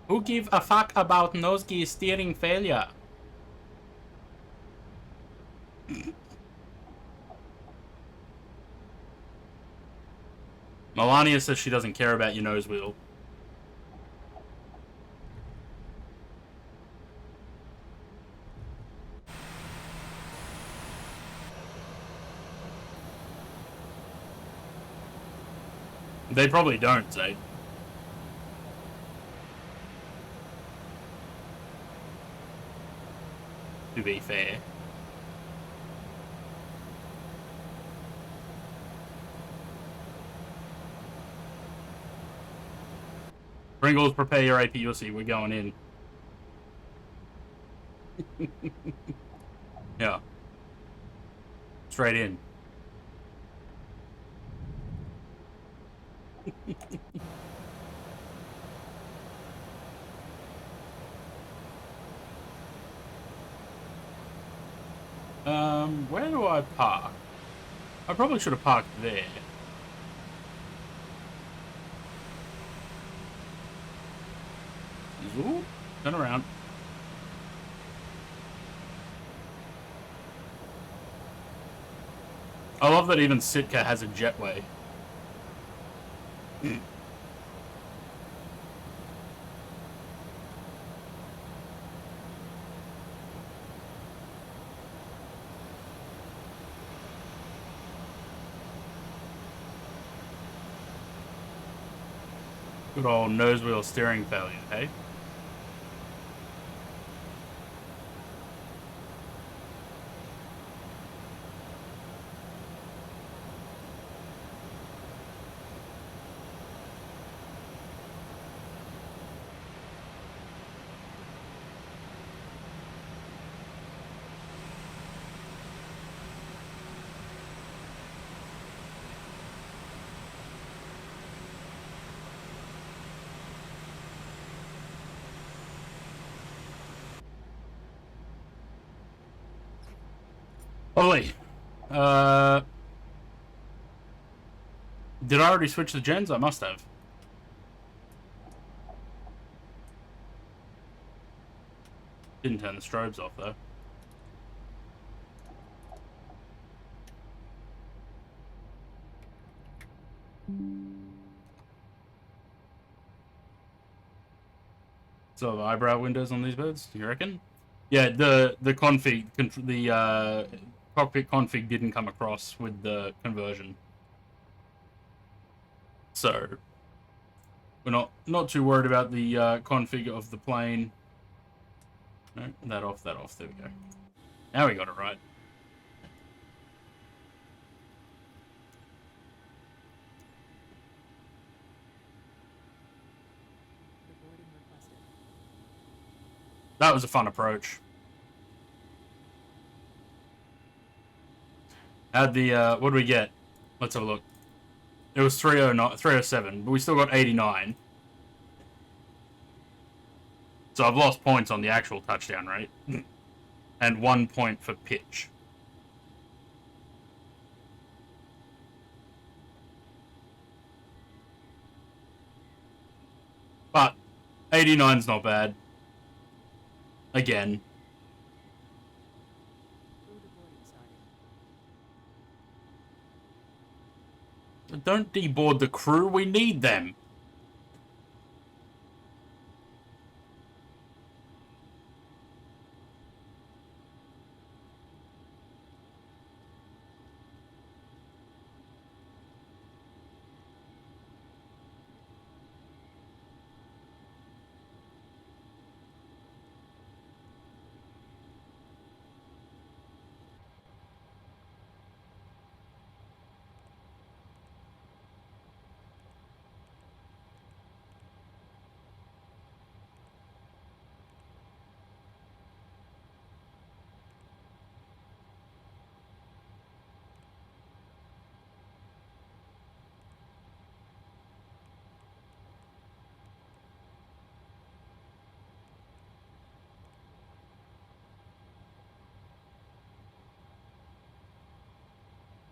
Who give a fuck about nosegay steering failure? Melania says she doesn't care about your nose wheel. They probably don't, Zaid. To be fair. Pringles, prepare your AP, you'll see, we're going in. Yeah. Straight in. Where do I park? I probably should have parked there. Ooh, turn around. I love that even Sitka has a jetway. Good old nose wheel steering failure, hey? Ollie, did I already switch the gens? I must have. Didn't turn the strobes off, though. So the eyebrow windows on these birds, do you reckon? Yeah, the config, the cockpit config didn't come across with the conversion. So we're not too worried about the config of the plane. No, that off, that off. There we go. Now we got it right. That was a fun approach. Had the, what do we get? Let's have a look. It was 309, 307, but we still got 89. So I've lost points on the actual touchdown rate. And 1 point for pitch. But 89's not bad. Again. Don't deboard the crew, we need them.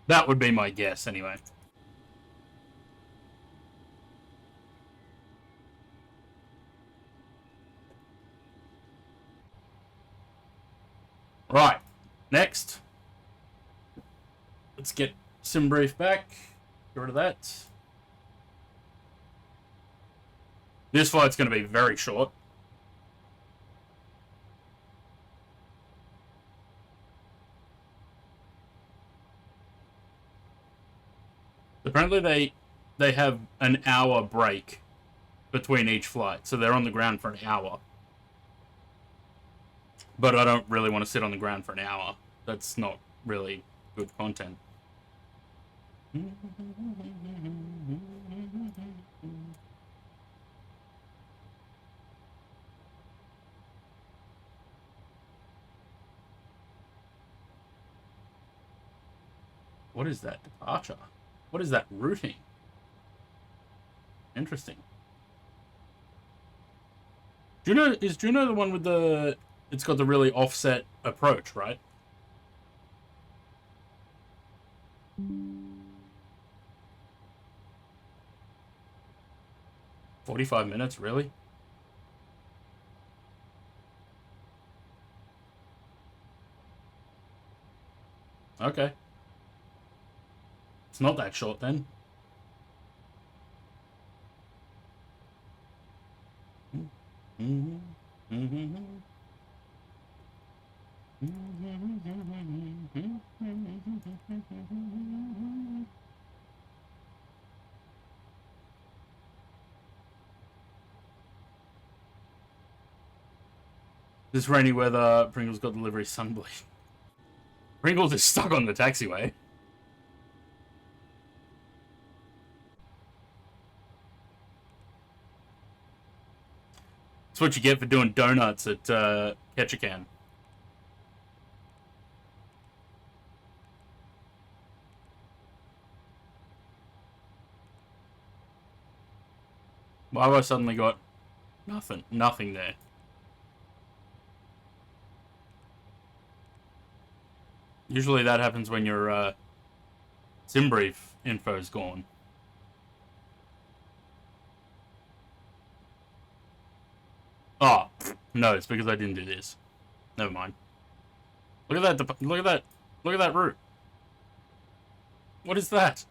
That would be my guess, anyway. Right. Next. Let's get SimBrief back. Get rid of that. This flight's going to be very short. Apparently they have an hour break between each flight, so they're on the ground for an hour. But I don't really want to sit on the ground for an hour. That's not really good content. What is that departure? What is that routing? Interesting. Juno, is Juno the one with the... It's got the really offset approach, right? "45 minutes, really?" Okay. It's not that short, then. This rainy weather, Pringles got delivery sunbleed. Pringles is stuck on the taxiway. That's what you get for doing donuts at Ketchikan. Why have I suddenly got nothing there? Usually that happens when your SimBrief info's gone. Oh, no, it's because I didn't do this. Never mind. Look at that, look at that route. What is that?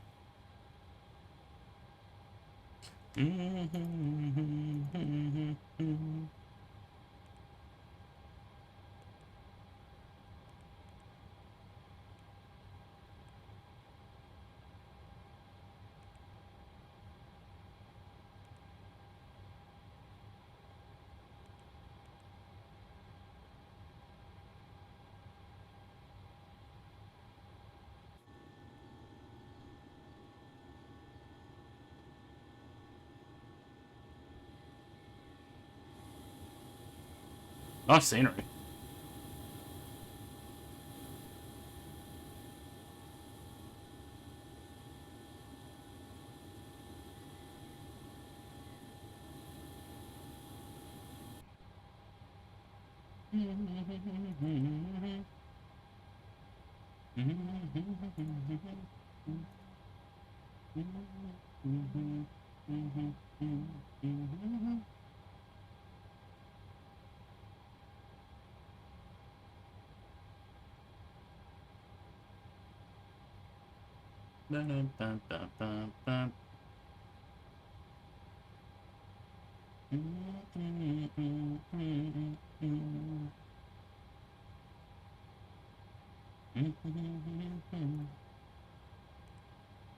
Nice scenery.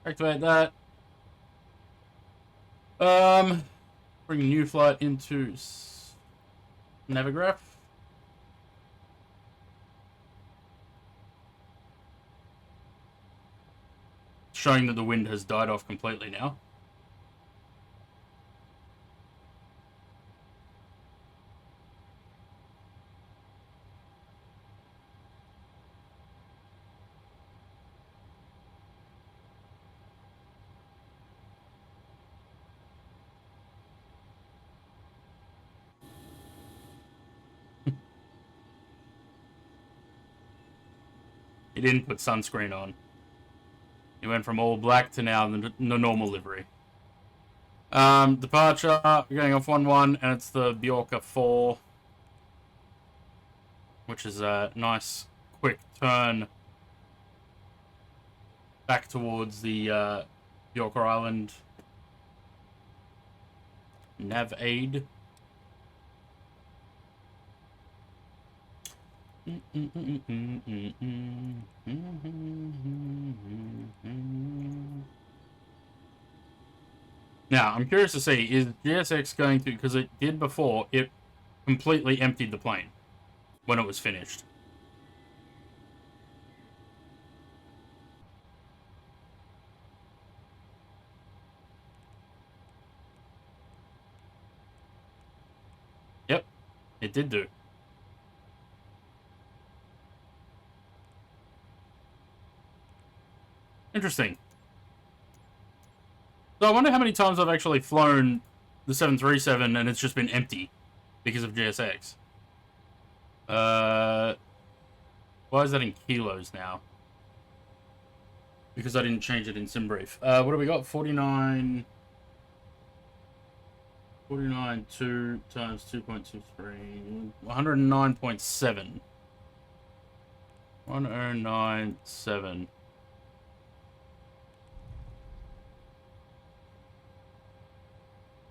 Activate that. Bring new flight into Navigraph. Showing that the wind has died off completely now. He didn't put sunscreen on. He went from all black to now the normal livery. Departure, we're going off 1-1, and it's the Bjorka 4, which is a nice quick turn back towards the Bjorka Island nav aid. Now, I'm curious to see, is GSX going to, because it did before, it completely emptied the plane when it was finished. Yep, it did do. Interesting. So I wonder how many times I've actually flown the 737 and it's just been empty because of GSX. Why is that in kilos now? Because I didn't change it in SimBrief. What do we got? 49... 49.2 times 2.23... 109.7. 109.7.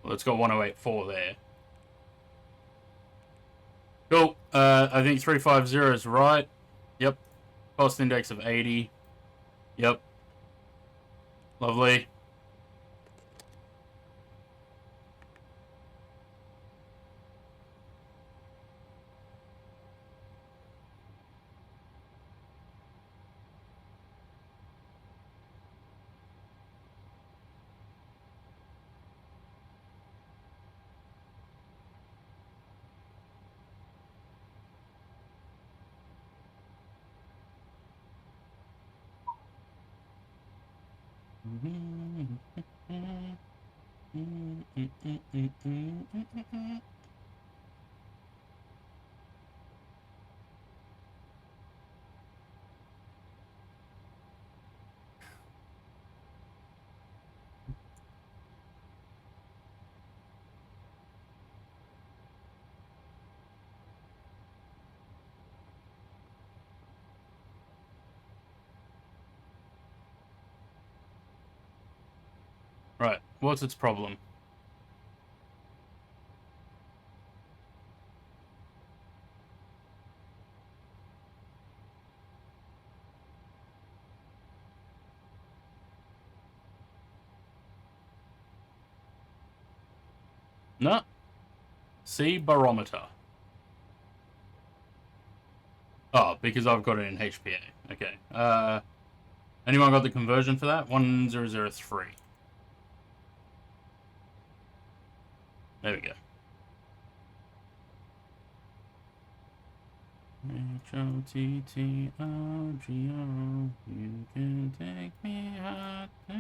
Well, it's got 108.4 there. Cool. I think 350 is right. Yep. Cost index of 80. Yep. Lovely. Right, what's its problem? No. See barometer. Oh, because I've got it in HPA. Okay. Anyone got the conversion for that? 1003. There we go. H-O-T-T-O-G-O, you can take me out to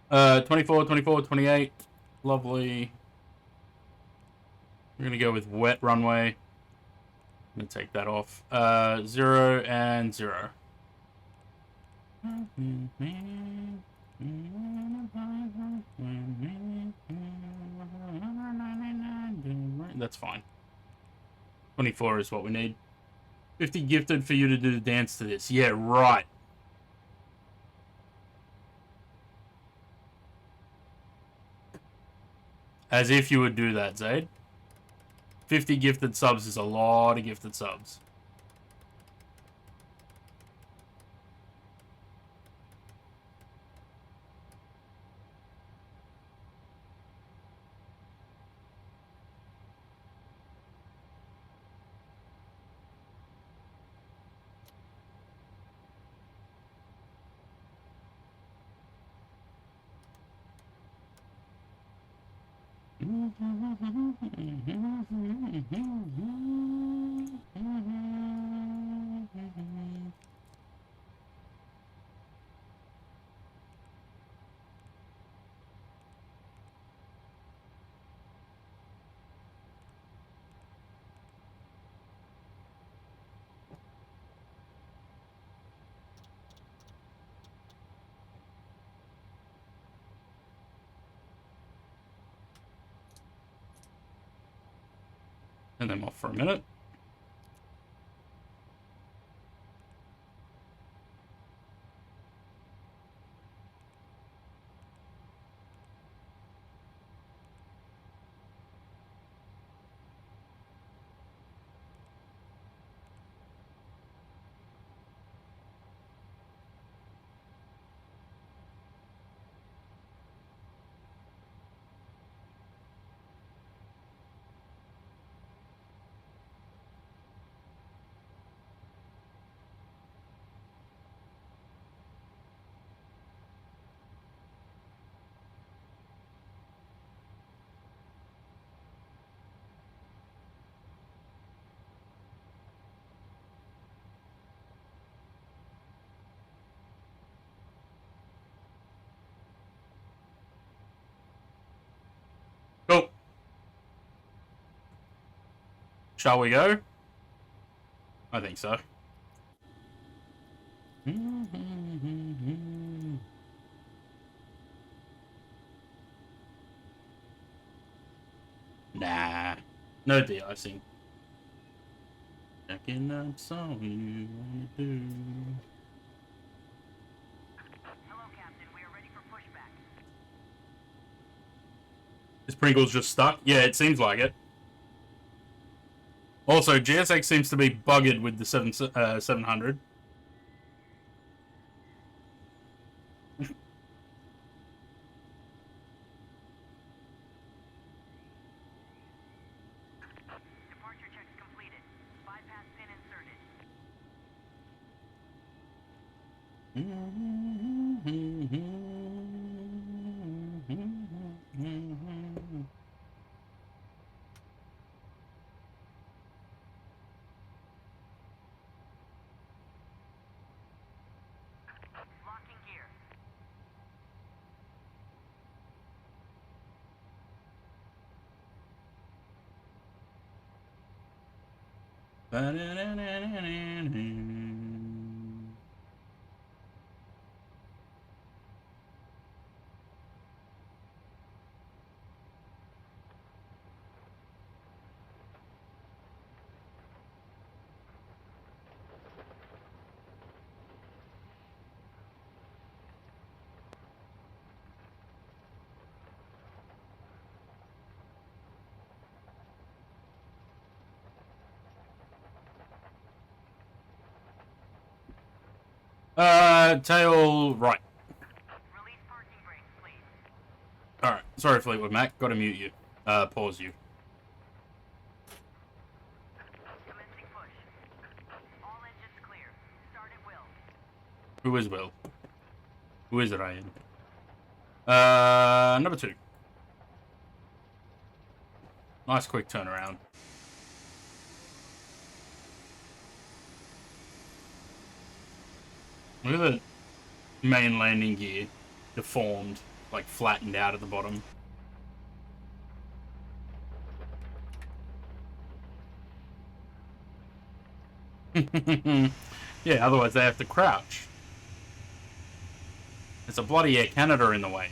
go. 24, 24, 28. Lovely. We're gonna go with wet runway. I'm gonna take that off. 0 and 0. That's fine. 24 is what we need. 50 gifted for you to do the dance to this. Yeah, right. As if you would do that, Zaid. 50 gifted subs is a lot of gifted subs. And then off for a minute. Cool. Shall we go? I think so. Nah. No de-icing. Checking out song you wanna do. Hello, Captain. We are ready for pushback. Is Pringles just stuck? Yeah, it seems like it. Also, GSX seems to be buggered with the 700. Departure checks completed. Bypass pin inserted. Locking gear. Tail right. Release parking brakes, please. Alright, sorry Fleetwood Mac, gotta mute you. Pause you. Commencing push. All engines clear. Start at will. Who is Will? Who is it, Ryan? Number 2. Nice quick turnaround. Look at the main landing gear deformed, like flattened out at the bottom. Yeah, otherwise they have to crouch. There's a bloody Air Canada in the way.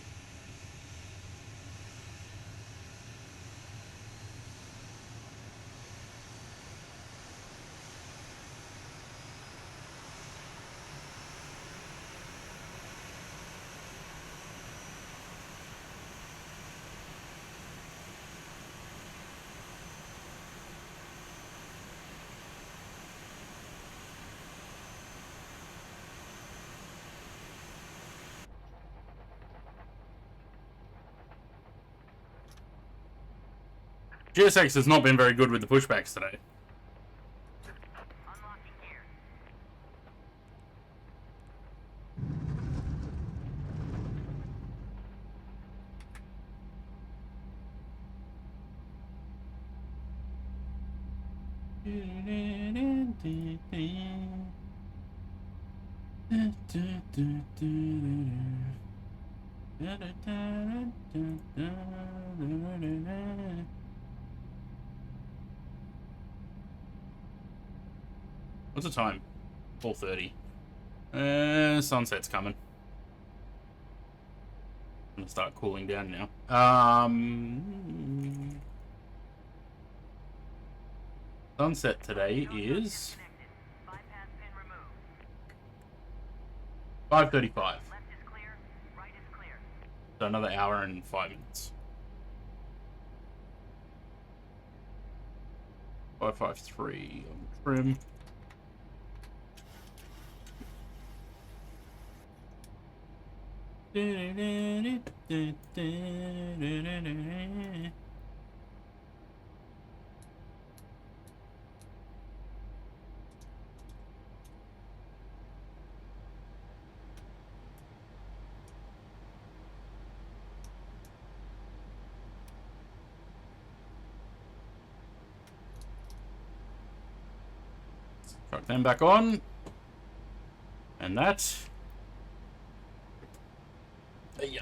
GSX has not been very good with the pushbacks today. Unlocking gear. What's the time? 4:30. Sunset's coming. I'm gonna start cooling down now. Sunset today is Bypass pin removed. 5:35. Left is clear. Right is clear. So another hour and 5 minutes. 553 on trim. Truck them back on. And that. Yeah.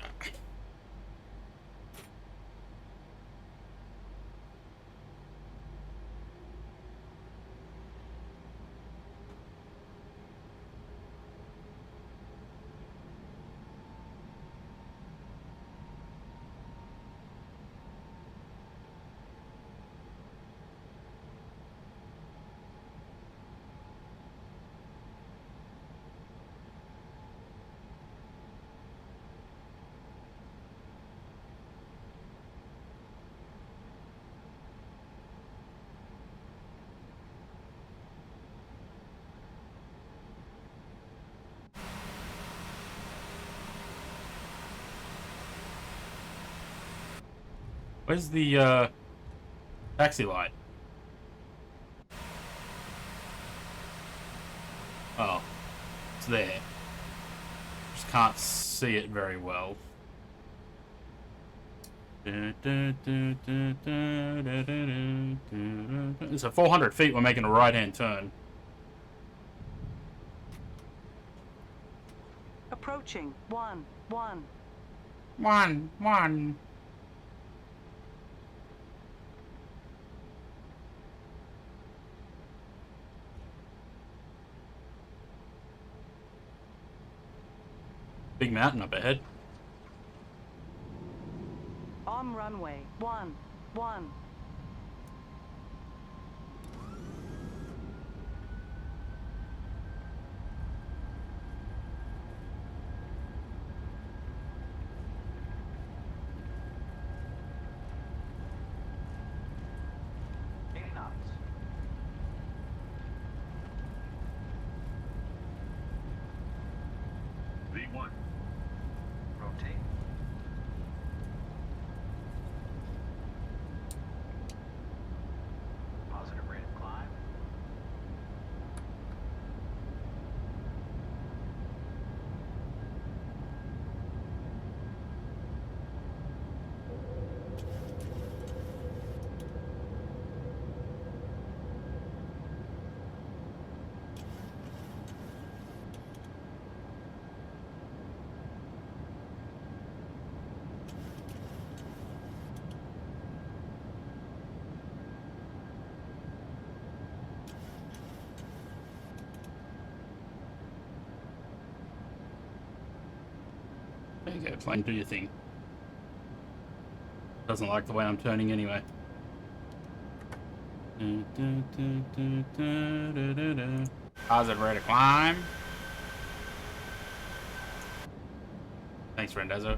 Where's the taxi light? Oh, it's there. Just can't see it very well. It's at 400 feet. We're making a right-hand turn. Approaching. 1, 1. 1, 1. Big mountain up ahead. On runway. 1, 1. V1. Rotate. Okay, plane, do your thing. Doesn't like the way I'm turning anyway. How's it ready to climb? Thanks, Rendezzo.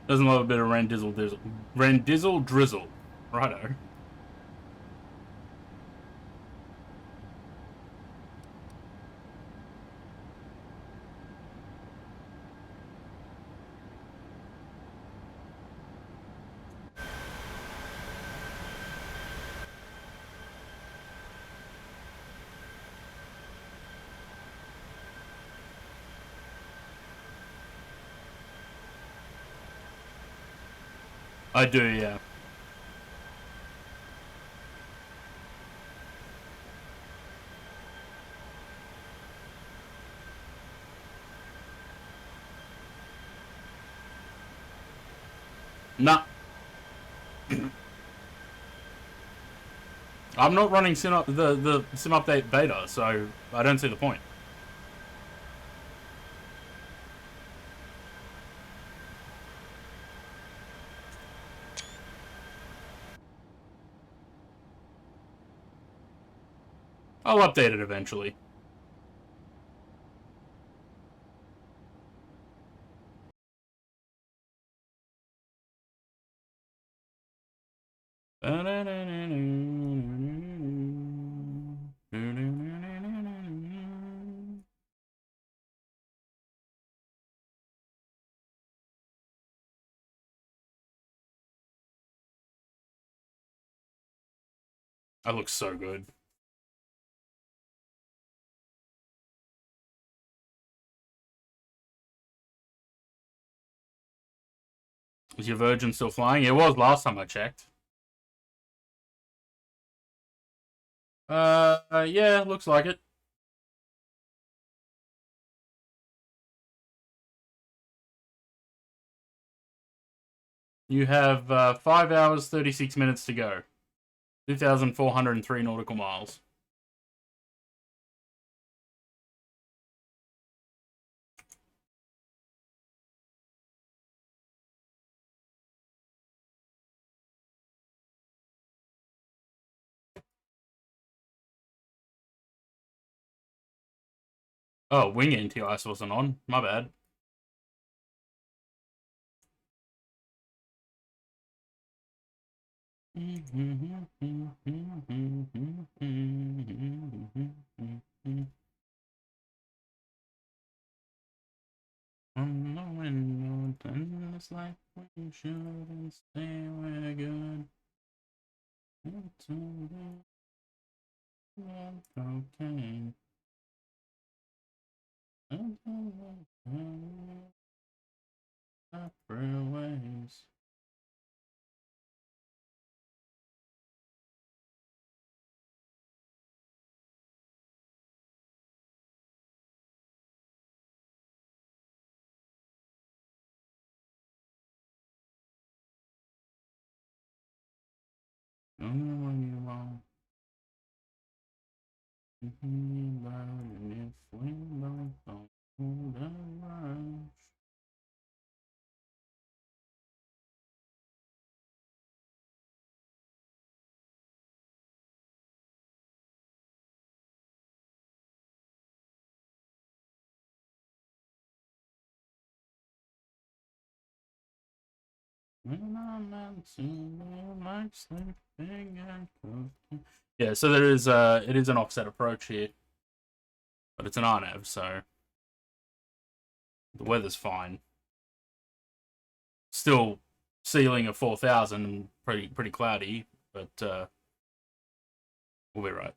Doesn't love a bit of Rendizzle Dizzle. Rendizzle Drizzle. Righto. I do, yeah. Nah. I'm not running the sim update beta, so I don't see the point. I'll update it eventually. That looks so good. Is your Virgin still flying? It was last time I checked. Yeah, looks like it. You have 5 hours, 36 minutes to go. 2,403 nautical miles. Oh, wing anti-ice wasn't on. My bad. On the window, and it's like we shouldn't stay we're good. Into the cocaine. Separate ways. Only when you want. If we don't hold the rush. Yeah, so there is it is an offset approach here, but it's an RNAV, so The weather's fine. Still ceiling of 4,000, pretty cloudy, but we'll be right.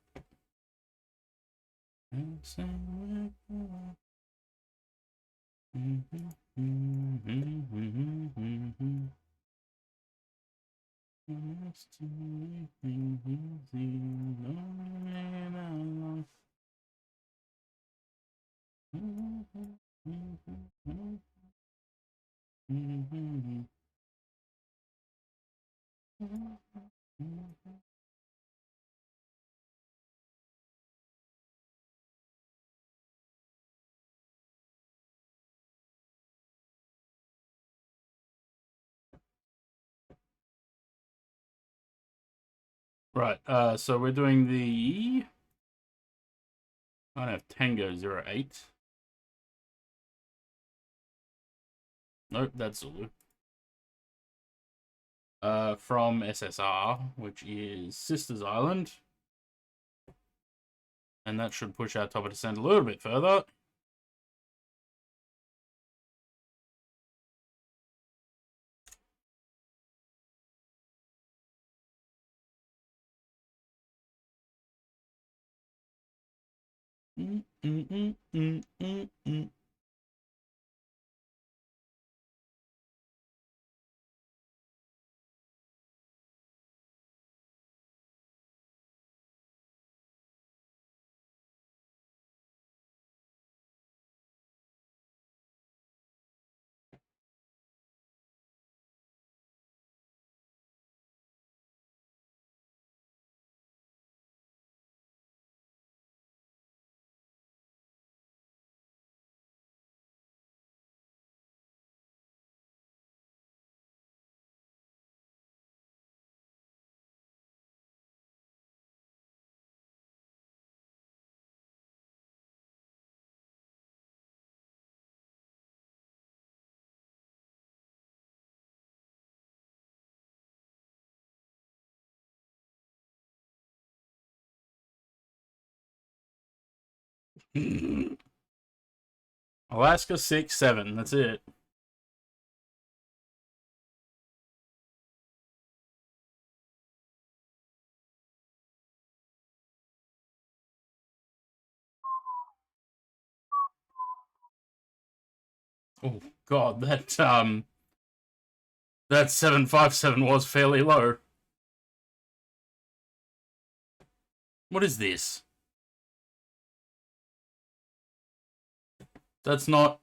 Right, so we're doing the... I don't have Tango 08. Nope, that's Zulu. From SSR, which is Sisters Island. And that should push our top of descent a little bit further. Alaska 6-7, that's it. Oh god, that 757 was fairly low. What is this? That's not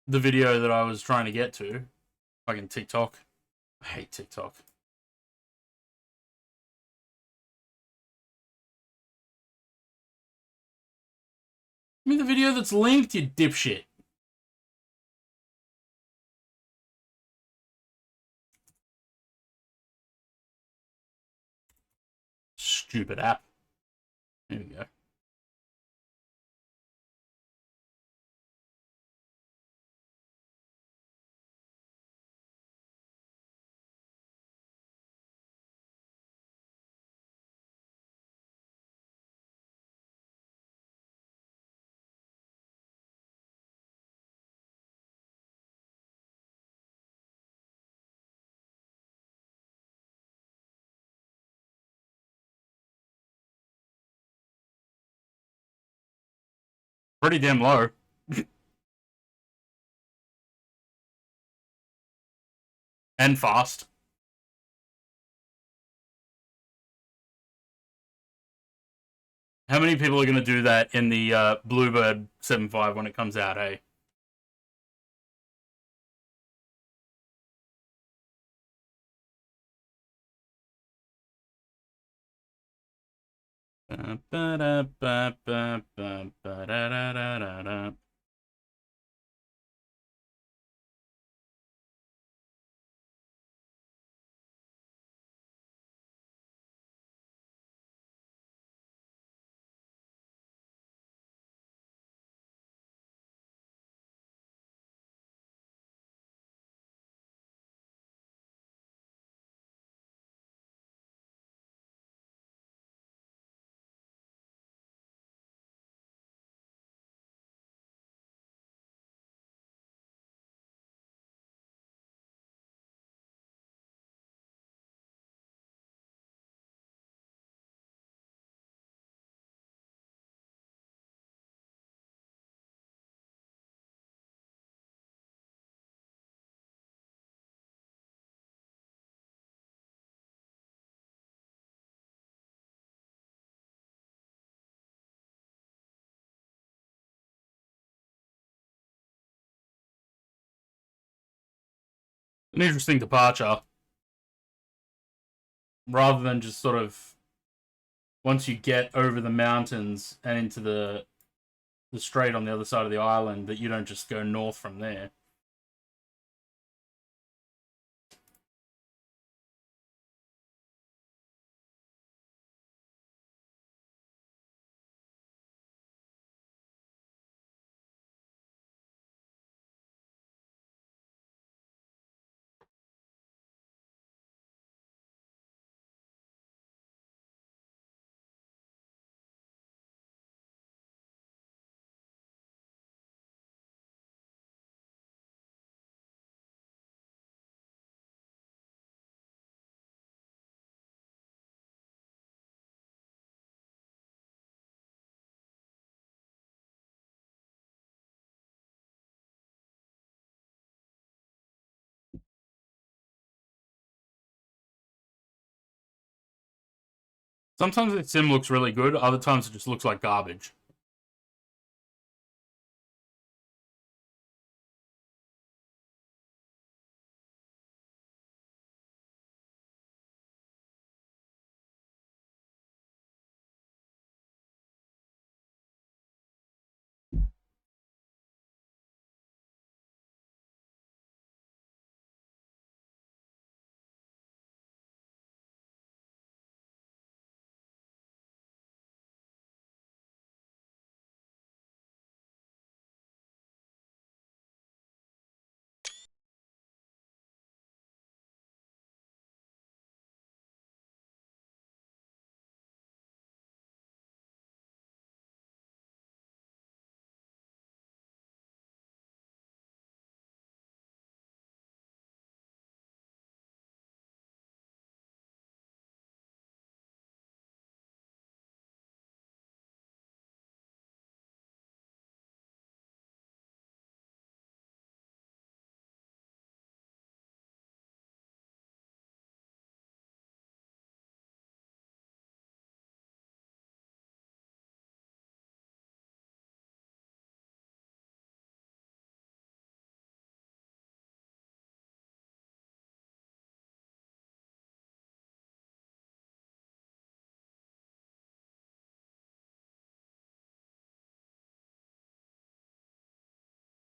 the video that I was trying to get to. Fucking TikTok. I hate TikTok. Give me the video that's linked, you dipshit. Stupid app. There we go. Pretty damn low. And fast. How many people are going to do that in the Bluebird 7.5 when it comes out, hey? an interesting departure. Rather than just sort of, once you get over the mountains and into the strait on the other side of the island, that you don't just go north from there. Sometimes the sim looks really good, other times it just looks like garbage.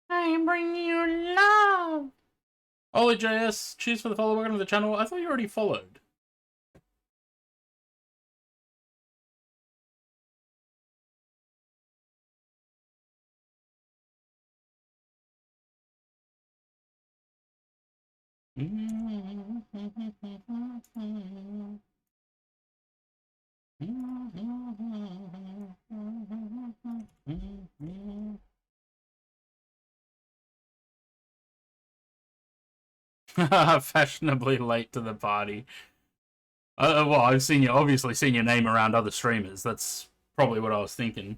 I'm bringing you love. Ollie JS, cheers for the follow. Welcome to the channel. I thought you already followed. Fashionably late to the party. Well, I've obviously seen your name around other streamers. That's probably what I was thinking.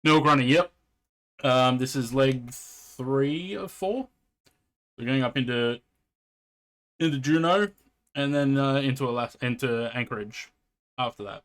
Milk running, yep. This is leg 3 of 4. We're going up into Juneau, and then into Anchorage after that.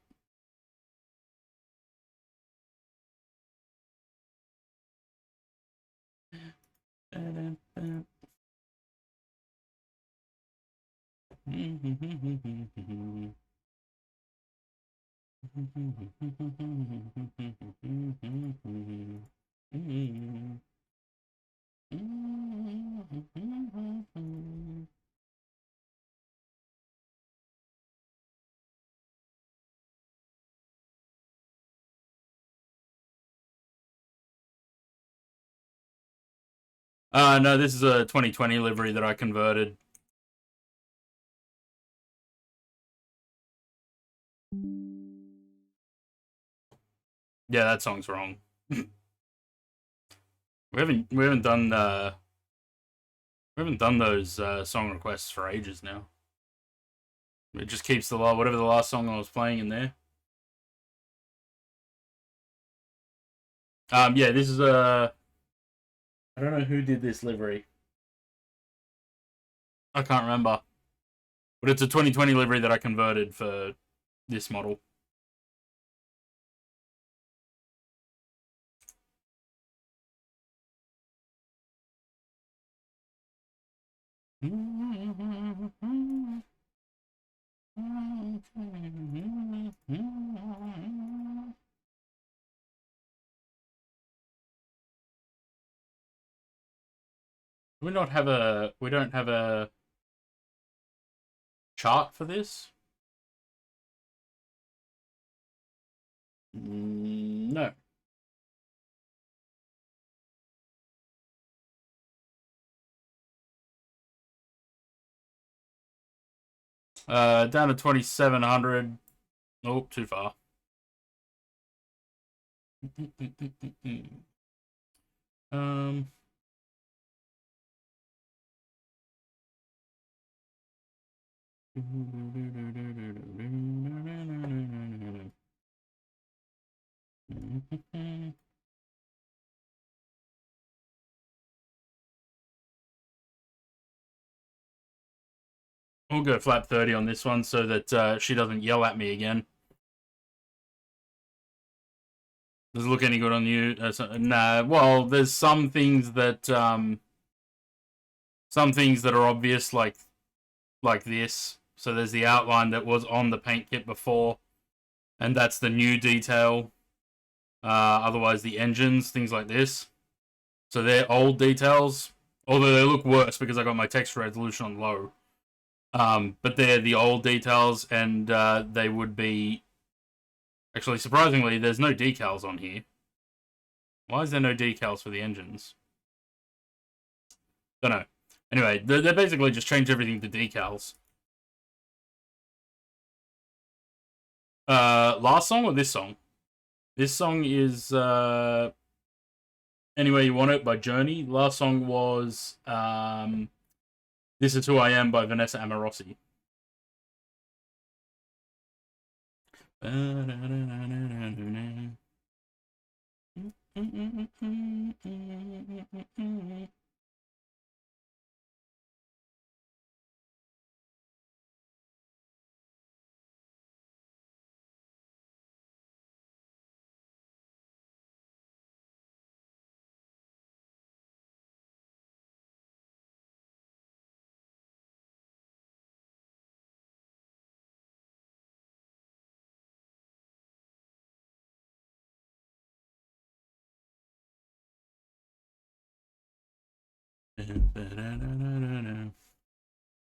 No, this is a 2020 livery that I converted. Yeah, that song's wrong. we haven't done those song requests for ages now. It just keeps the whatever the last song I was playing in there. Yeah, this is a. I don't know who did this livery. I can't remember, but it's a 2020 livery that I converted for this model. We don't have a chart for this? No. Down to 2700. Oh, too far. um. We'll go flat 30 on this one so that she doesn't yell at me again. Does it look any good on you? Nah. Well, there's some things that are obvious, like this. So there's the outline that was on the paint kit before, and that's the new detail. Otherwise, the engines, things like this. So they're old details, although they look worse because I got my texture resolution on low. But they're the old details, and they would be... Actually, surprisingly, there's no decals on here. Why is there no decals for the engines? Don't know. Anyway, they basically just changed everything to decals. Last song or this song? This song is Anyway You Want It by Journey. Last song was This Is Who I Am by Vanessa Amorosi.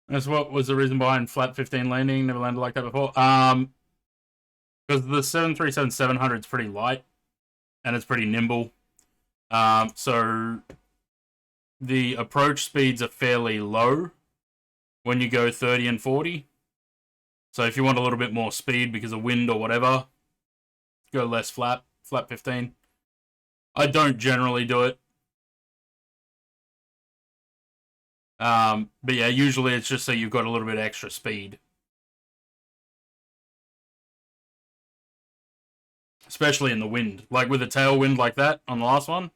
That's what was the reason behind flat 15 landing. Never landed like that before. Because the 737-700 is pretty light and it's pretty nimble. So the approach speeds are fairly low when you go 30 and 40. So if you want a little bit more speed because of wind or whatever, go less flat 15. I don't generally do it. But yeah, usually it's just so you've got a little bit extra speed. Especially in the wind. Like with a tailwind like that on the last one.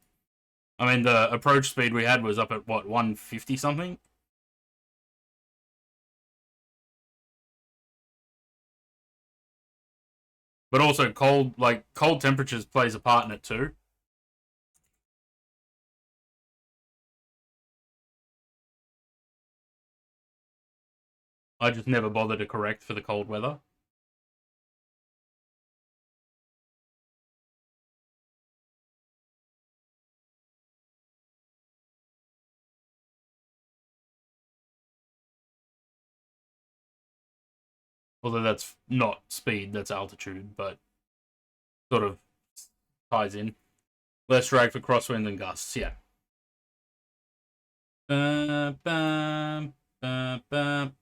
I mean, the approach speed we had was up at, what, 150 something? But also cold temperatures plays a part in it too. I just never bother to correct for the cold weather. Although that's not speed, that's altitude, but sort of ties in. Less drag for crosswind and gusts, yeah. Bum, bum, bum, bum.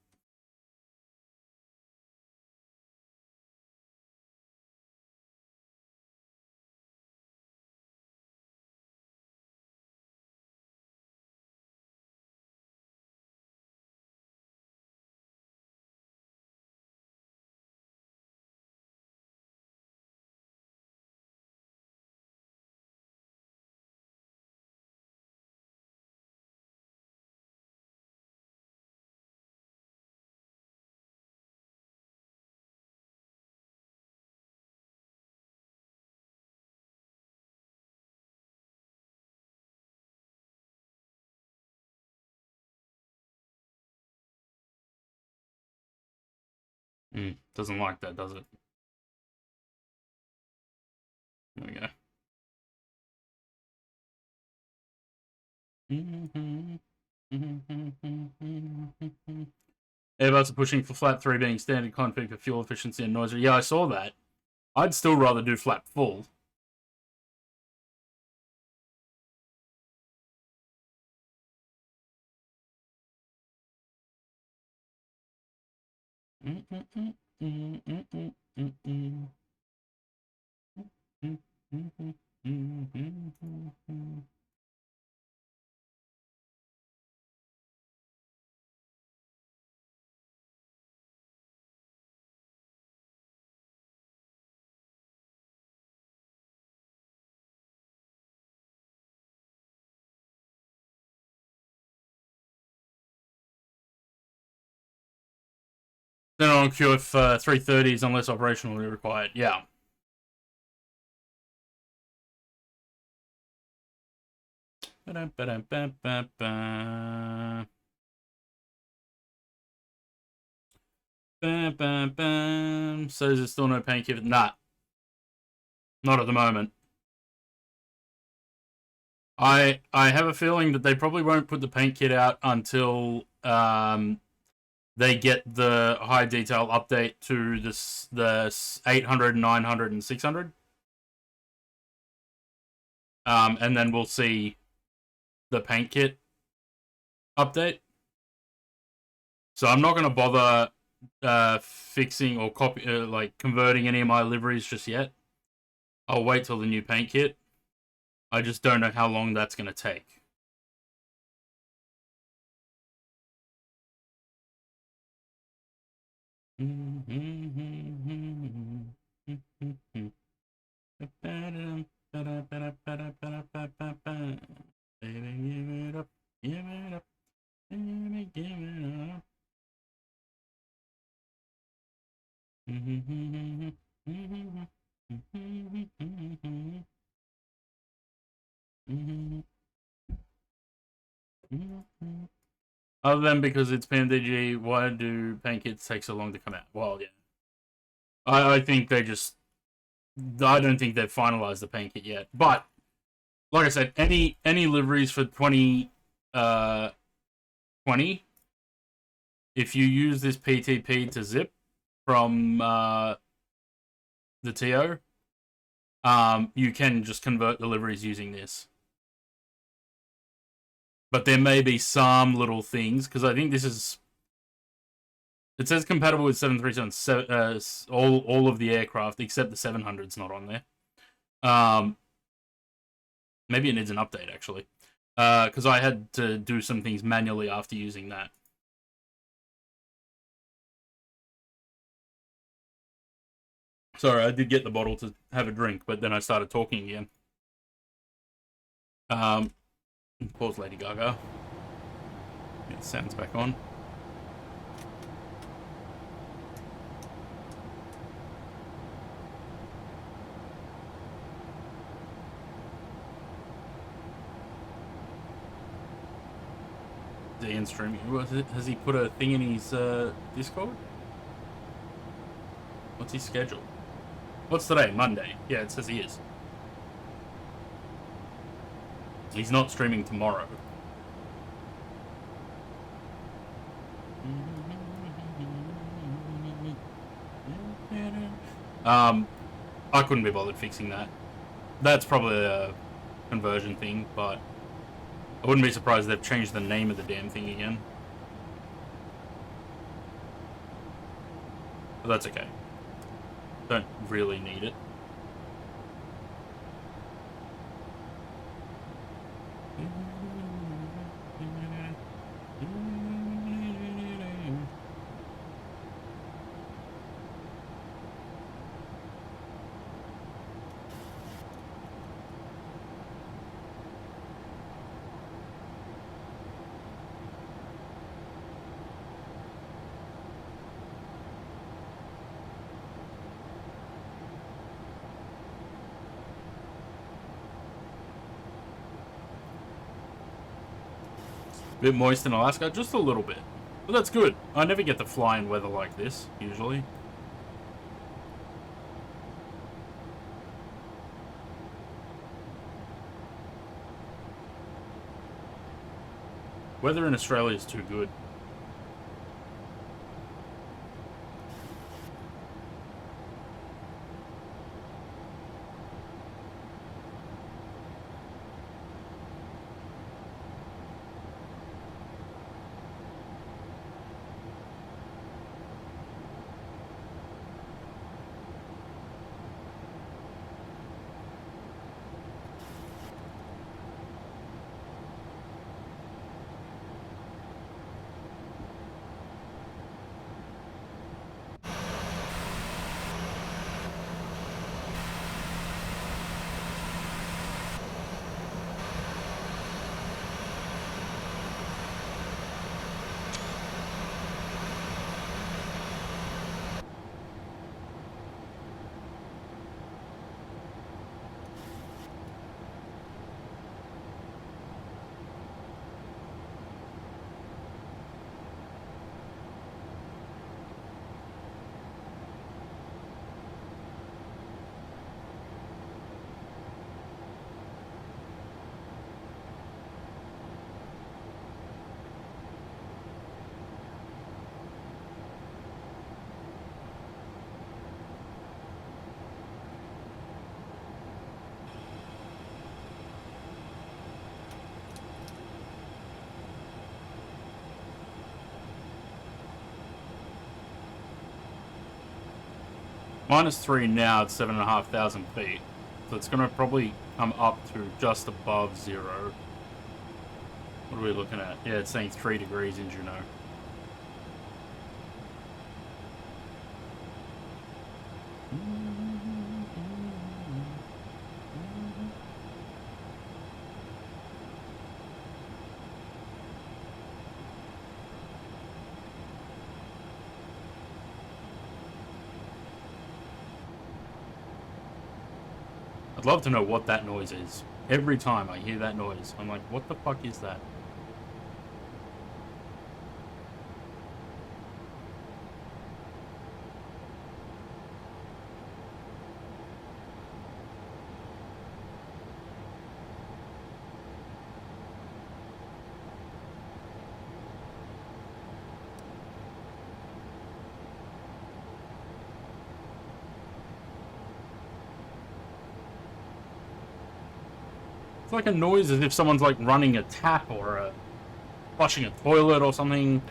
Doesn't like that, does it? There we go. Airbus are pushing for flap 3 being standard config for fuel efficiency and noise. Yeah, I saw that. I'd still rather do flap full. Then on queue if 330 is unless operationally required. Yeah. So is there still no paint kit? Nah. Not at the moment. I have a feeling that they probably won't put the paint kit out until they get the high detail update to the 800, 900, and 600. And then we'll see the paint kit update. So I'm not going to bother fixing or converting any of my liveries just yet. I'll wait till the new paint kit. I just don't know how long that's going to take. Baby, give it up, give it up, baby, give it up. Other than because it's PMDG, why do paint kits take so long to come out? Well, yeah. I think they just... I don't think they've finalized the paint kit yet. But, like I said, any liveries for 2020, if you use this PTP to zip from the TO, you can just convert the liveries using this. But there may be some little things, because I think this is... It says compatible with 737, all of the aircraft, except the 700's not on there. Maybe it needs an update, actually. Because I had to do some things manually after using that. Sorry, I did get the bottle to have a drink, but then I started talking again. Pause Lady Gaga. Get the sounds back on. Ian streaming. Has he put a thing in his Discord? What's his schedule? What's today? Monday. Yeah, it says he is. He's not streaming tomorrow. I couldn't be bothered fixing that. That's probably a conversion thing, but I wouldn't be surprised if they've changed the name of the damn thing again. But that's okay. Don't really need it. Bit moist in Alaska, just a little bit. But that's good. I never get to fly in weather like this, usually. Weather in Australia is too good. -3 now at 7,500 feet. So it's going to probably come up to just above 0. What are we looking at? Yeah, it's saying 3 degrees in Juneau. I'd love to know what that noise is. Every time I hear that noise, I'm like, what the fuck is that? It's like a noise as if someone's like running a tap or flushing a toilet or something.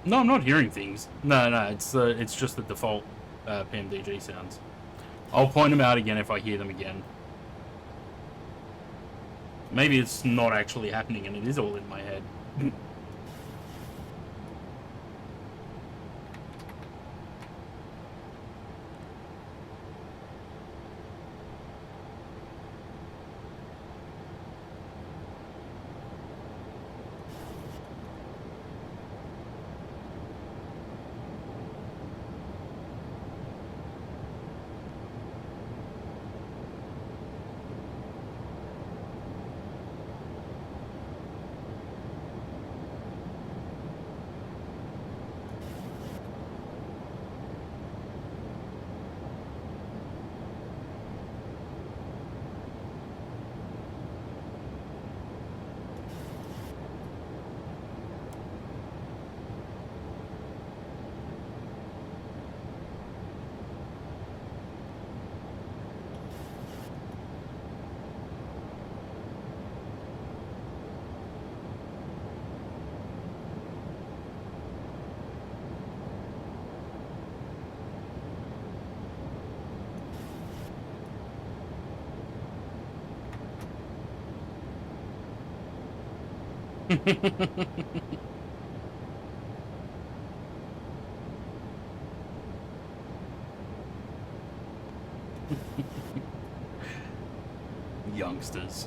No, I'm not hearing things. No, it's just the default PMDG sounds. I'll point them out again if I hear them again. Maybe it's not actually happening and it is all in my head. Youngsters.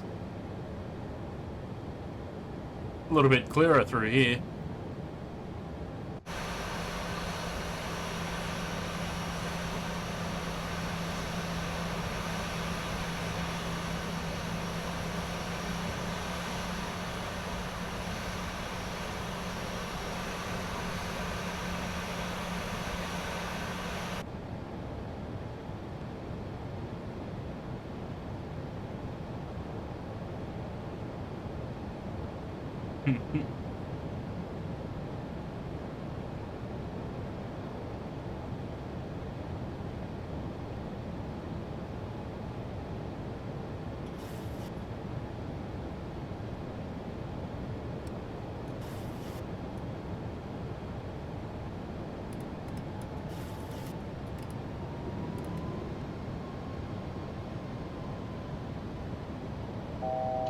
A little bit clearer through here.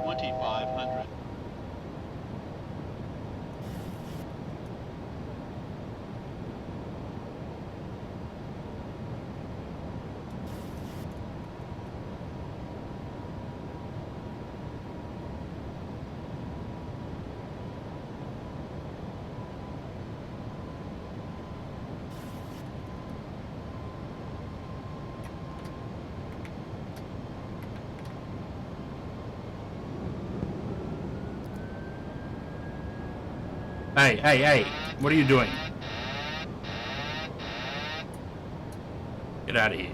$2,500. Hey, hey, hey, what are you doing? Get out of here.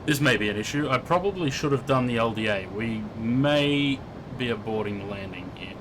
This may be an issue. I probably should have done the LDA. We may be aborting the landing here.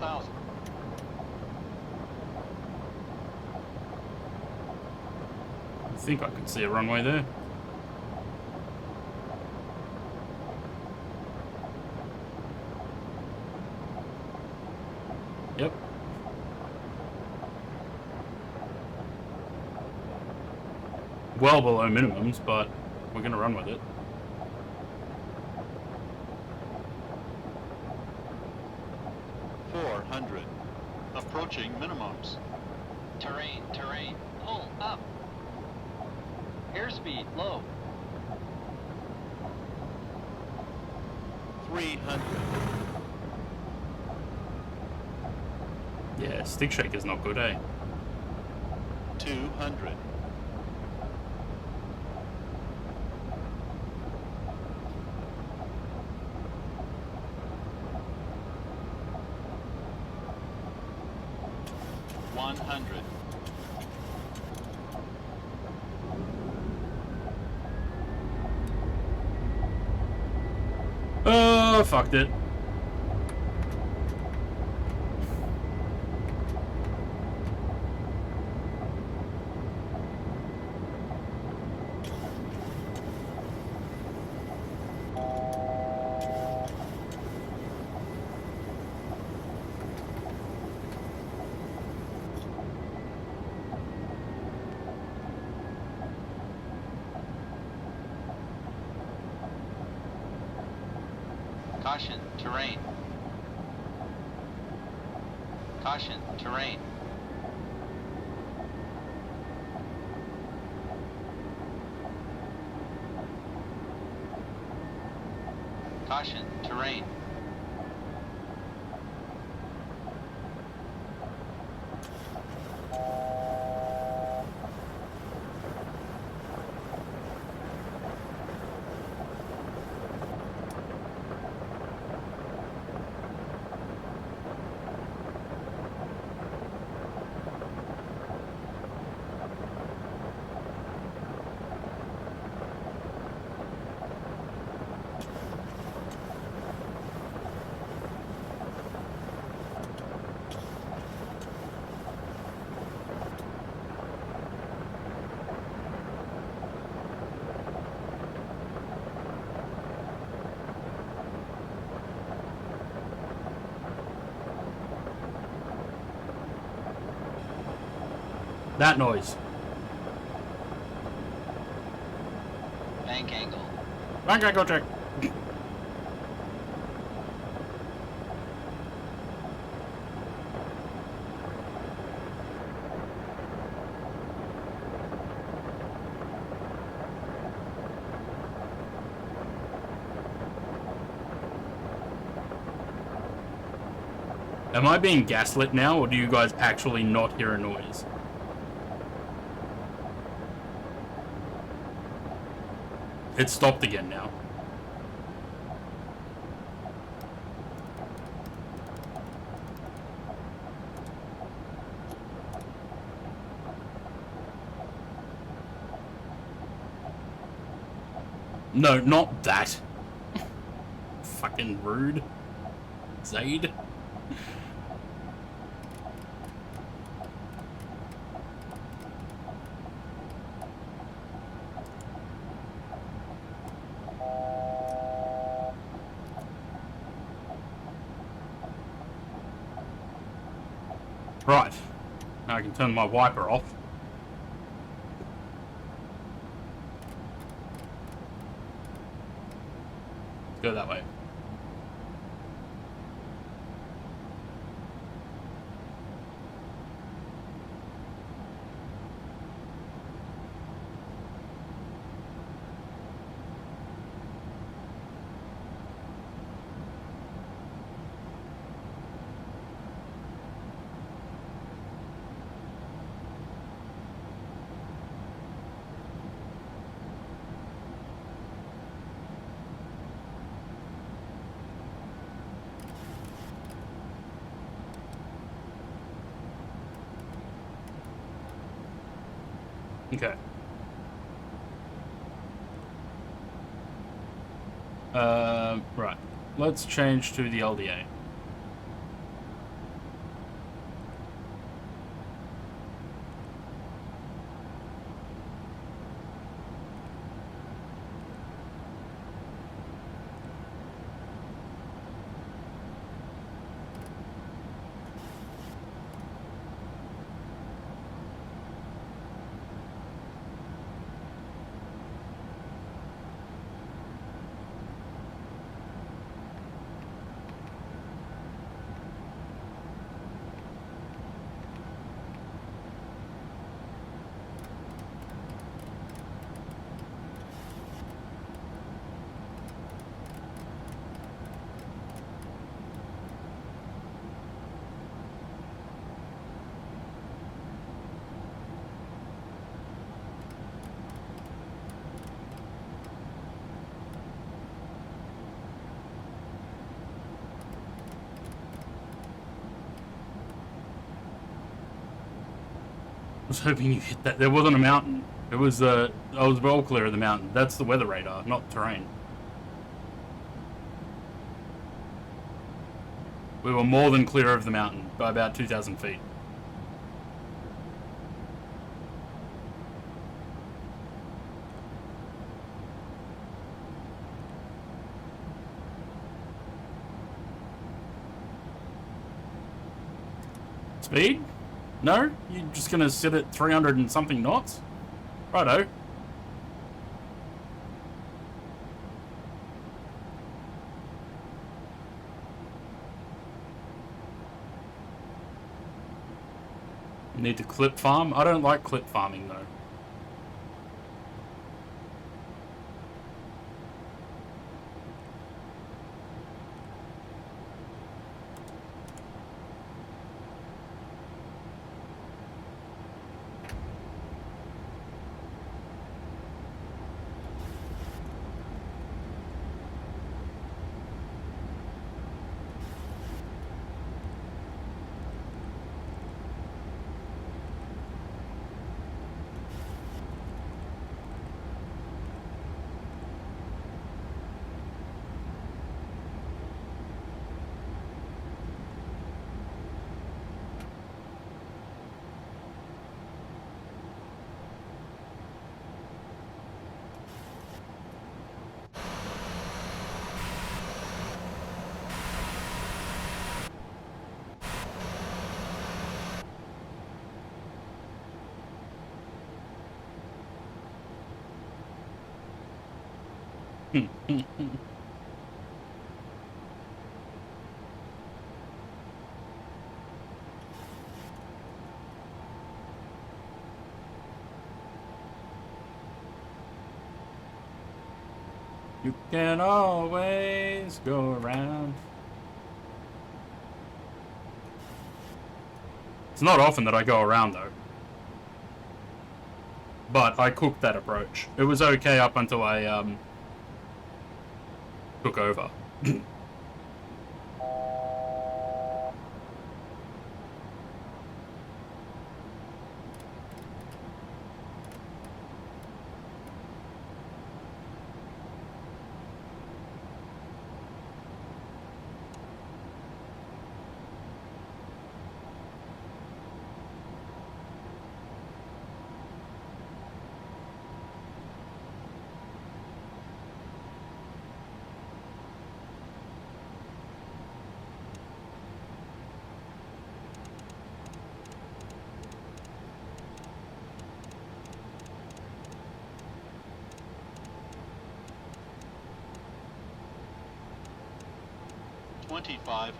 $1,000. I think I could see a runway there. Yep. Well below minimums, but we're gonna run with it. $400. Approaching minimums. Terrain, terrain. Pull up. Airspeed low. 300. Yeah, stick shaker's not good, eh? 200. 100. Oh, fucked it. Caution, terrain. Caution, terrain. Caution, terrain. That noise. Bank angle. Okay, go check. Am I being gaslit now, or do you guys actually not hear a noise? It stopped again now. No, not that. Fucking rude. Zaid. Right. Now I can turn my wiper off. Go that way. Okay. Right. Let's change to the LDA. was hoping you hit that. There wasn't a mountain. It was, I was well clear of the mountain. That's the weather radar, not terrain. We were more than clear of the mountain by about 2,000 feet. Speed? No? You're just gonna sit at 300 and something knots? Righto. Need to clip farm? I don't like clip farming though. You can always go around. It's not often that I go around though. But I cooked that approach. It was okay up until I took over. $2,500.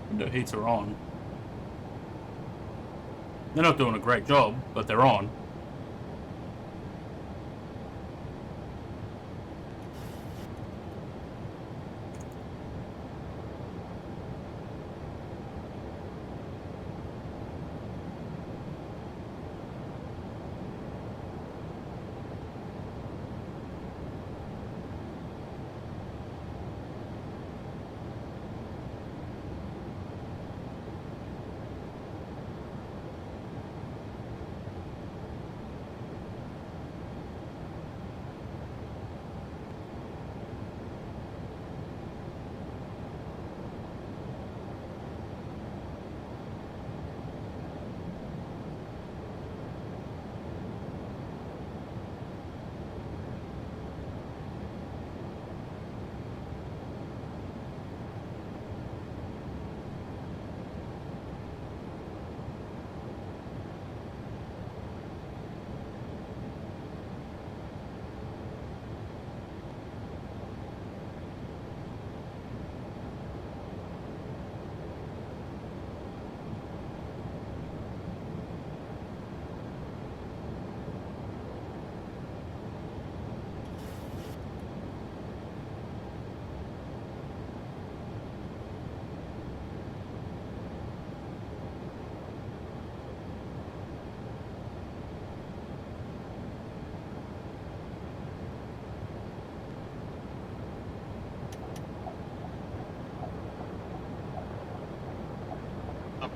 Window heats are on. They're not doing a great job, but they're on.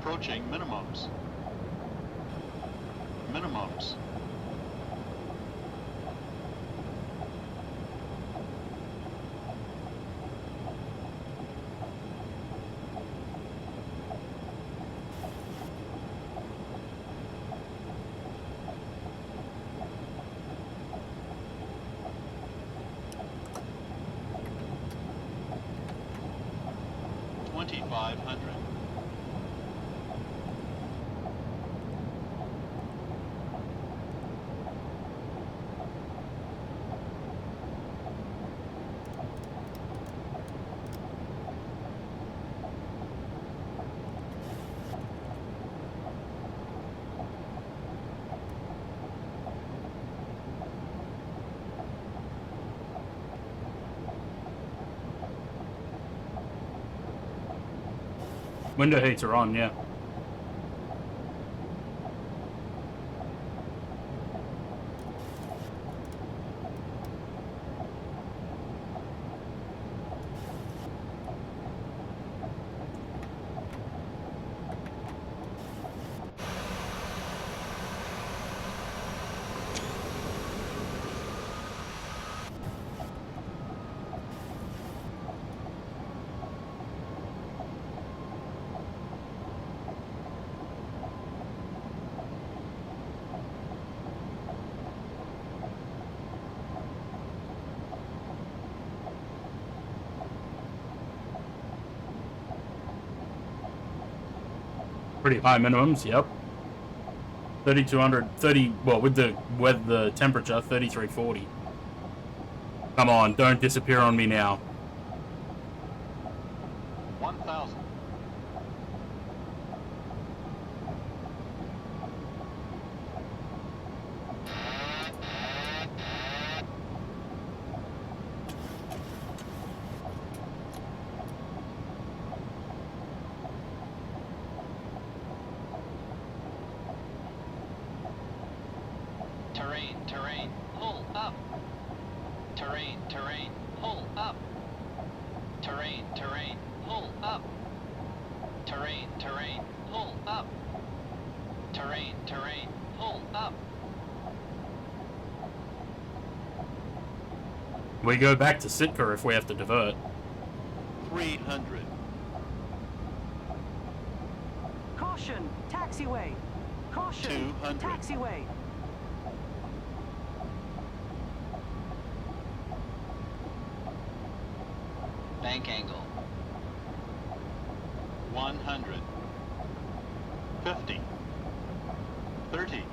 Approaching minimums. Minimums. $2,500. Window heats are on, yeah. Pretty high minimums, yep. 3,200, well, with the temperature, 3,340. Come on, don't disappear on me now. 1,000. Terrain, terrain, pull up. Terrain, terrain, pull up. Terrain, terrain, pull up. Terrain, terrain, pull up. Terrain, terrain, pull up. We go back to Sitka if we have to divert. 300. Caution, taxiway. Caution, 200. taxiway. Bank angle. 100. 50. 30.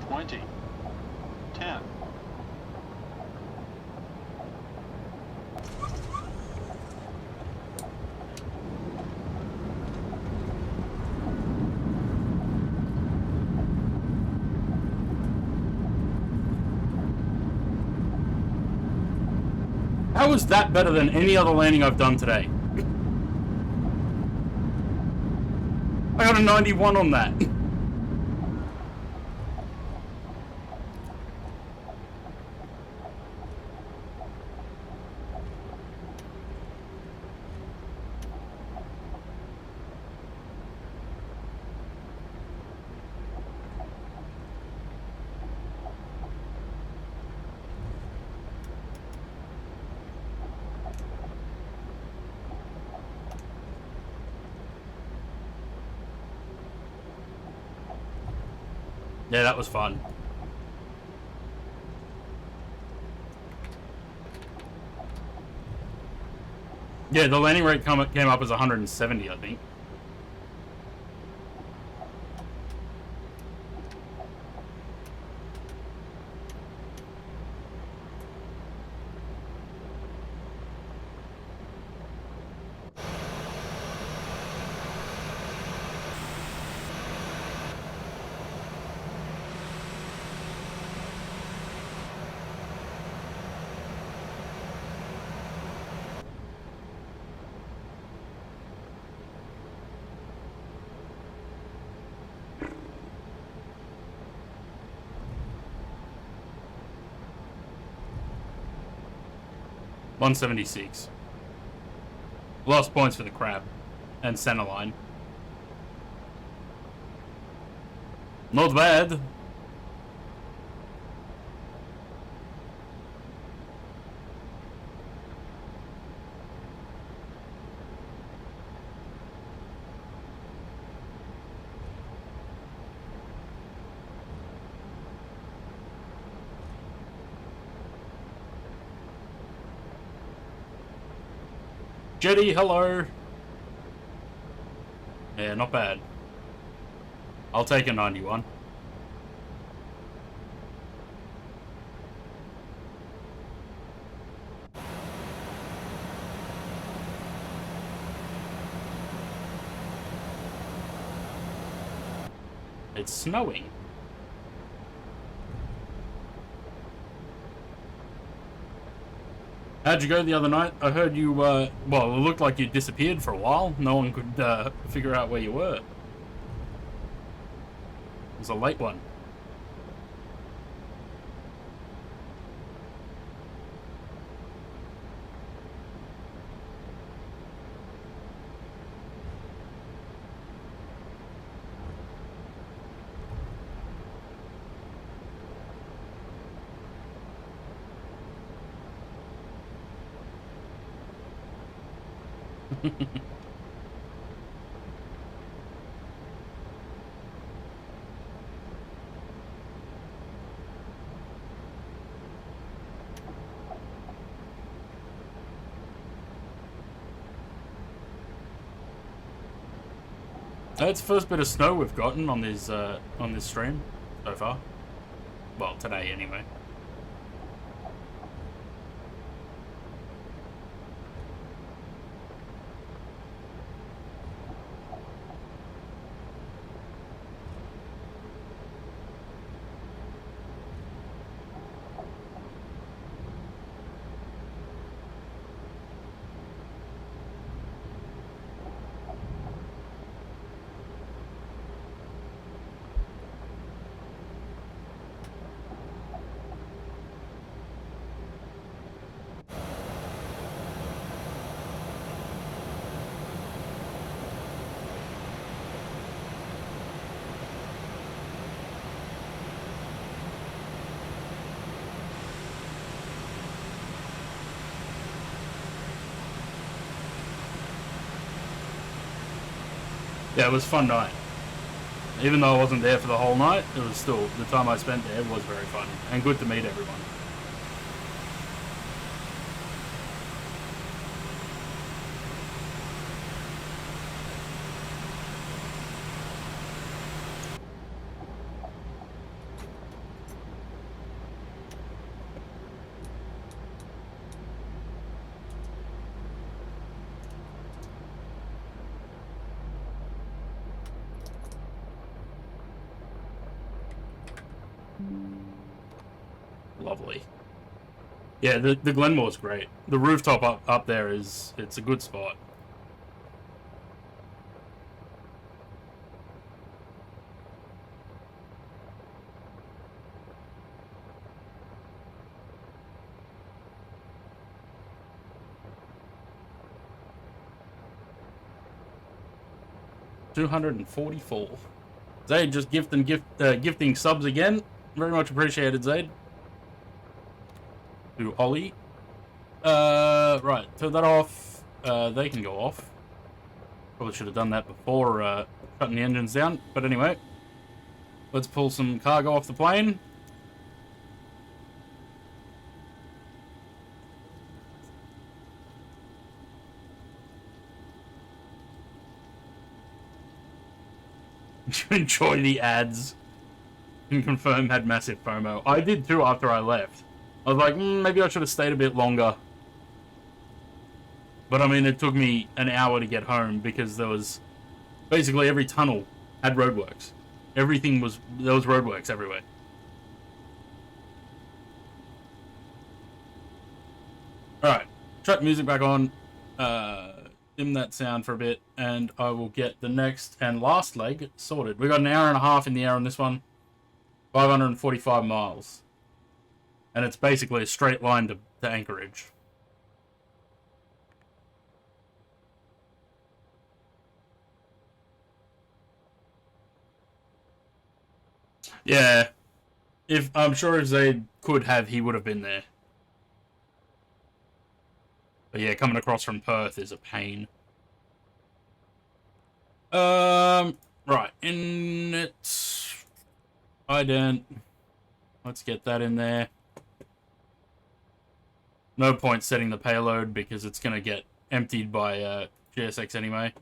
20. 10. How is that better than any other landing I've done today? I got a 91 on that. Yeah, that was fun. Yeah, the landing rate came up as 170, I think. $176. Lost points for the crab and center line. Not bad. Jetty, hello. Yeah, not bad. I'll take a 91. It's snowing. How'd you go the other night? I heard you, well, it looked like you disappeared for a while. No one could, figure out where you were. It was a late one. That's the first bit of snow we've gotten on this stream so far. Well, today anyway. Yeah, it was a fun night. Even though I wasn't there for the whole night, it was still, the time I spent there was very fun. And good to meet everyone. Lovely. Yeah, the Glenmore's great. The rooftop up there it's a good spot. $244. Zaid just gifting subs again. Very much appreciated, Zaid. To Ollie. Right, turn that off. They can go off. Probably should have done that before shutting the engines down. But anyway, let's pull some cargo off the plane. Enjoy the ads. Can confirm had massive FOMO. I did too after I left. I was like, maybe I should have stayed a bit longer. But I mean, it took me an hour to get home because there was basically every tunnel had roadworks. There was roadworks everywhere. Alright, track music back on. Dim that sound for a bit, and I will get the next and last leg sorted. We got an hour and a half in the air on this one. 545 miles. And it's basically a straight line to Anchorage. Yeah. If I'm sure if they could have, he would have been there. But yeah, coming across from Perth is a pain. Right, in it. Ident. Let's get that in there. No point setting the payload because it's gonna get emptied by GSX anyway.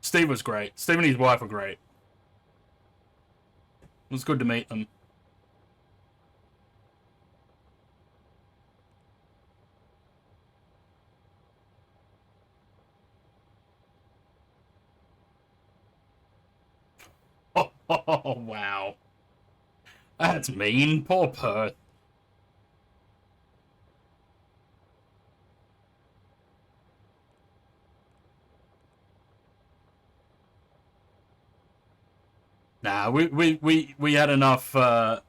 Steve was great. Steve and his wife were great. It was good to meet them. Oh, wow. That's mean. Poor Perth. Nah, we had enough, I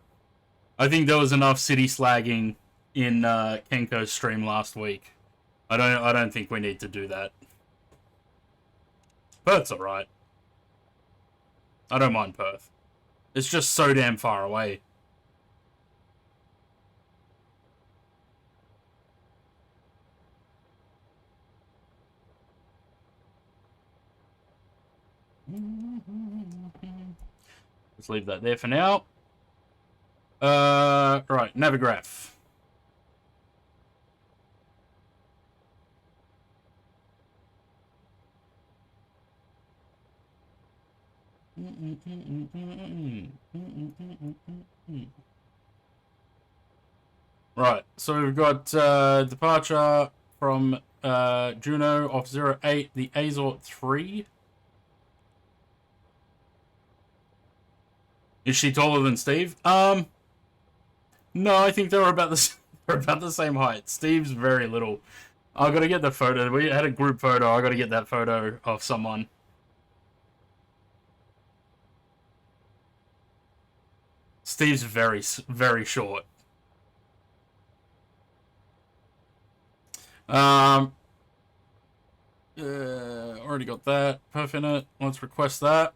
think there was enough city slagging in Kenko's stream last week. I don't think we need to do that. Perth's alright. I don't mind Perth. It's just so damn far away. Let's leave that there for now. Right, Navigraph. Right, so we've got departure from Juno off 08, the Azort 3. Is she taller than Steve? No, I think they're about the same height. Steve's very little. I gotta get the photo. We had a group photo. I gotta get that photo of someone. Steve's very, very short. Already got that. Perf in it. Let's request that.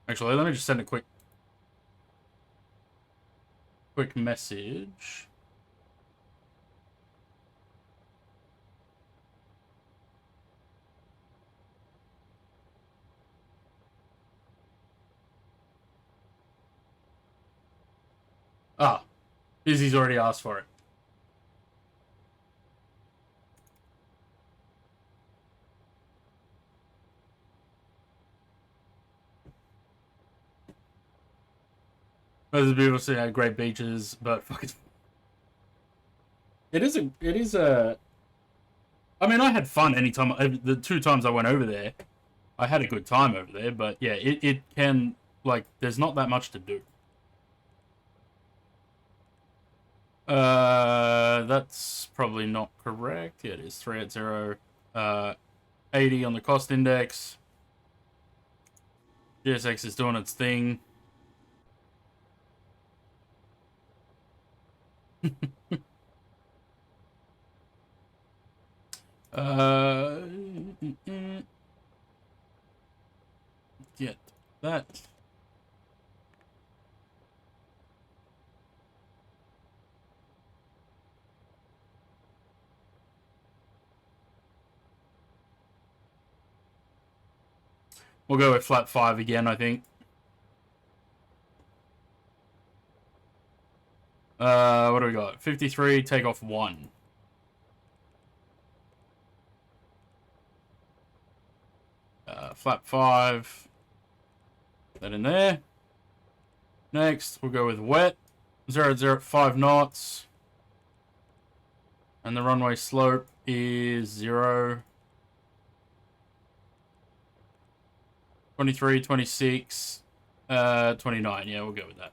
Actually, let me just send a quick message. Ah, Izzy's already asked for it. Most people say had great beaches, but fucking, it is a. I mean, I had fun anytime. The 2 times I went over there, I had a good time over there. But yeah, it can, like, there's not that much to do. That's probably not correct. Yeah, it is 380. 80 on the cost index. GSX is doing its thing. Get that. We'll go with flat 5 again, I think. What do we got? 53, take off 1. Flap 5. That in there. Next, we'll go with wet. 0 5 knots. And the runway slope is 0. 23, 26, 29. Yeah, we'll go with that.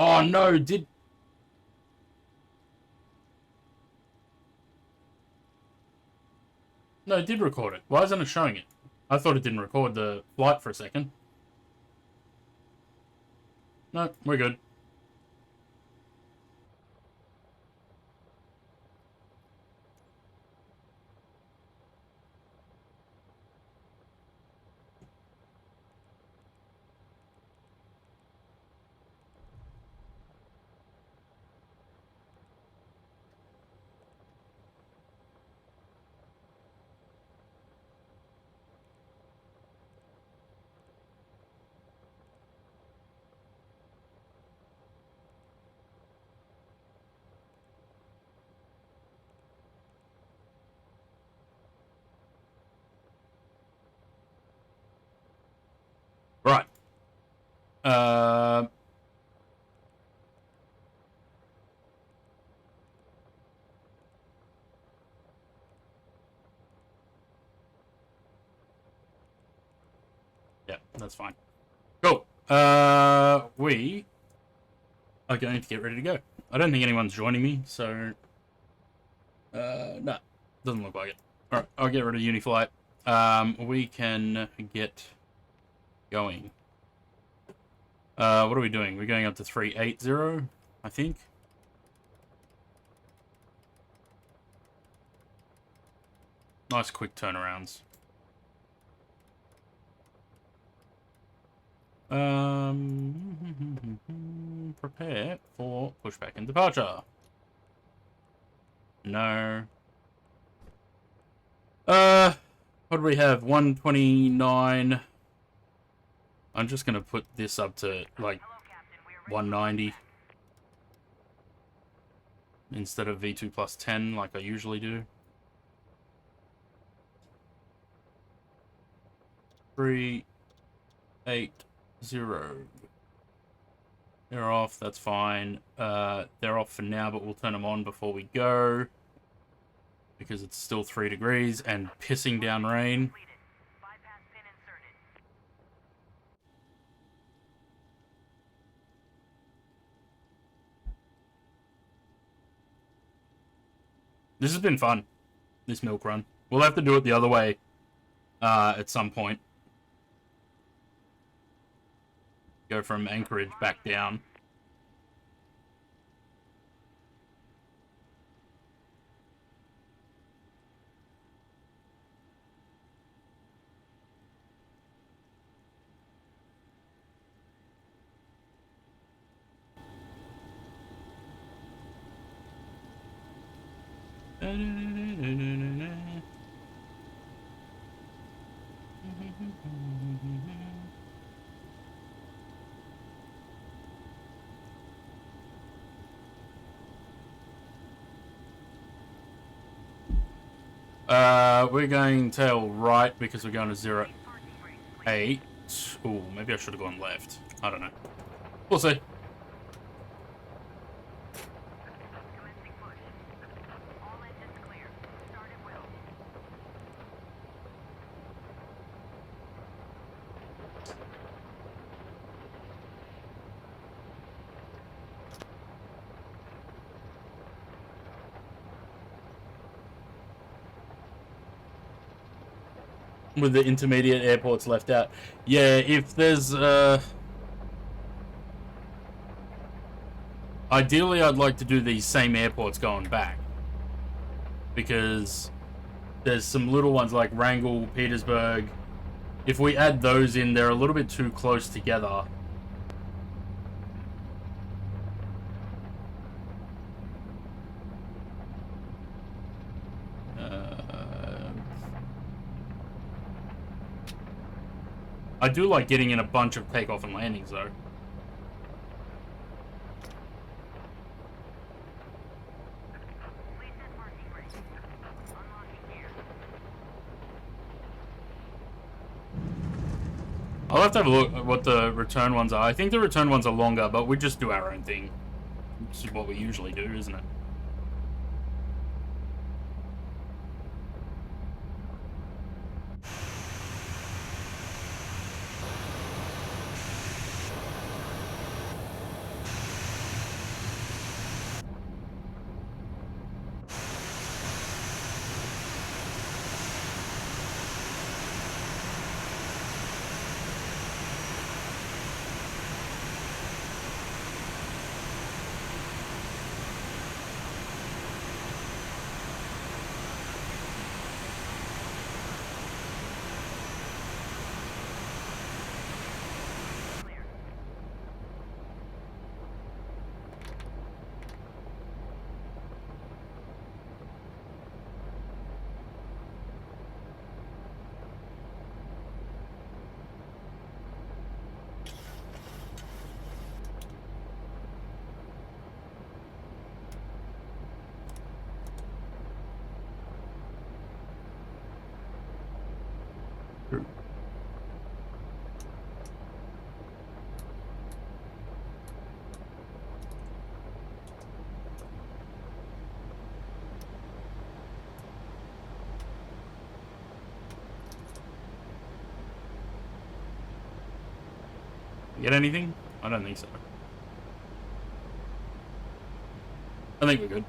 Oh no, did... No, it did record it. Why isn't it showing it? I thought it didn't record the flight for a second. No, we're good. Right. Uh... Yeah, that's fine. Cool. We are going to get ready to go. I don't think anyone's joining me, so... no. Doesn't look like it. Alright, I'll get rid of Uniflight. We can get going. What are we doing? We're going up to 380, I think. Nice quick turnarounds. Prepare for pushback and departure. No. What do we have? 129. I'm just gonna put this up to like 190 instead of V2 plus 10 like I usually do. 380. They're off, that's fine. They're off for now, but we'll turn them on before we go. Because it's still 3 degrees and pissing down rain. This has been fun, this milk run. We'll have to do it the other way at some point. Go from Anchorage back down. We're going tail right because we're going to 08. Ooh, maybe I should have gone left. I don't know. We'll see. With the intermediate airports left out. Yeah, if there's, ideally, I'd like to do these same airports going back. Because there's some little ones like Wrangell, Petersburg. If we add those in, they're a little bit too close together. I do like getting in a bunch of takeoff and landings, though. I'll have to have a look at what the return ones are. I think the return ones are longer, but we just do our own thing. Which is what we usually do, isn't it? Get anything? I don't think so. I think we're good.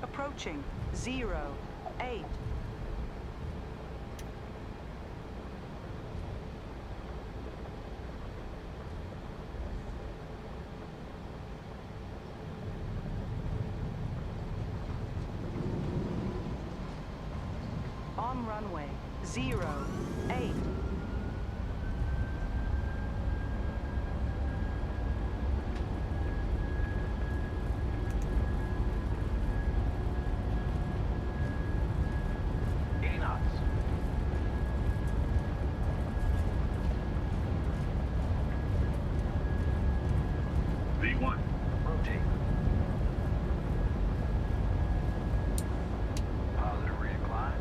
Approaching 08. On runway 08. V1, rotate. Positive reincline.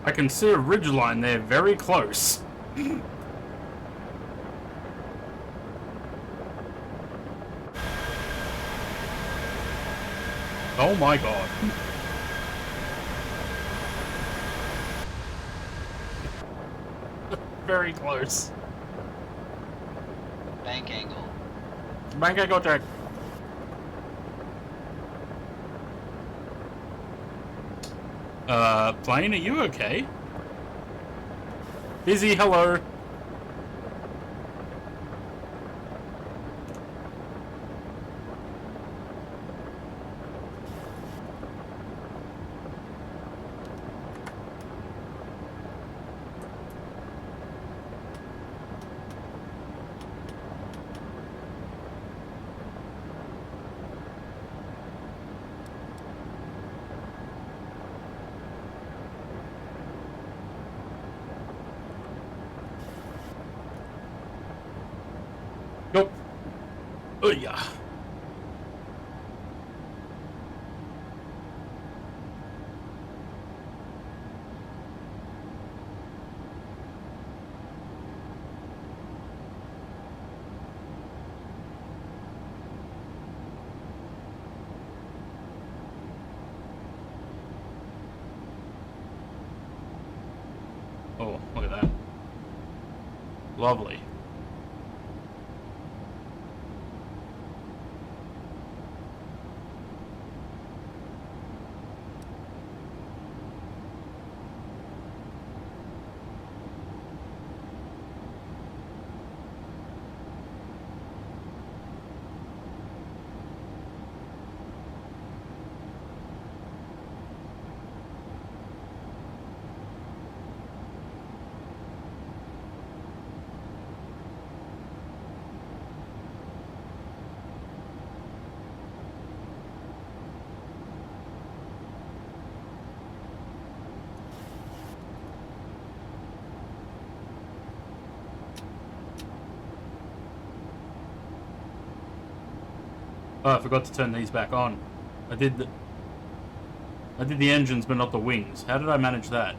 I can see a ridgeline there very close. Oh my god. Very close. Bank angle. Bank angle check. Plane, are you okay? Busy, hello. Nope. Oh yeah. Oh, look at that. Lovely. Oh, I forgot to turn these back on. I did the engines, but not the wings. How did I manage that?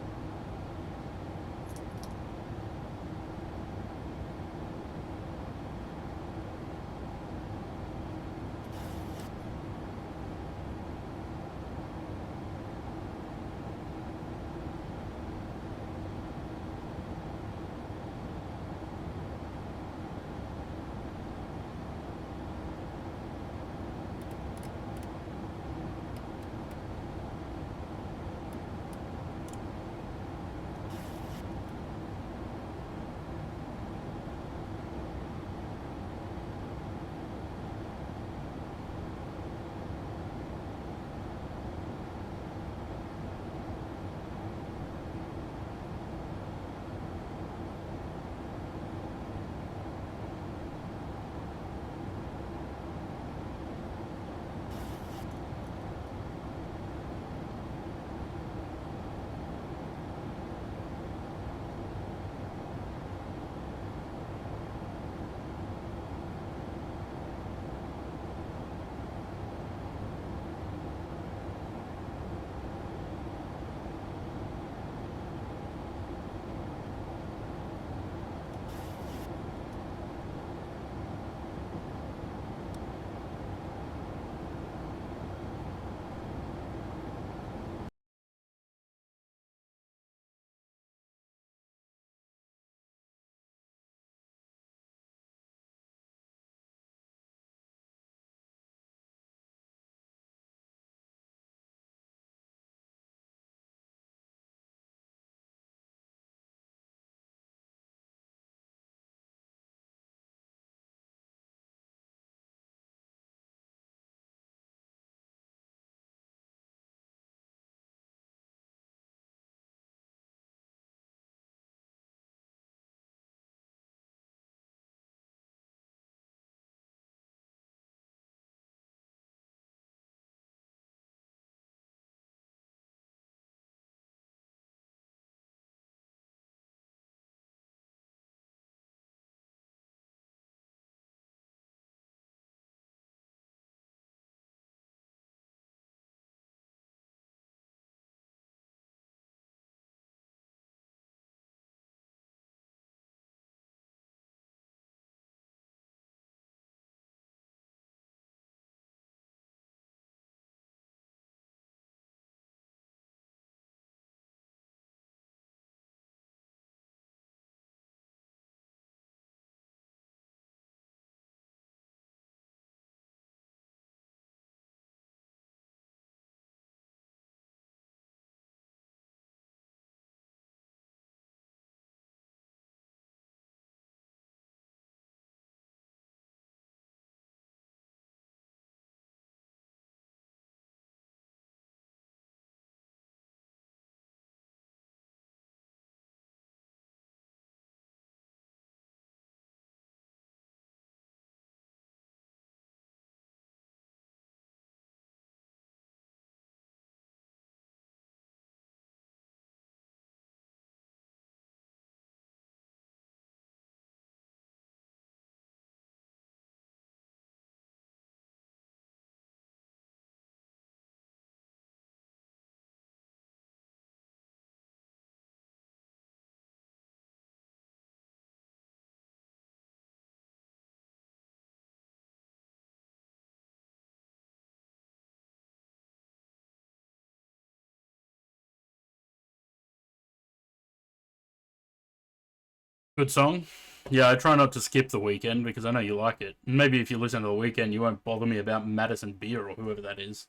Good song. Yeah, I try not to skip The Weekend because I know you like it. Maybe if you listen to The Weekend, you won't bother me about Madison Beer or whoever that is.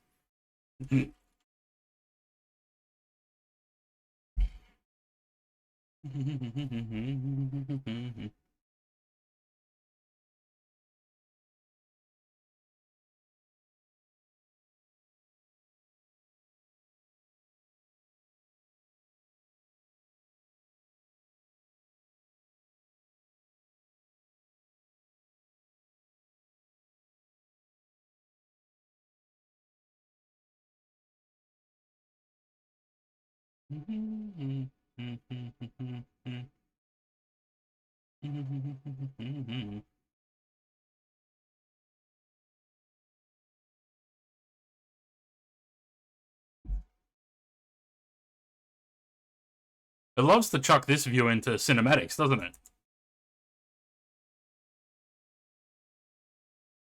It loves to chuck this view into cinematics, doesn't it?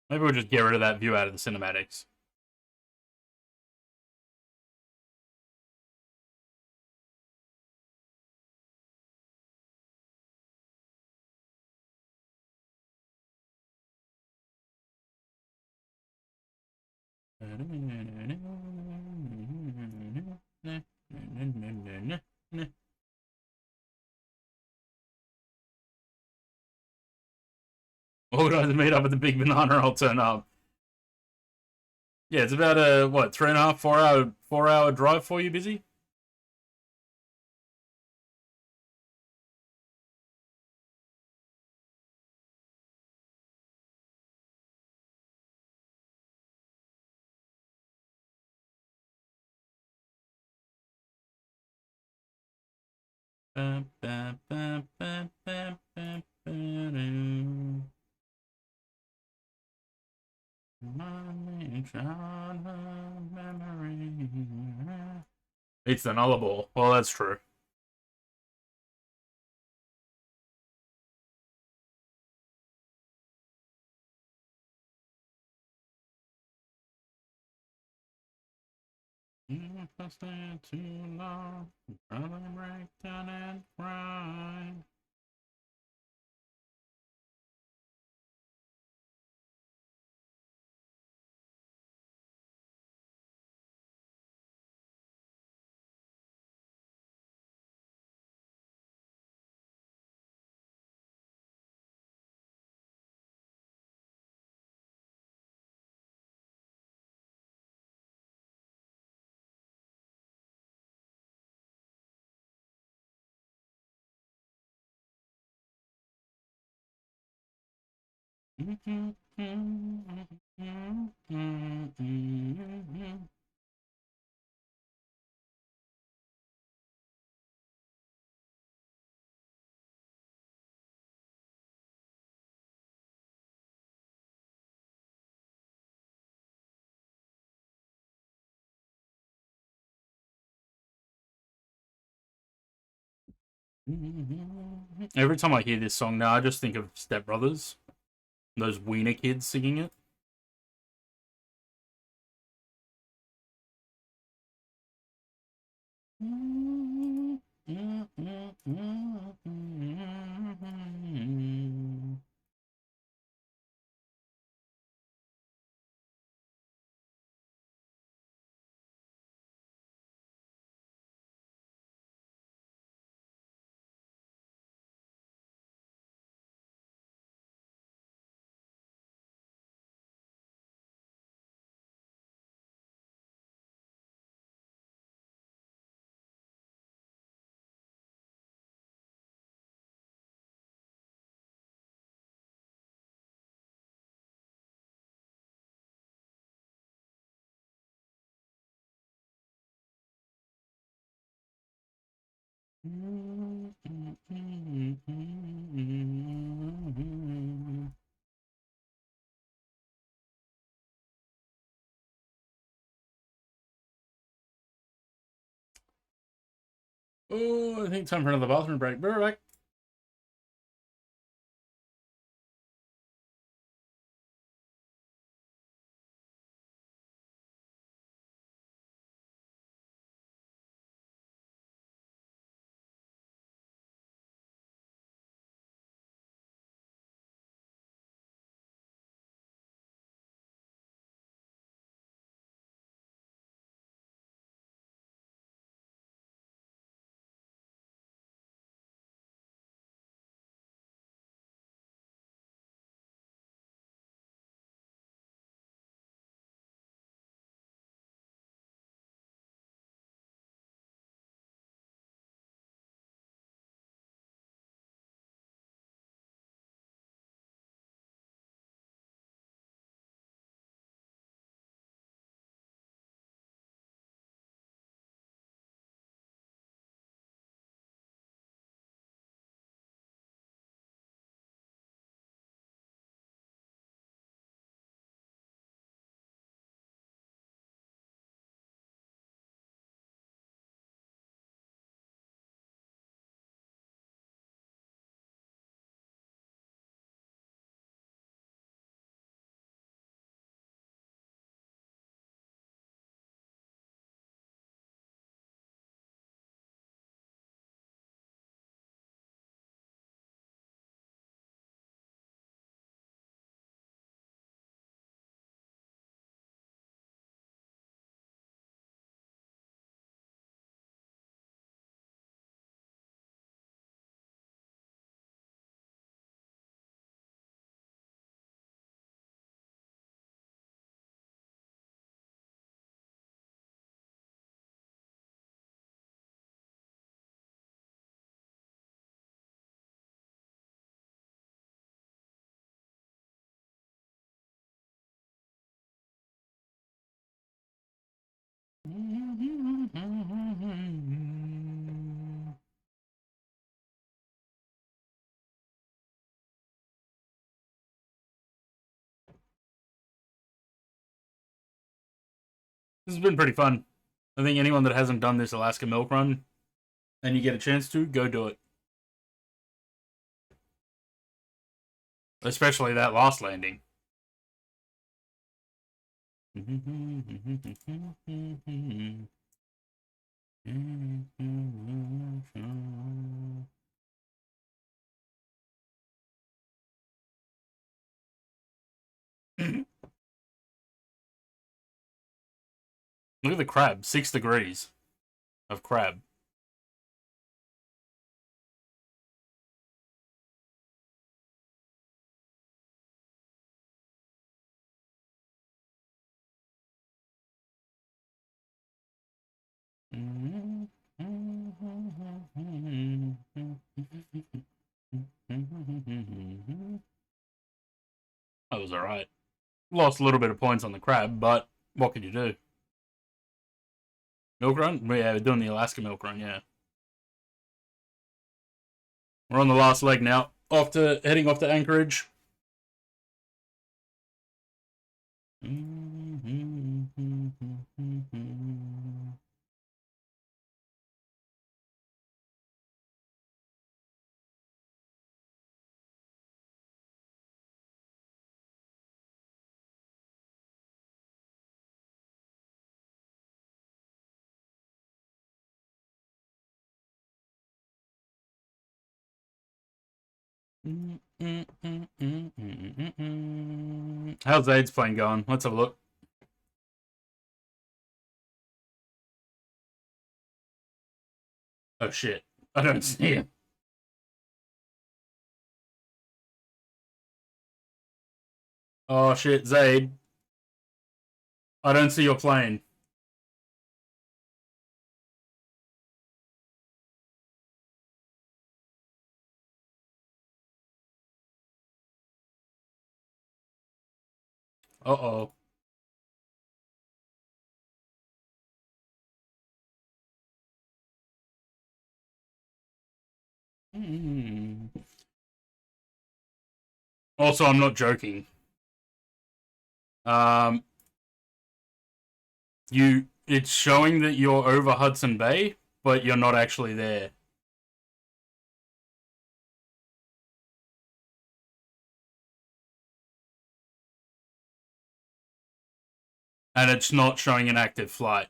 Maybe we'll just get rid of that view out of the cinematics. Organize a meet up at the Big Banana. I'll turn up. Yeah, it's about a what 3.5, 4 hour drive for you. Busy. It's the nullable. Well, that's true. If I stay too long, I'll probably break down and cry. Every time I hear this song now, I just think of Step Brothers. Those wiener kids singing it. Oh, I think time for another bathroom break. Be right back. This has been pretty fun. I think anyone that hasn't done this Alaska milk run and you get a chance to, go do it. Especially that last landing. Look at the crab, 6 degrees of crab. That was alright. Lost a little bit of points on the crab, but what could you do? Milk run? Yeah, we're doing the Alaska milk run, yeah. We're on the last leg now. Heading off to Anchorage. How's AIDS plane going? Let's have a look. Oh shit. I don't see him. Oh shit, Zaid. I don't see your plane. Uh-oh. Also, I'm not joking. Um, it's showing that you're over Hudson Bay, but you're not actually there. And it's not showing an active flight.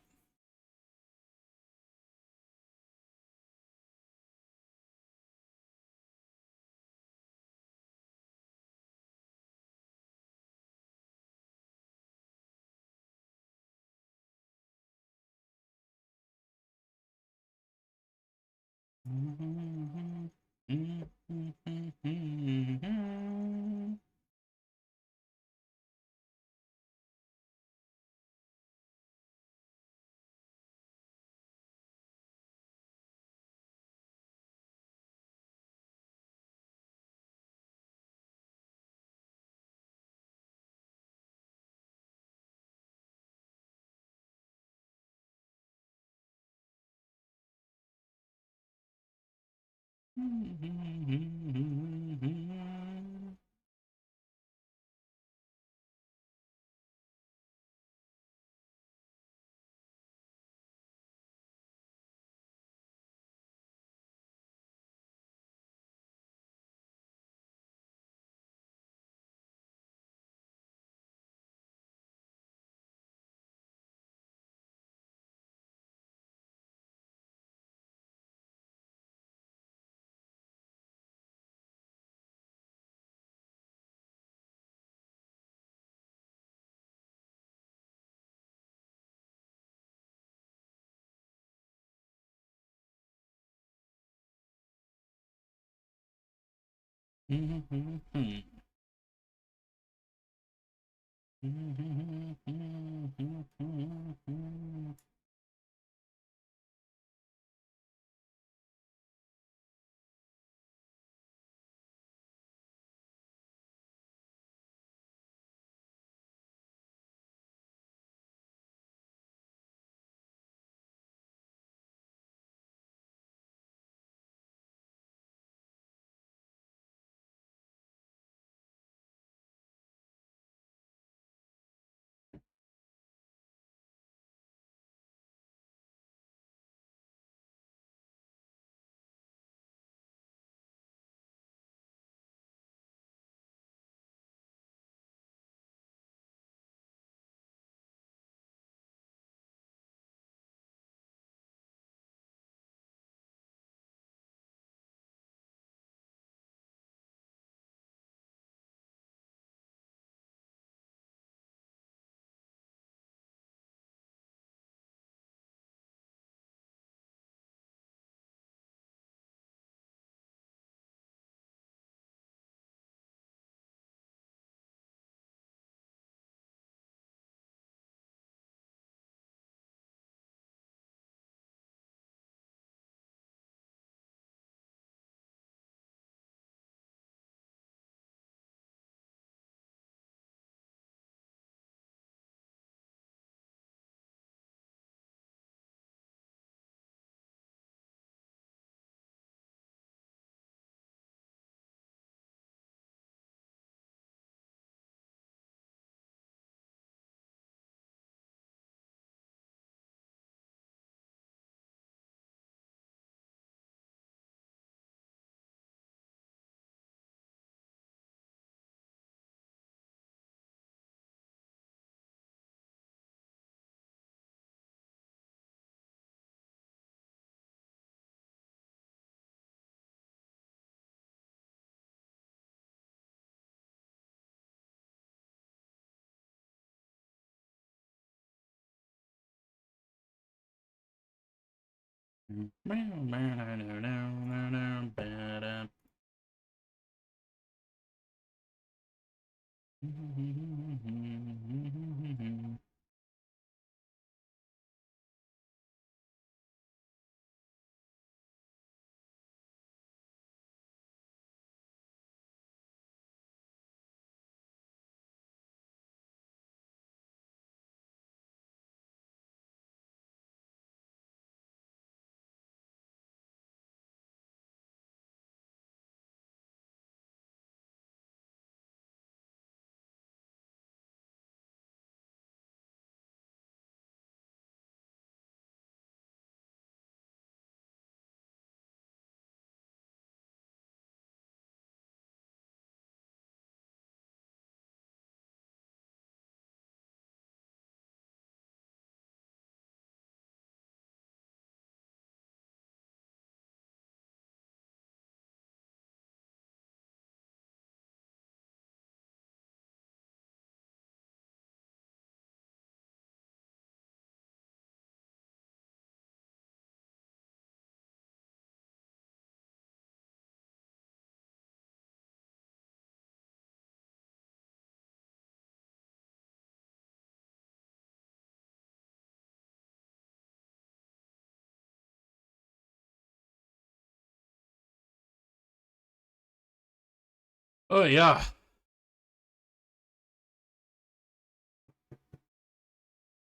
Oh yeah.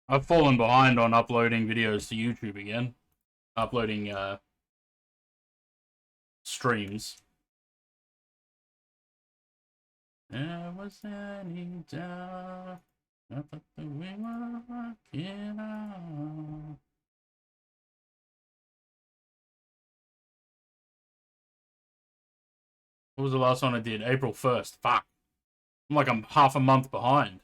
I've fallen behind on uploading videos to YouTube again. Uploading streams. There was any doubt that we were working out. What was the last one I did? April 1st. Fuck. I'm half a month behind.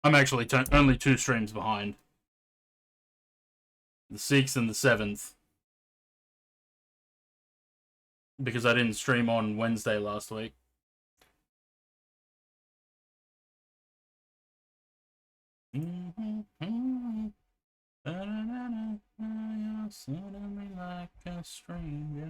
I'm actually only 2 streams behind. The 6th and the 7th. Because I didn't stream on Wednesday last week. Suddenly like a stranger.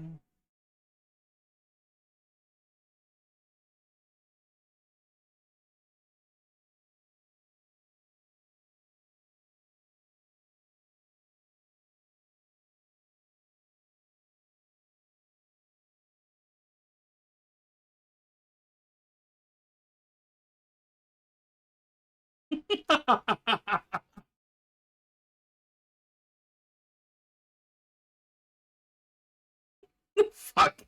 Fuck.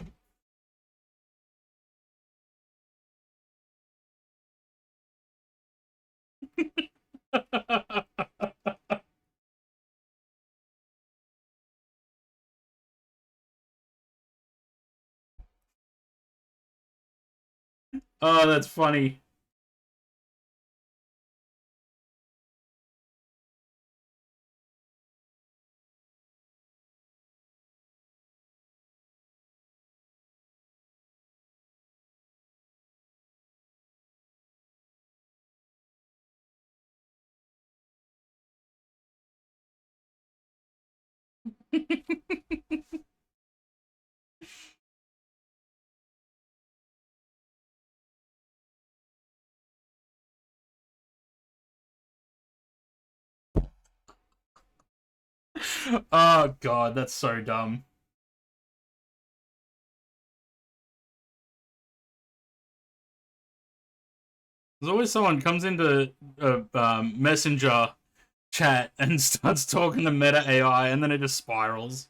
Oh, that's funny. Oh god, that's so dumb. There's always someone comes into a messenger chat and starts talking to meta AI, and then it just spirals.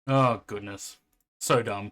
Oh, goodness. So dumb.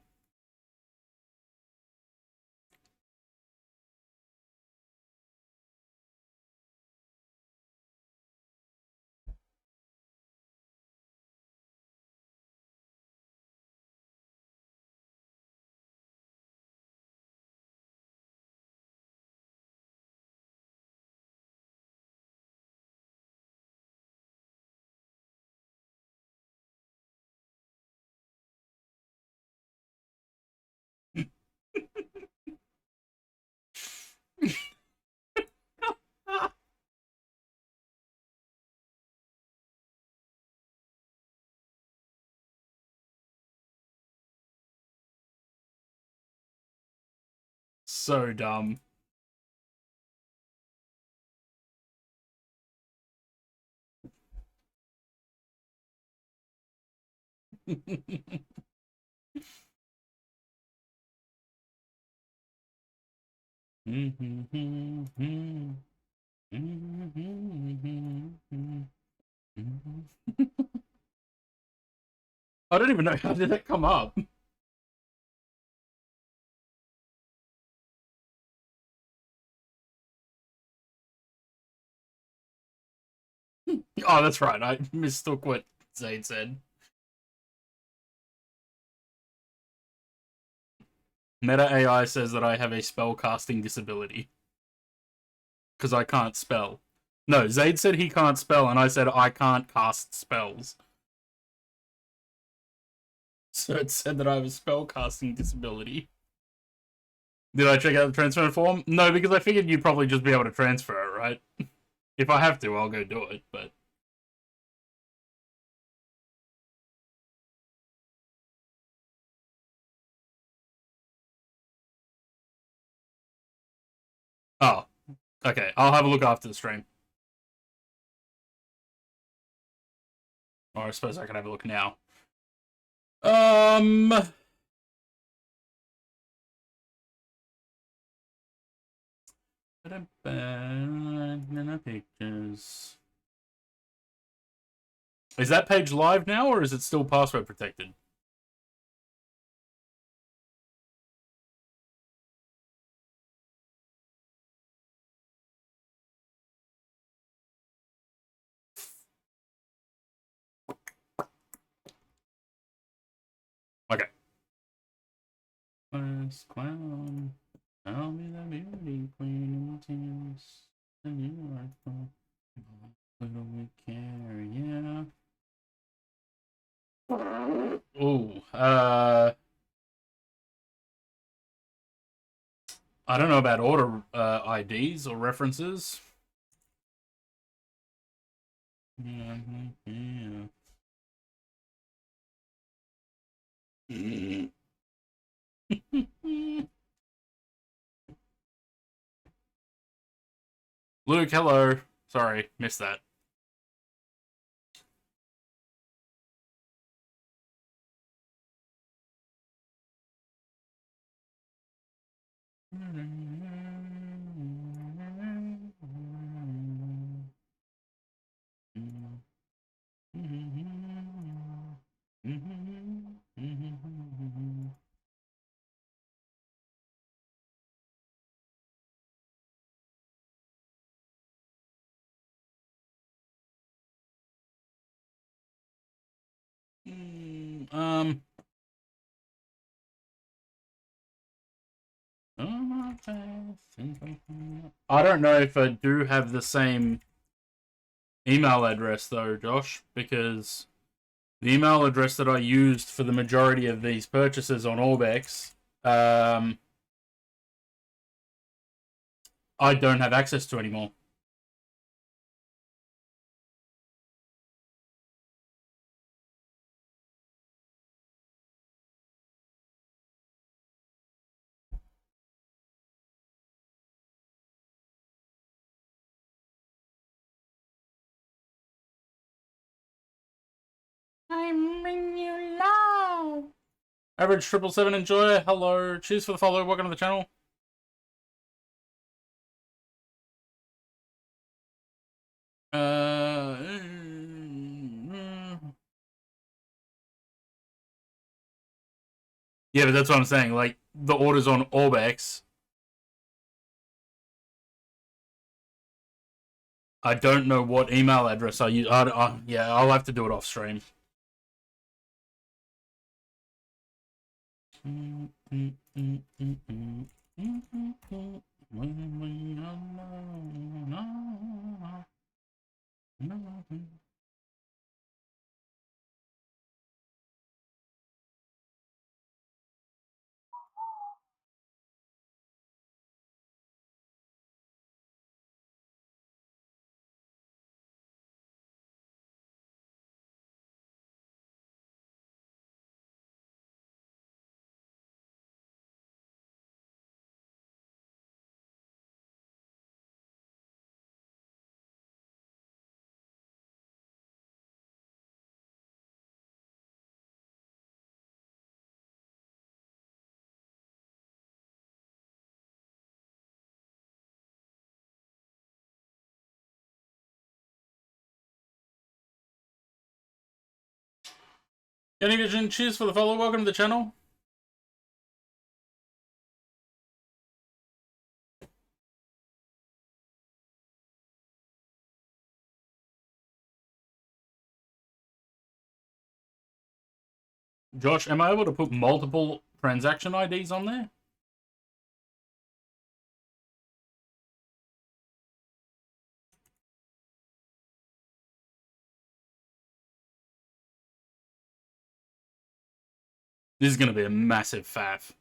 So dumb. I don't even know how did that come up. Oh, that's right. I mistook what Zaid said. Meta AI says that I have a spell casting disability. Because I can't spell. No, Zaid said he can't spell, and I said I can't cast spells. So it said that I have a spell casting disability. Did I check out the transfer form? No, because I figured you'd probably just be able to transfer it, right? If I have to, I'll go do it, but... Oh, okay. I'll have a look after the stream. Or I suppose I can have a look now. Pictures. Is that page live now, or is it still password protected? Okay. First clown, tell me the beauty queen tears, and you are full. Little we care, yeah. Ooh, I don't know about order IDs or references. Yeah. Luke, hello. Sorry, missed that. Um. I don't know if I do have the same email address though, Josh, because the email address that I used for the majority of these purchases on Orbex, I don't have access to anymore. I'm in you low. Average 777 enjoyer, hello. Cheers for the follow, welcome to the channel. Yeah, but that's what I'm saying. Like, the orders on Orbex, I don't know what email address I use. Yeah, I'll have to do it off stream. Any Vision, cheers for the follow, welcome to the channel. Josh, am I able to put multiple transaction IDs on there? This is going to be a massive faff.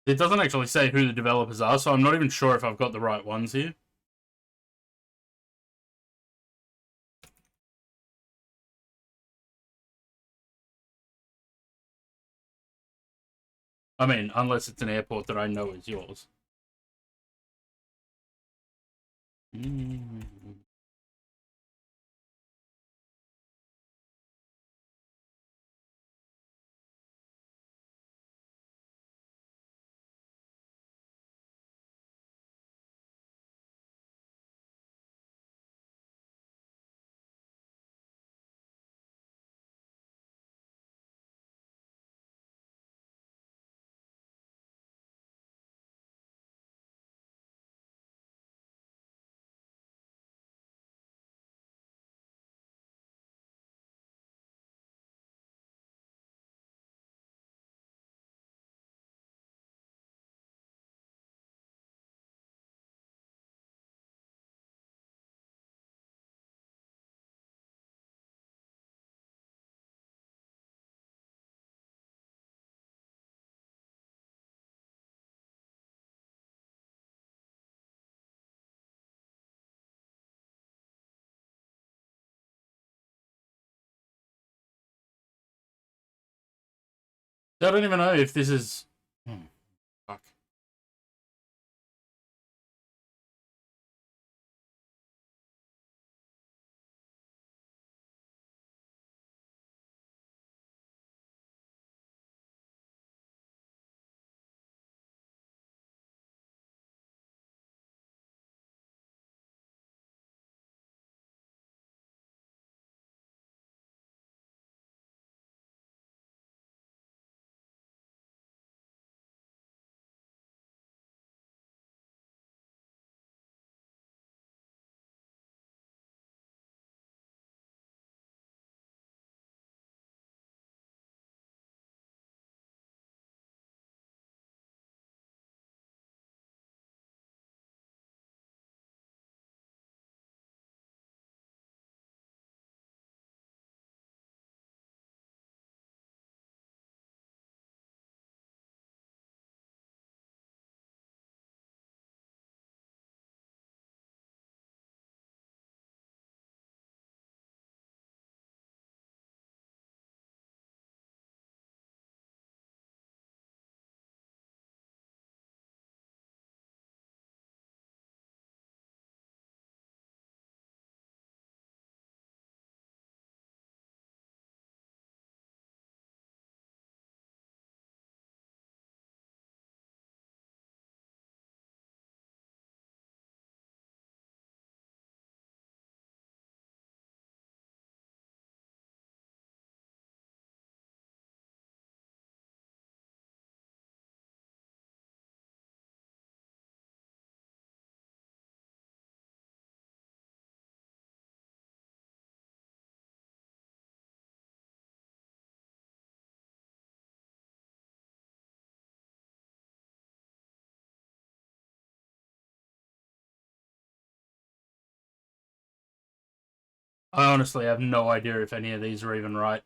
It doesn't actually say who the developers are, so I'm not even sure if I've got the right ones here. I mean, unless it's an airport that I know is yours. I don't even know if this is... fuck. I honestly have no idea if any of these are even right.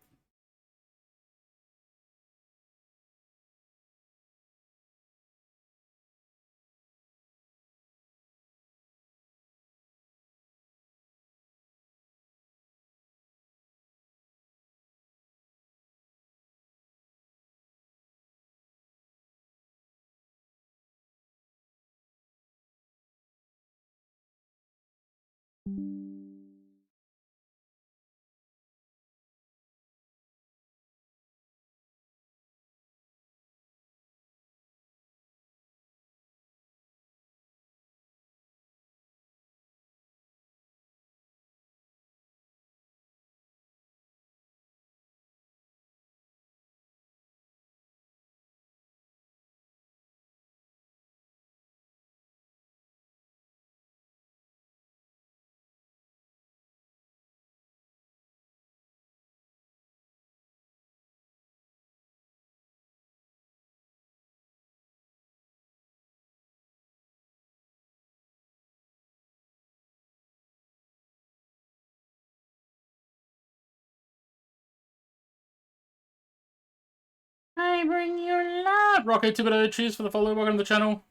I bring you love. Rocco Thibodeau, cheers for the follow. Welcome to the channel.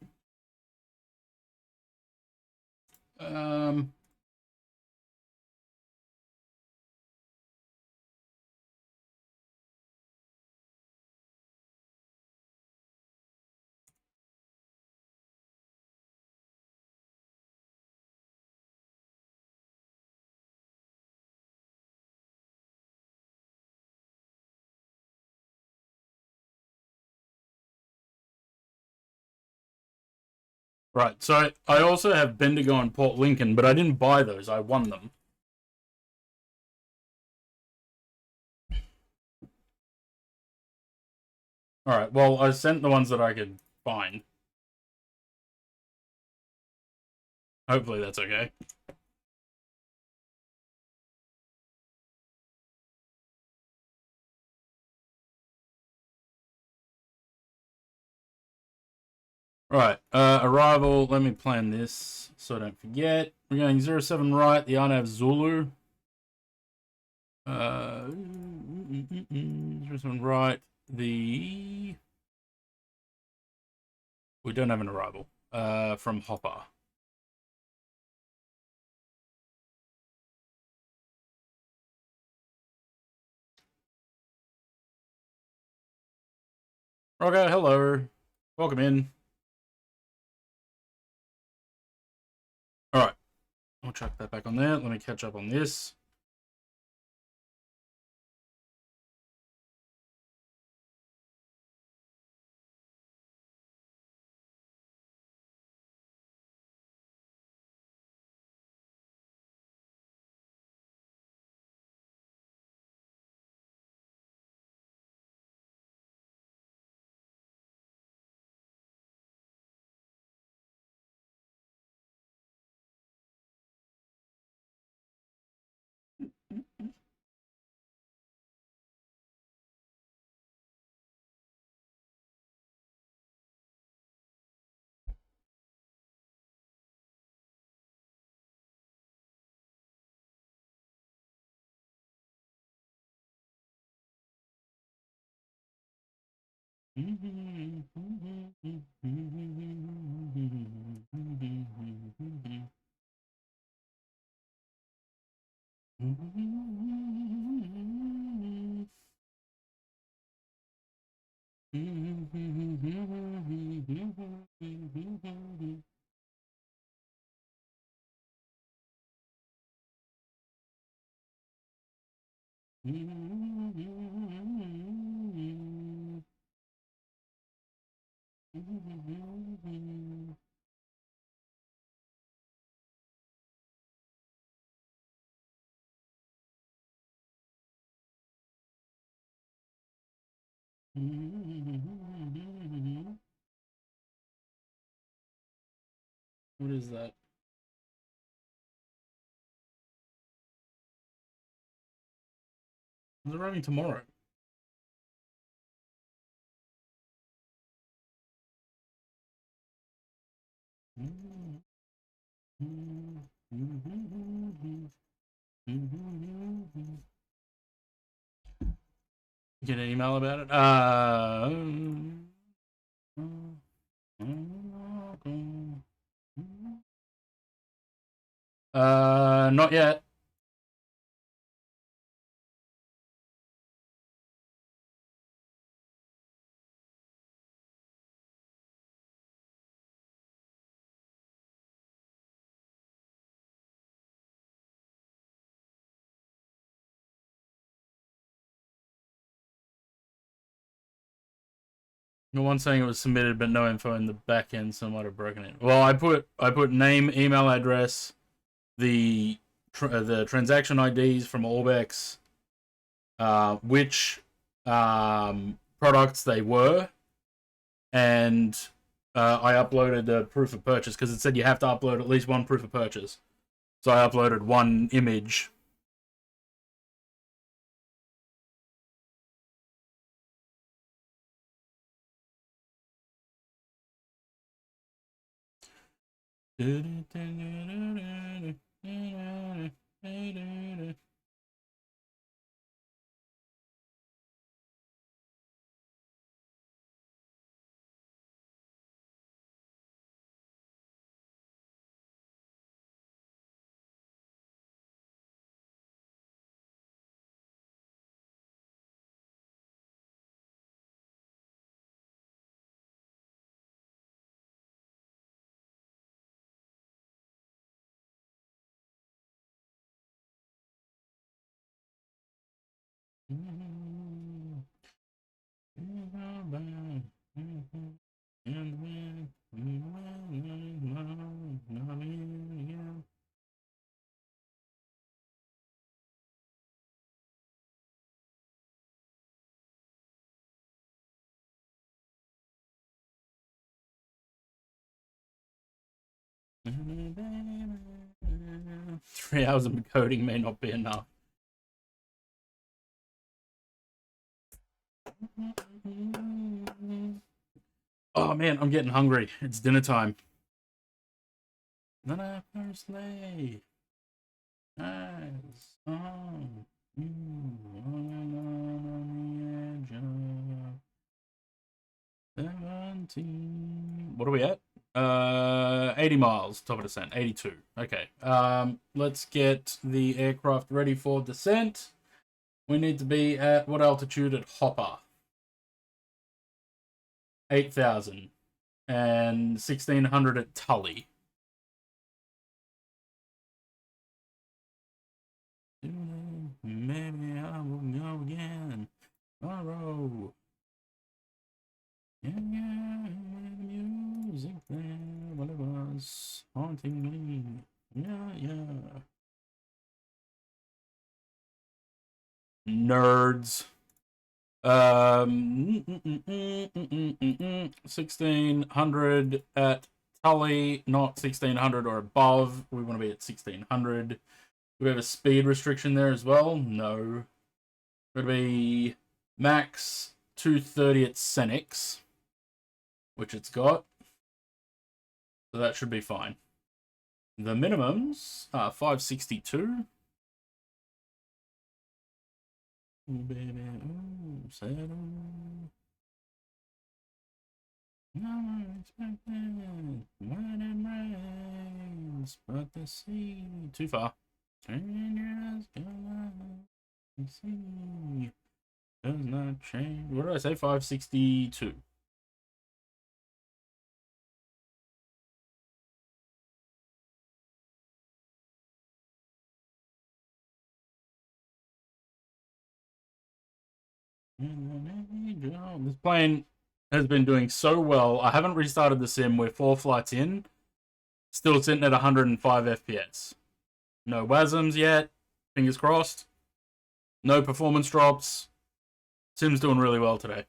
Right, so I also have Bendigo and Port Lincoln, but I didn't buy those. I won them. Alright, well, I sent the ones that I could find. Hopefully that's okay. Right, arrival, let me plan this so I don't forget. We're going 07 right, the INAV Zulu. 07 right, the... We don't have an arrival. From Hopper. Okay, hello. Welcome in. Alright. I'll chuck that back on there. Let me catch up on this. What is that? It's arriving tomorrow. Get an email about it? Not yet. No one saying it was submitted, but no info in the back end, so I might have broken it. Well, I put name, email address, the transaction IDs from Orbex, which products they were, and I uploaded the proof of purchase because it said you have to upload at least one proof of purchase. So I uploaded one image. 3 hours of coding may not be enough. Oh man, I'm getting hungry. It's dinner time. Then I first lay eyes on you on the edge of 17. What are we at? 80 miles, top of descent, 82. Okay. Let's get the aircraft ready for descent. We need to be at what altitude at Hopper? 8,000 and 1,600 at Tully. Maybe I will go again tomorrow. Yeah, music there, what it was haunting me. Yeah. Nerds. 1,600 at Tully, not 1,600 or above. We want to be at 1,600. Do we have a speed restriction there as well? No. Going to be max 230 at Senix, which it's got. So that should be fine. The minimums are 562. Ooh, baby, ooh, settle. No expected when it rains, but the sea too far. Strangers gone, the sea does not change. What did I say? 562. This plane has been doing so well. I haven't restarted the sim. We're 4 flights in. Still sitting at 105 FPS. No WASMs yet. Fingers crossed. No performance drops. Sim's doing really well today.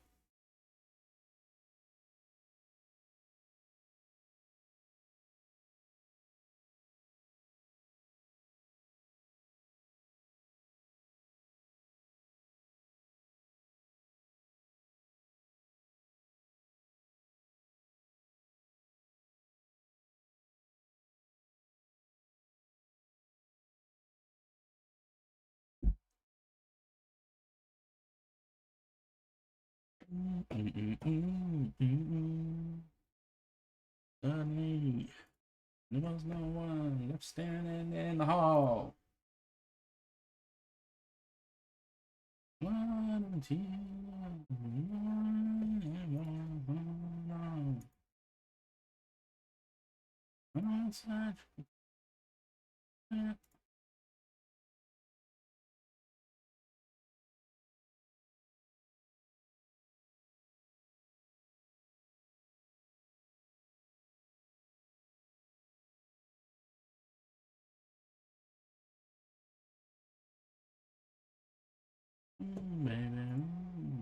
Suddenly, there was no one left standing in the hall. Baby,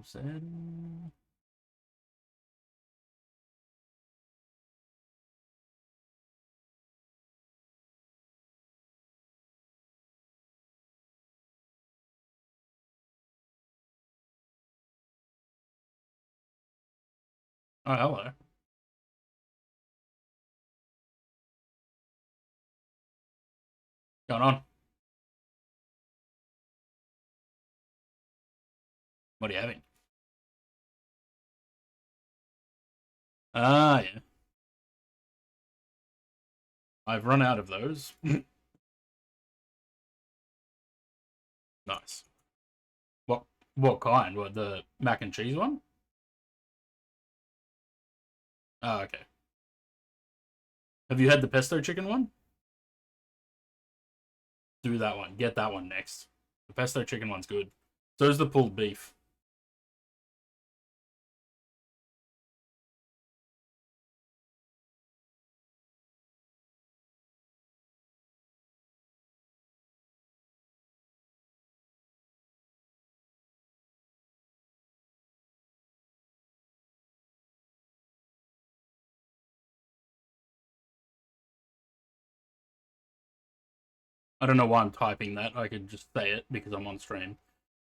said. Oh, hello. Going on? What are you having? Ah, yeah. I've run out of those. Nice. What kind? What, the mac and cheese one? Oh, okay. Have you had the pesto chicken one? Do that one. Get that one next. The pesto chicken one's good. So is the pulled beef. I don't know why I'm typing that. I could just say it because I'm on stream.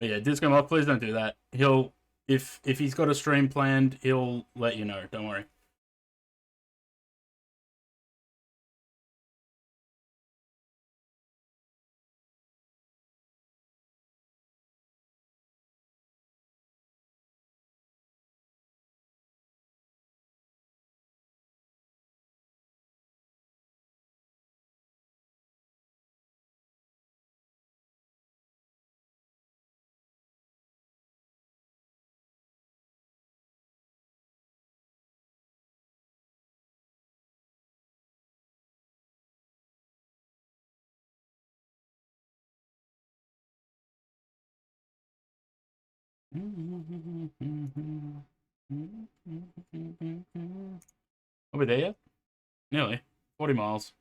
But yeah, Disco Moth, please don't do that. He'll if he's got a stream planned, he'll let you know. Don't worry. Are we there yet? Nearly. 40 miles.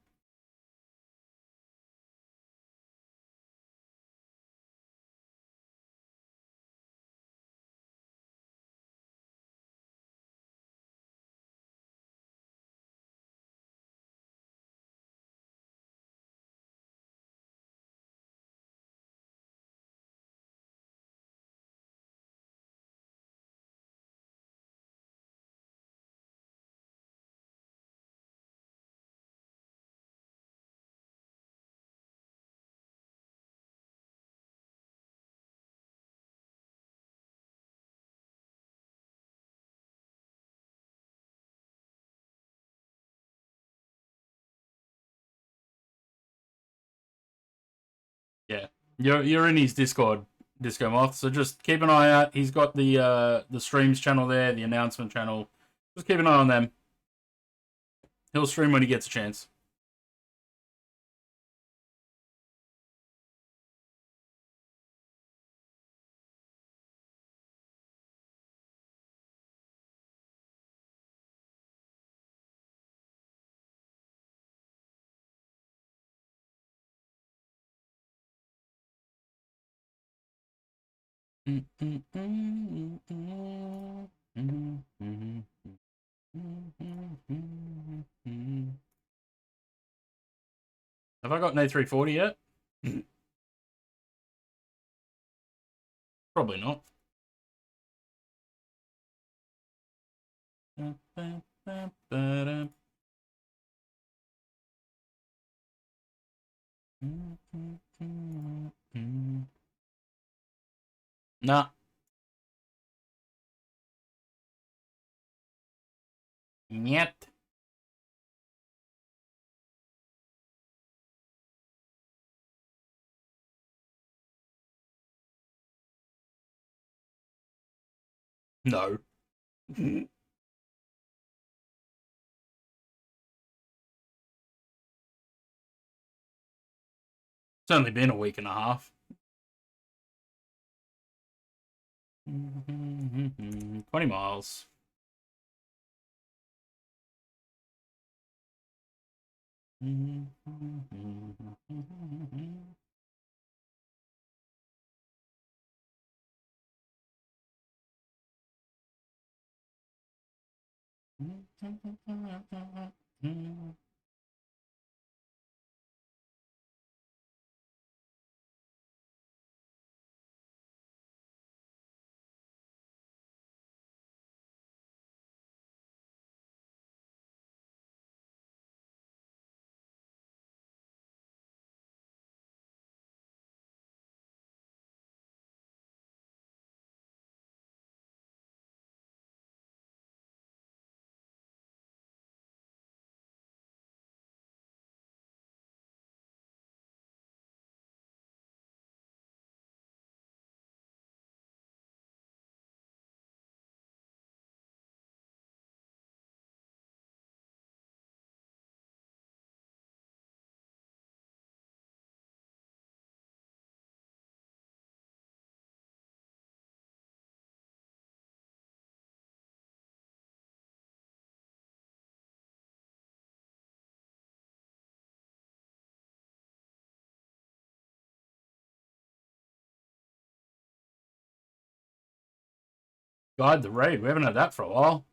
Yeah. You're in his Discord, Disco Moth, so just keep an eye out. He's got the streams channel there, the announcement channel. Just keep an eye on them. He'll stream when he gets a chance. Have I got an A340 yet? Probably not. Nah. Yet. No. It's only been a week and a half. 20 miles. Guide the raid. We haven't had that for a while.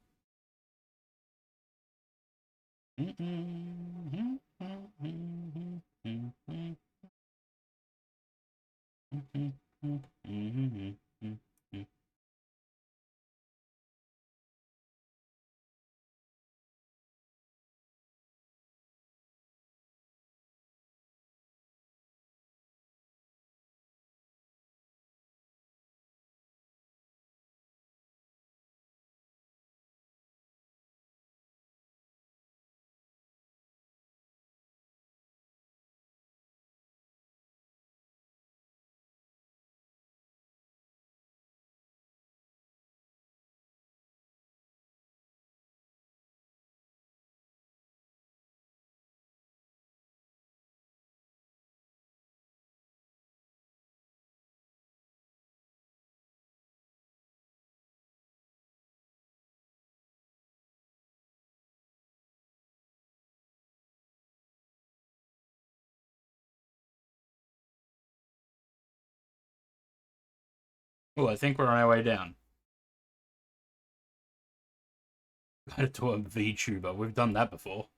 Oh, I think we're on our way down. Guided to a VTuber. We've done that before.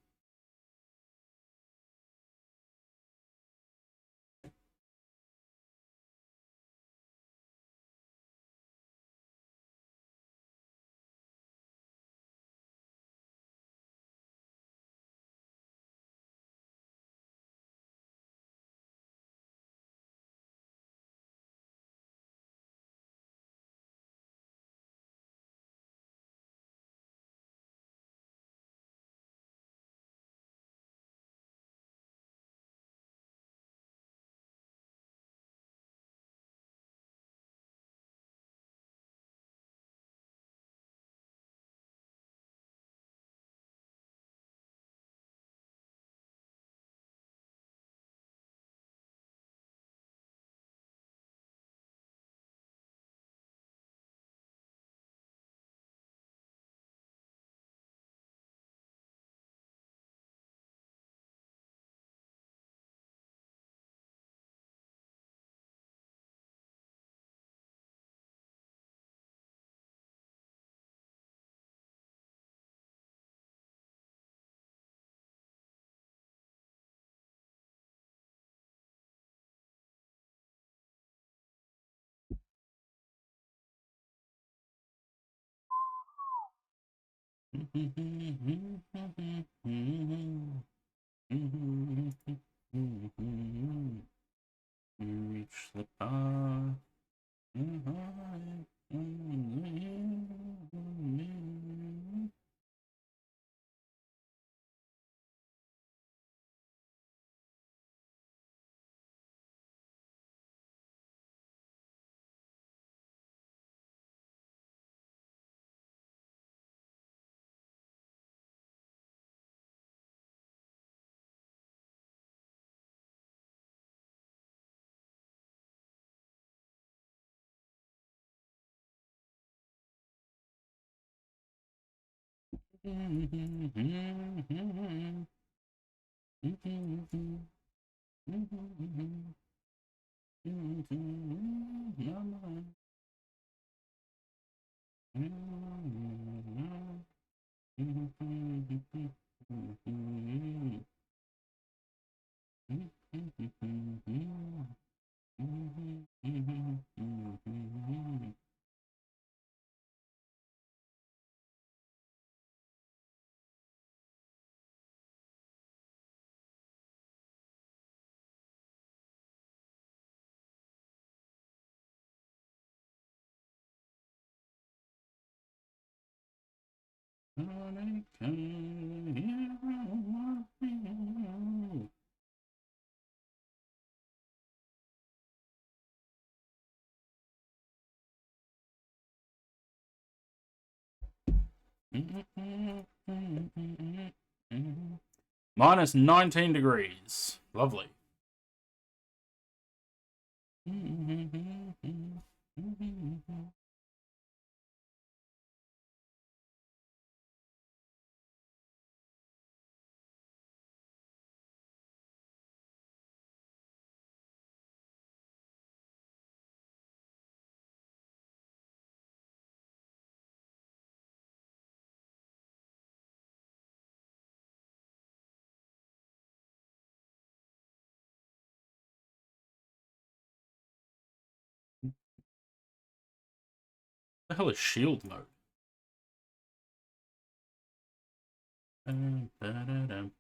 Reach the path. Minus 19 degrees. Lovely. The hell is shield mode? Ba-da-dum.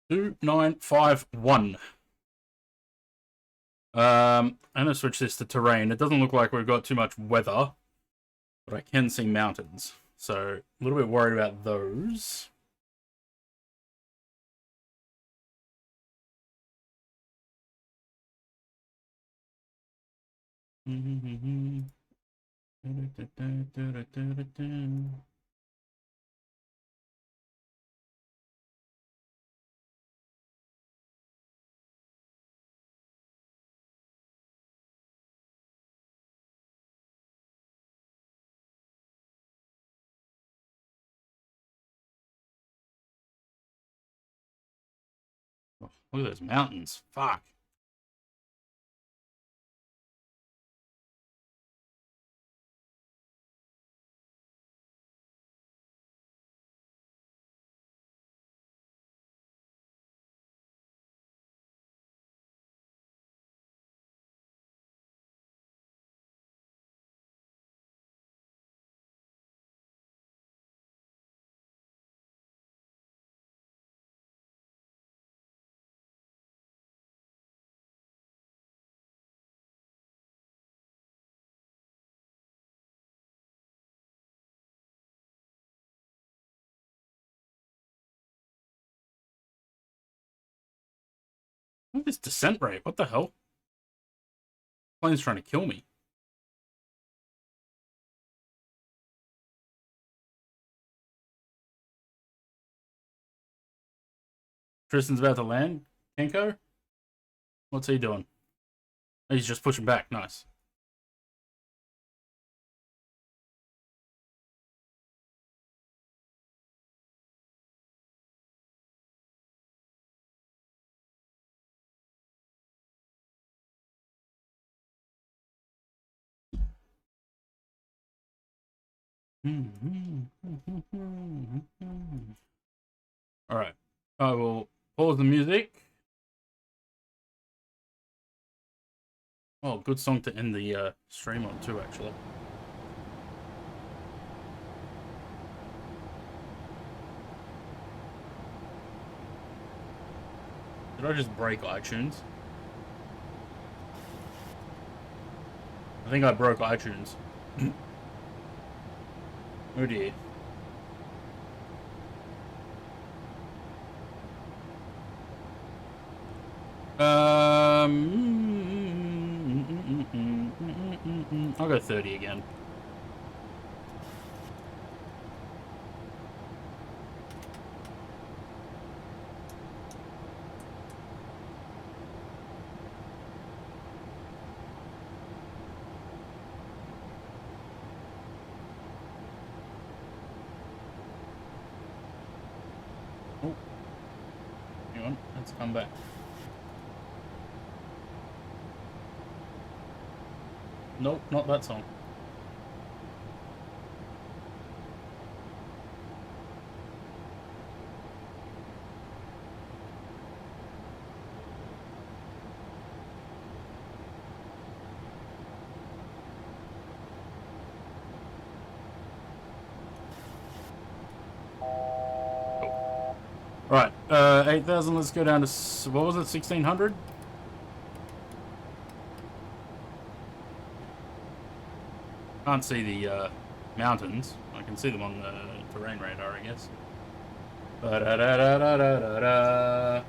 Two, 951. I'm gonna switch this to terrain. It doesn't look like we've got too much weather, but I can see mountains. So a little bit worried about those. Oh, look at those mountains. Fuck. Look at this descent rate. What the hell? Plane's trying to kill me. Tristan's about to land. Kenko? What's he doing? He's just pushing back. Nice. Alright. I will pause the music. Oh, good song to end the stream on too, actually. Did I just break iTunes? I think I broke iTunes. Oh dear. I'll go 30 again. Oh, hang on, let's come back. Nope, not that song. Right, 8,000, let's go down to, what was it, 1,600? Can't see the mountains. I can see them on the terrain radar, I guess. Ba-da-da-da-da-da-da-da.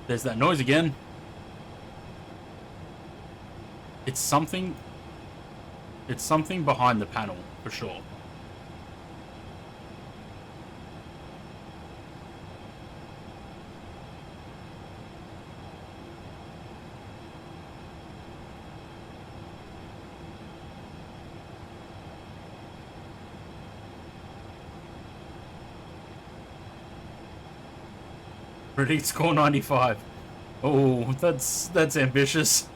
There's that noise again. It's something behind the panel, for sure. Predict score 95. Oh, that's ambitious.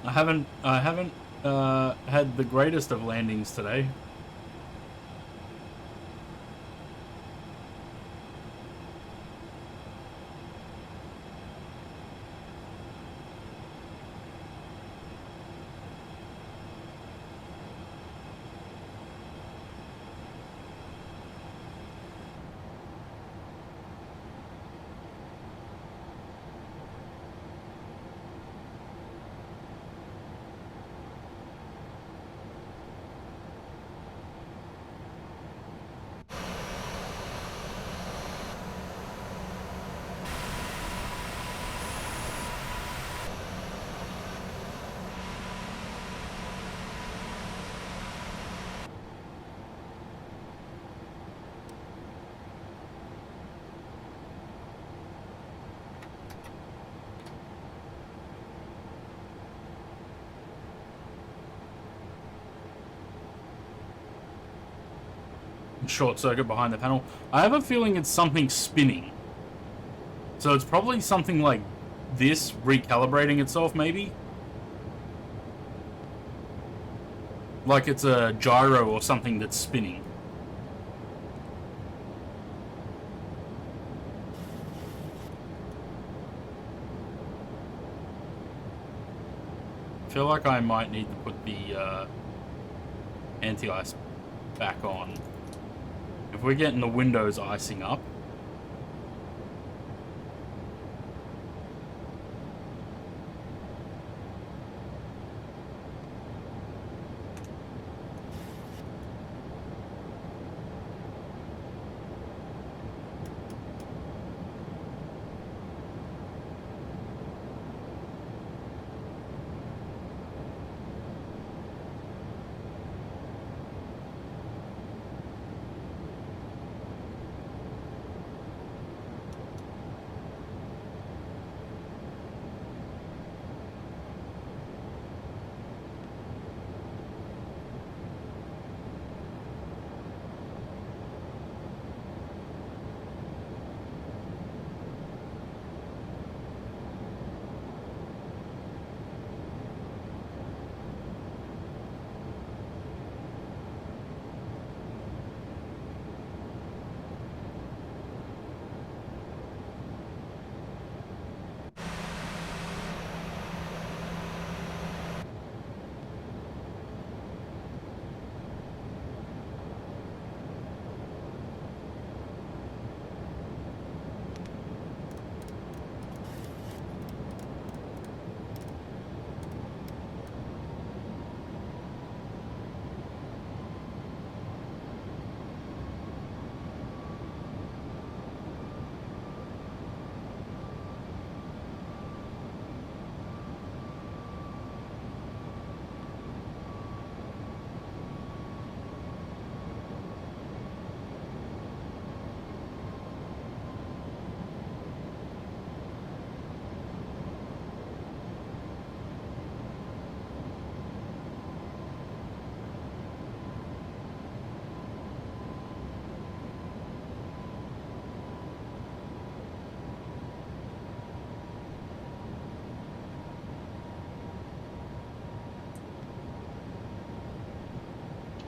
I haven't had the greatest of landings today. Short circuit behind the panel. I have a feeling it's something spinning. So it's probably something like this recalibrating itself, maybe? Like it's a gyro or something that's spinning. I feel like I might need to put the anti-ice back on. If we're getting the windows icing up,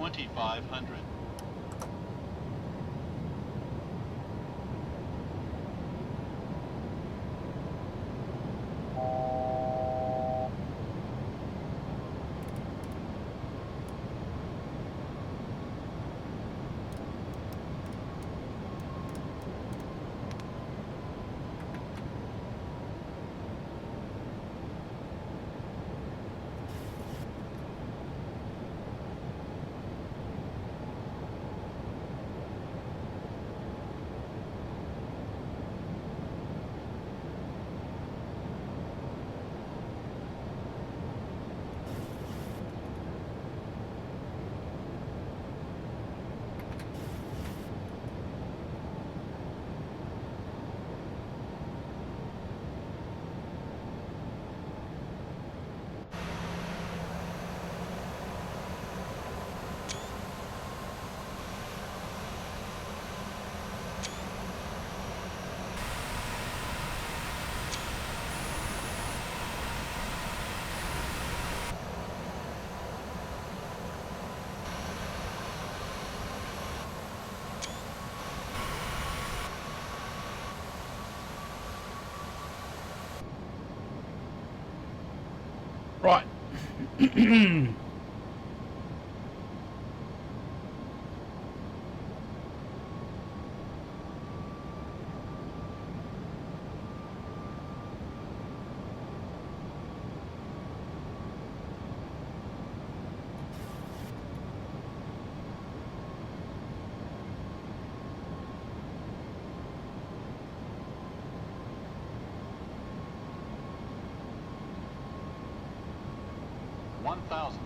2,500. Right. One thousand.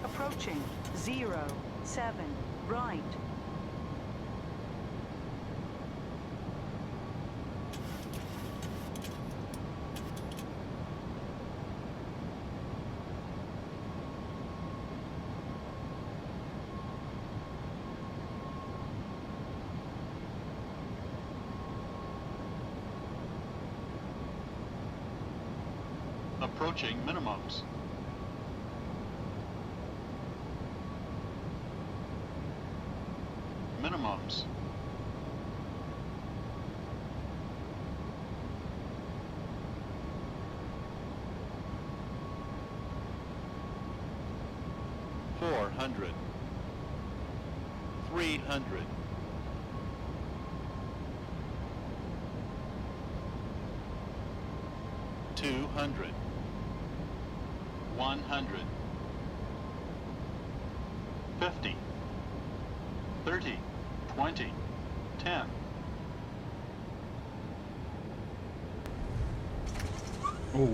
Approaching 07 right. Approaching minimums. Minimums. $400. $300. $200. $100. 50. 30. 20. 10. Oh.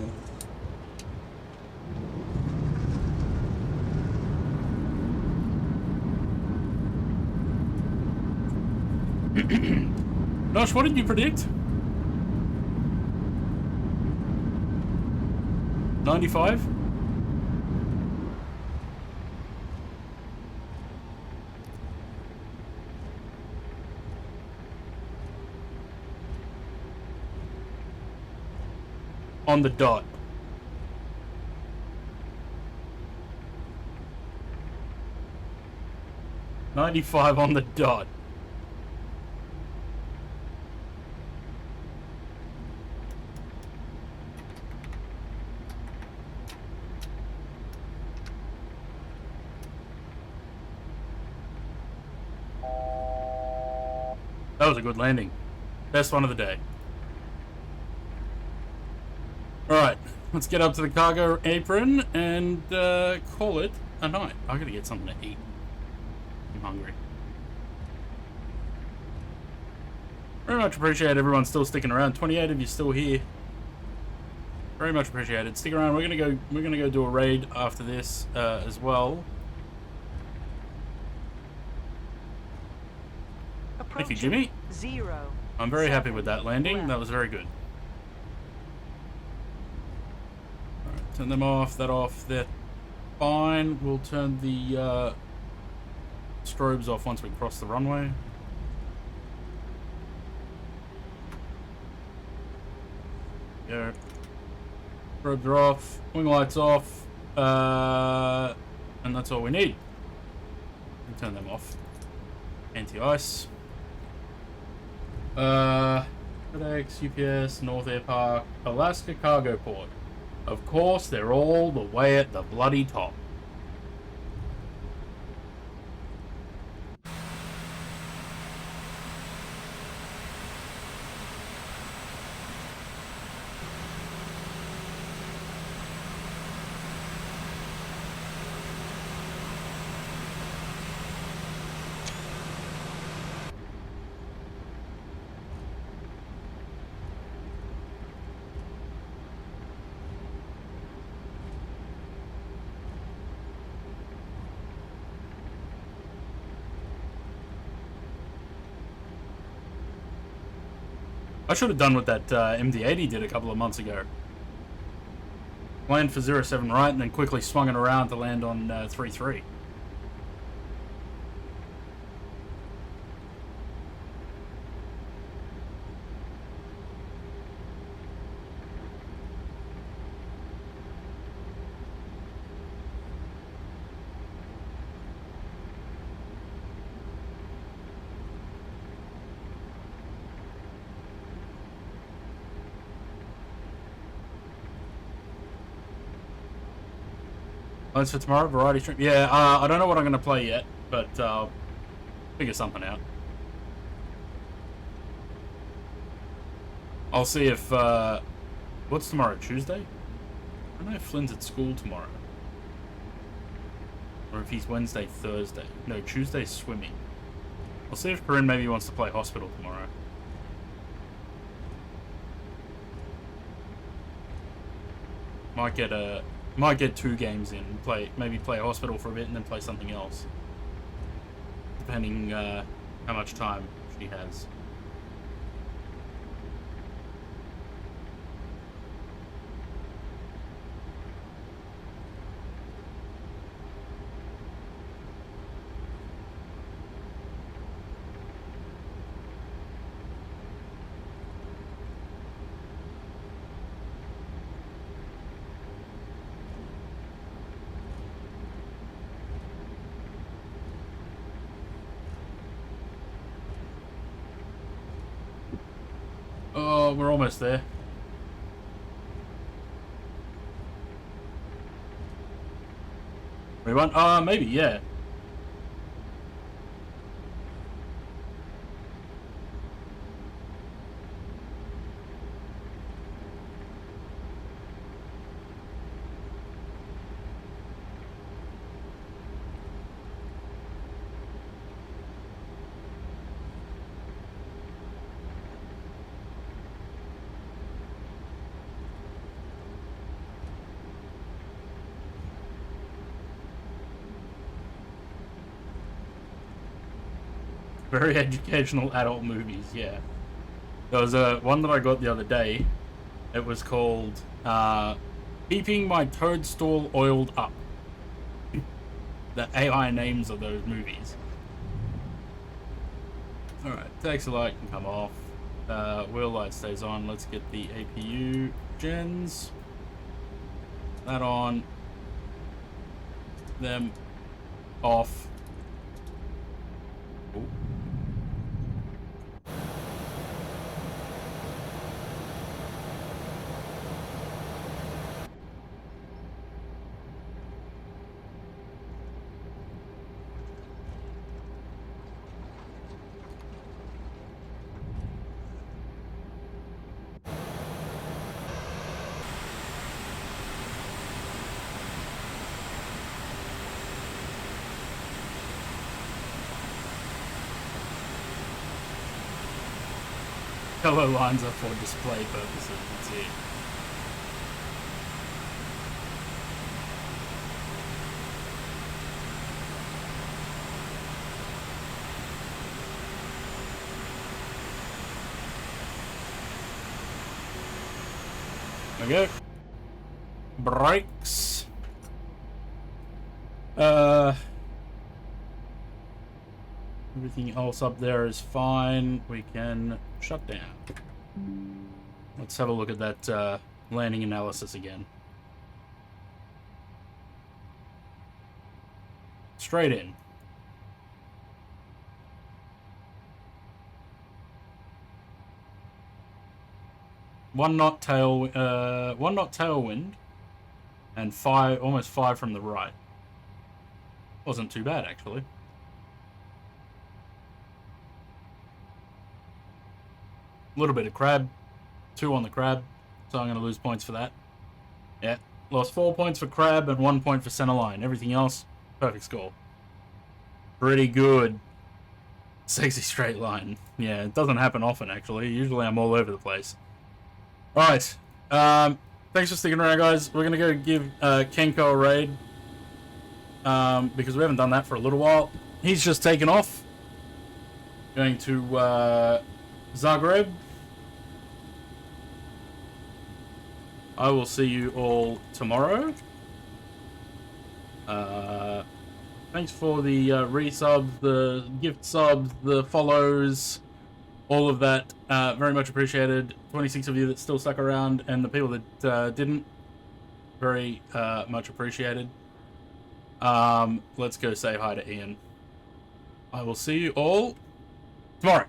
Nosh, what did you predict? 95? On the dot. $95 on the dot. That was a good landing. Best one of the day. Alright, let's get up to the cargo apron and call it a night. I gotta get something to eat. I'm hungry. Very much appreciate everyone still sticking around. 28 of you still here. Very much appreciated. Stick around. We're gonna go do a raid after this as well. Thank you, Jimmy. 0. I'm very happy with that landing. That was very good. Alright, turn them off, that off, they're fine. We'll turn the strobes off once we cross the runway. Go. Probes are off. Wing lights off. And that's all we need. Turn them off. Anti-ice. FedEx, UPS, North Air Park, Alaska Cargo Port. Of course, they're all the way at the bloody top. I should have done what that MD-80 did a couple of months ago. Land for 07 right and then quickly swung it around to land on 3-3. Plans for tomorrow, variety stream. Yeah, I don't know what I'm going to play yet, but figure something out. I'll see if, what's tomorrow, Tuesday? I don't know if Flynn's at school tomorrow. Or if he's Wednesday, Thursday. No, Tuesday's swimming. I'll see if Corinne maybe wants to play hospital tomorrow. Might get 2 games in. Maybe play hospital for a bit and then play something else. Depending how much time she has. Oh, we're almost there. We want? Maybe, yeah. Very educational adult movies, yeah. There was one that I got the other day. It was called Keeping My Toadstool Oiled Up. The AI names of those movies. Alright, taxi light can come off. Wheel light stays on. Let's get the APU gens. That on. Them off. Ooh. Color lines are for display purposes, that's it. There we go. Brakes. Everything else up there is fine. We can shut down. Let's have a look at that landing analysis again. Straight in. One knot tailwind, and almost 5 from the right. Wasn't too bad, actually. A little bit of crab, 2 on the crab, so I'm going to lose points for that. Yeah, lost 4 points for crab and 1 point for center line. Everything else, perfect score. Pretty good. Sexy straight line. Yeah, it doesn't happen often, actually. Usually I'm all over the place. Alright, thanks for sticking around, guys. We're going to go give Kenko a raid, because we haven't done that for a little while. He's just taken off. Going to Zagreb. I will see you all tomorrow. Thanks for the resubs, the gift subs, the follows, all of that. Very much appreciated. 26 of you that still stuck around, and the people that didn't, very much appreciated. Let's go say hi to Ian. I will see you all tomorrow.